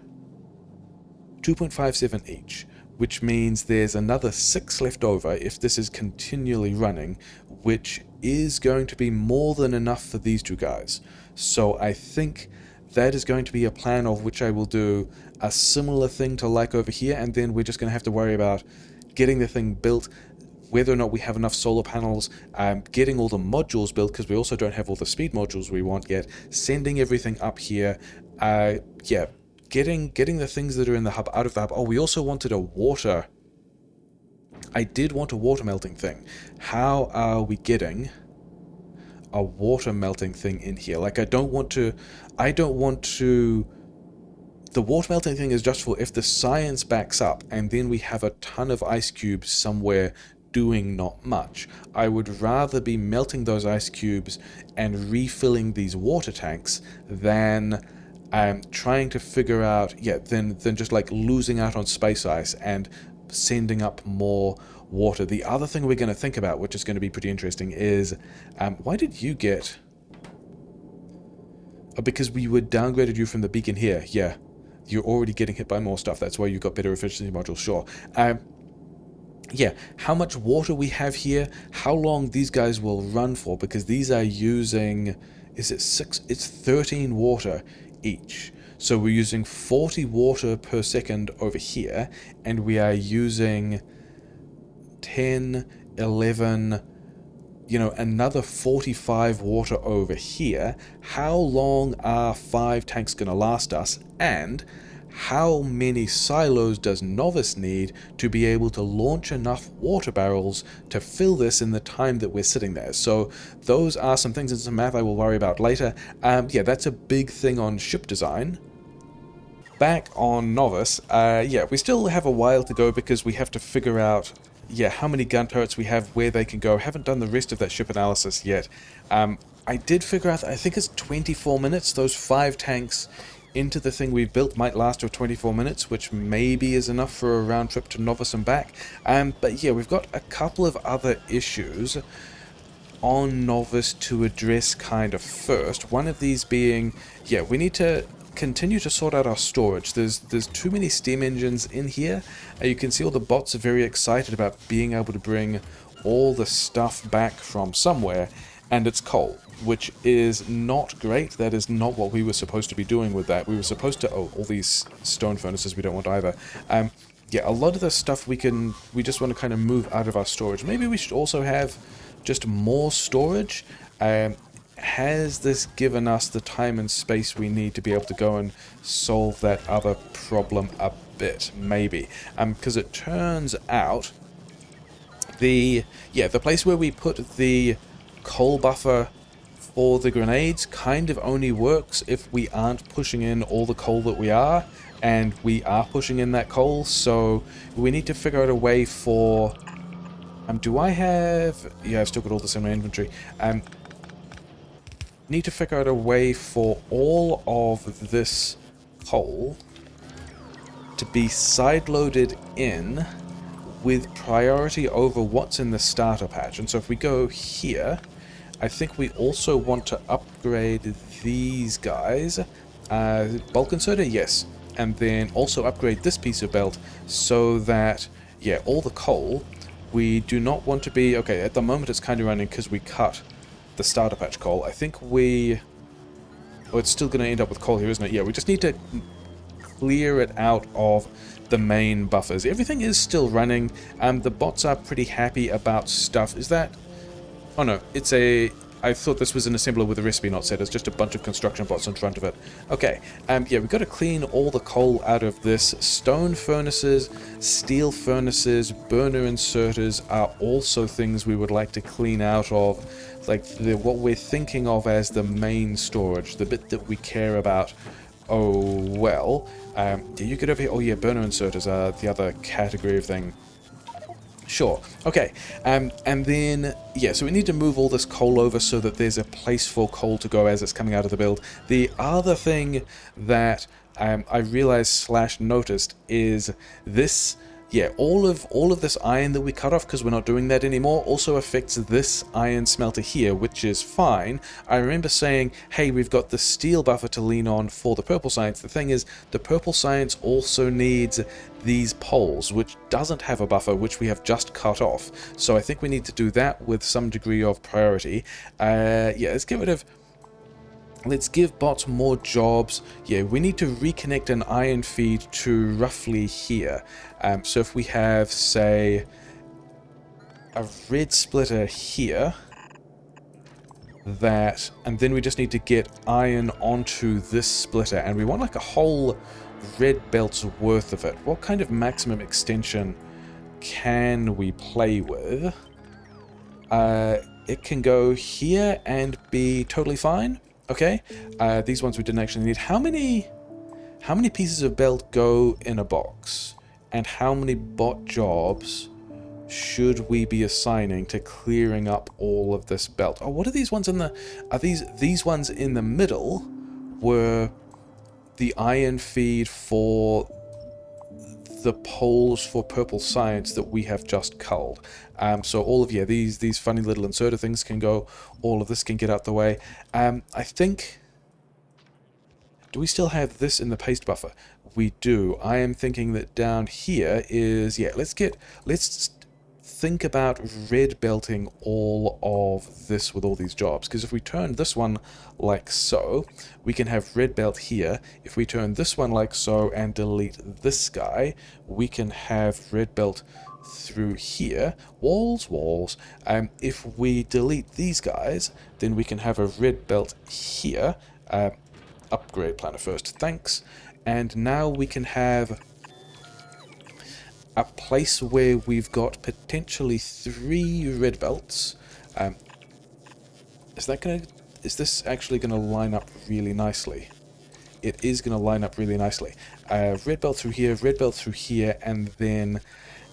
Speaker 1: 2.57 each, which means there's another 6 left over if this is continually running, which is going to be more than enough for these two guys. So I think that is going to be a plan of which I will do a similar thing to like over here, and then we're just going to have to worry about getting the thing built, whether or not we have enough solar panels, getting all the modules built, because we also don't have all the speed modules we want yet, sending everything up here, yeah, getting the things that are in the hub out of the hub. Oh, we also wanted a water... I did want a water melting thing. How are we getting a water melting thing in here? Like, I don't want to... The water melting thing is just for if the science backs up and then we have a ton of ice cubes somewhere doing not much. I would rather be melting those ice cubes and refilling these water tanks than trying to figure out, yeah, than just like losing out on space ice and sending up more water. The other thing we're going to think about, which is going to be pretty interesting, is why did you get... Oh, because we would downgraded you from the beacon here. Yeah, you're already getting hit by more stuff. That's why you got better efficiency modules, sure. Yeah, how much water we have here, how long these guys will run for, because these are using... Is it 6? It's 13 water each. So we're using 40 water per second over here, and we are using 10, 11, you know, another 45 water over here. How long are 5 tanks going to last us? And how many silos does Novice need to be able to launch enough water barrels to fill this in the time that we're sitting there? So those are some things in some math I will worry about later. Yeah, that's a big thing on ship design. Back on Novice, yeah, we still have a while to go because we have to figure out, yeah, how many gun turrets we have, where they can go. Haven't done the rest of that ship analysis yet. I did figure out, I think it's 24 minutes. Those 5 tanks into the thing we've built might last for 24 minutes, which maybe is enough for a round trip to Novice and back. But yeah, we've got a couple of other issues on Novice to address kind of first. One of these being, yeah, we need to continue to sort out our storage. There's too many steam engines in here. You can see all the bots are very excited about being able to bring all the stuff back from somewhere, and it's coal, which is not great. That is not what we were supposed to be doing with that. We were supposed to, oh, all these stone furnaces we don't want either. Yeah, a lot of the stuff we just want to kind of move out of our storage. Maybe we should also have just more storage. Has this given us the time and space we need to be able to go and solve that other problem a bit? Maybe. Because it turns out the place where we put the coal buffer for the grenades kind of only works if we aren't pushing in all the coal that we are, and we are pushing in that coal, so we need to figure out a way for... do I have... Yeah, I've still got all this in my inventory. Need to figure out a way for all of this coal to be side-loaded in with priority over what's in the starter patch. And so if we go here, I think we also want to upgrade these guys. Bulk inserter, yes. And then also upgrade this piece of belt so that, yeah, all the coal, we do not want to be... Okay, at the moment it's kind of running because we cut the starter patch coal. I think we... Oh, it's still going to end up with coal here, isn't it? Yeah, we just need to clear it out of the main buffers. Everything is still running. The bots are pretty happy about stuff. Is that... Oh no, it's a... I thought this was an assembler with a recipe not set. It's just a bunch of construction bots in front of it. Okay, yeah, we've got to clean all the coal out of this. Stone furnaces, steel furnaces, burner inserters are also things we would like to clean out of. Like what we're thinking of as the main storage, the bit that we care about. Oh, well. Yeah, you get over here. Oh yeah, burner inserters are the other category of thing. Sure. Okay. And then, yeah, so we need to move all this coal over so that there's a place for coal to go as it's coming out of the build. The other thing that I realized / noticed is this... Yeah, all of this iron that we cut off, because we're not doing that anymore, also affects this iron smelter here, which is fine. I remember saying, hey, we've got the steel buffer to lean on for the purple science. The thing is, the purple science also needs these poles, which doesn't have a buffer, which we have just cut off. So I think we need to do that with some degree of priority. Yeah, let's get rid of... Let's give bots more jobs. Yeah, we need to reconnect an iron feed to roughly here. So if we have, say, a red splitter here, that, and then we just need to get iron onto this splitter, and we want like a whole red belt's worth of it. What kind of maximum extension can we play with? It can go here and be totally fine. Okay, these ones we didn't actually need. How many pieces of belt go in a box? And how many bot jobs should we be assigning to clearing up all of this belt? Oh, what are these ones in the... Are these ones in the middle were the iron feed for the poles for purple science that we have just culled. So all of, yeah, these funny little inserter things can go. All of this can get out the way. I think... Do we still have this in the paste buffer? We do. I am thinking that down here is... Yeah, let's think about red belting all of this with all these jobs. Because if we turn this one like so, we can have red belt here. If we turn this one like so and delete this guy, we can have red belt through here. Walls. If we delete these guys, then we can have a red belt here. Upgrade planner first, thanks. And now we can have a place where we've got potentially 3 red belts. Is this actually gonna line up really nicely? It is gonna line up really nicely. Red belt through here, and then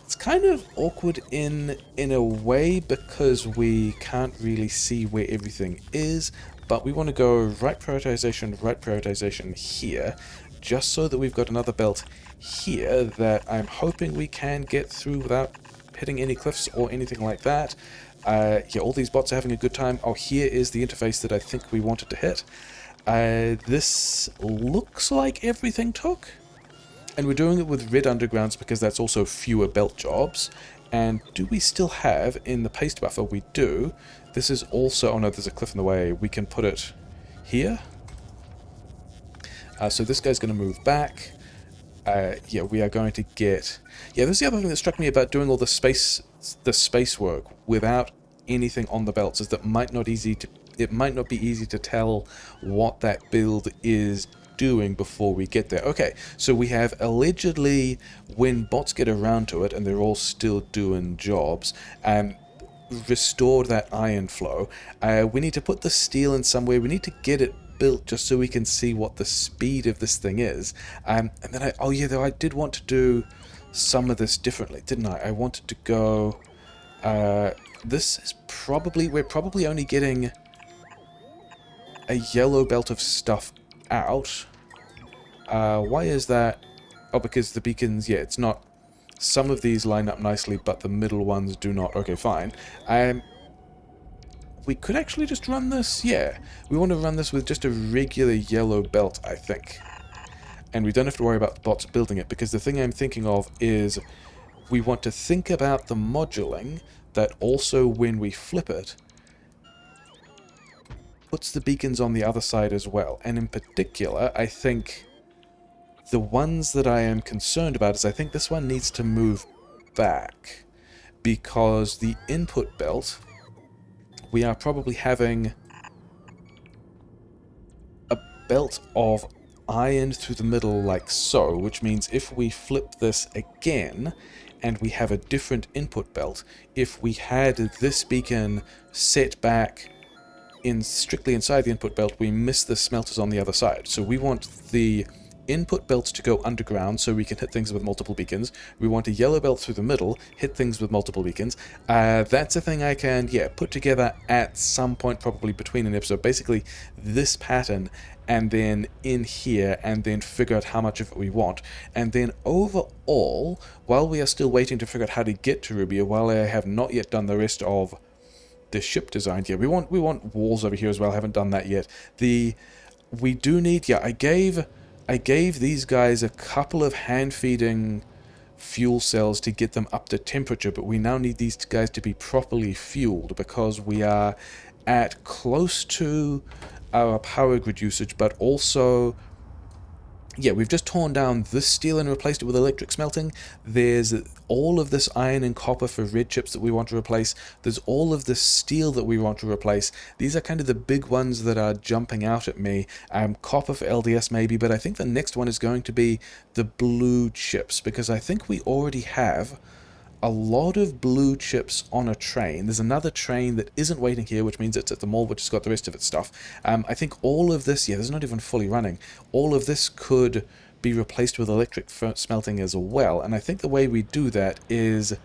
Speaker 1: it's kind of awkward in a way because we can't really see where everything is, but we want to go right prioritization here, just so that we've got another belt here that I'm hoping we can get through without hitting any cliffs or anything like that. Yeah, all these bots are having a good time. Oh, here is the interface that I think we wanted to hit. This looks like everything took. And we're doing it with red undergrounds because that's also fewer belt jobs. And do we still have in the paste buffer? We do. This is also... Oh no, there's a cliff in the way. We can put it here. So this guy's going to move back. Yeah, we are going to get... Yeah, this is the other thing that struck me about doing all the space work without anything on the belts, is that it might not be easy to tell what that build is doing before we get there. Okay, so we have allegedly, when bots get around to it and they're all still doing jobs, restored that iron flow. We need to put the steel in somewhere. We need to get it built just so we can see what the speed of this thing is. And then I did want to do some of this differently, didn't I? I wanted to go... this is probably... We're probably only getting a yellow belt of stuff out. Why is that? Oh, because the beacons, yeah, it's not... Some of these line up nicely, but the middle ones do not. Okay, fine. We could actually just run this, yeah. We want to run this with just a regular yellow belt, I think. And we don't have to worry about the bots building it, because the thing I'm thinking of is we want to think about the moduling that also, when we flip it, puts the beacons on the other side as well. And in particular, I think the ones that I am concerned about is I think this one needs to move back, because the input belt, we are probably having a belt of iron through the middle like so, which means if we flip this again and we have a different input belt, if we had this beacon set back strictly inside the input belt, we miss the smelters on the other side. So we want the input belts to go underground so we can hit things with multiple beacons. We want a yellow belt through the middle, hit things with multiple beacons. That's a thing I can, yeah, put together at some point, probably between an episode. Basically, this pattern, and then in here, and then figure out how much of it we want. And then overall, while we are still waiting to figure out how to get to Rubia, while I have not yet done the rest of the ship design, yeah, we want walls over here as well. I haven't done that yet. We do need, yeah, I gave these guys a couple of hand-feeding fuel cells to get them up to temperature, but we now need these guys to be properly fueled because we are at close to our power grid usage, but also... Yeah, we've just torn down this steel and replaced it with electric smelting. There's all of this iron and copper for red chips that we want to replace. There's all of this steel that we want to replace. These are kind of the big ones that are jumping out at me. Copper for LDS maybe, but I think the next one is going to be the blue chips, because I think we already have a lot of blue chips on a train. There's another train that isn't waiting here, which means it's at the mall, which has got the rest of its stuff. I think all of this, yeah, this is not even fully running. All of this could be replaced with electric smelting as well, and I think the way we do that is...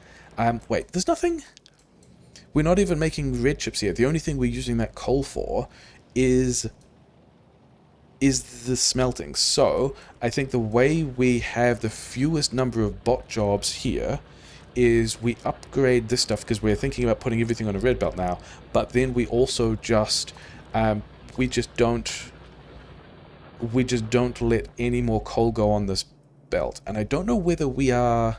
Speaker 1: wait, there's nothing... We're not even making red chips here. The only thing we're using that coal for is the smelting. So, I think the way we have the fewest number of bot jobs here is we upgrade this stuff, because we're thinking about putting everything on a red belt now, but then we also just we just don't let any more coal go on this belt. And I don't know whether we are...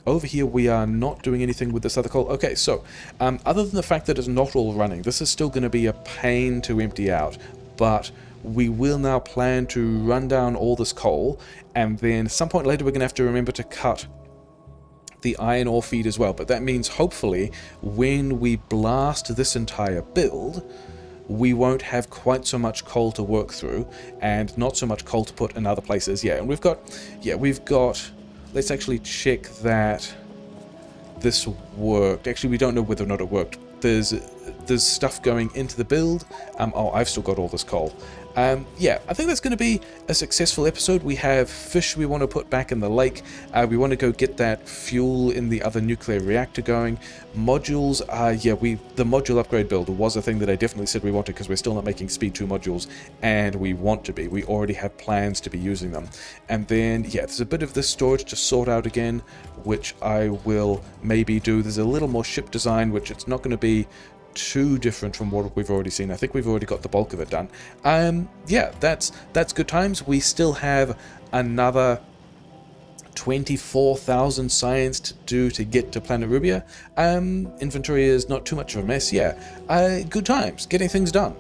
Speaker 1: Over here we are not doing anything with this other coal. Okay, so other than the fact that it's not all running, this is still going to be a pain to empty out, but we will now plan to run down all this coal, and then at some point later we're going to have to remember to cut the iron ore feed as well. But that means hopefully when we blast this entire build, we won't have quite so much coal to work through, and not so much coal to put in other places. Yeah, and we've got, let's actually check that this worked. Actually, we don't know whether or not it worked. There's stuff going into the build. Oh, I've still got all this coal. Yeah, I think that's going to be a successful episode. We have fish we want to put back in the lake. We want to go get that fuel in the other nuclear reactor going. Modules, the module upgrade build was a thing that I definitely said we wanted, because we're still not making speed 2 modules, and we want to be. We already have plans to be using them. And then, yeah, there's a bit of this storage to sort out again, which I will maybe do. There's a little more ship design, which it's not going to be too different from what we've already seen. I think we've already got the bulk of it done. Yeah, that's good times. We still have another 24,000 science to do to get to Planet Rubia. Inventory is not too much of a mess. Yeah, good times, getting things done.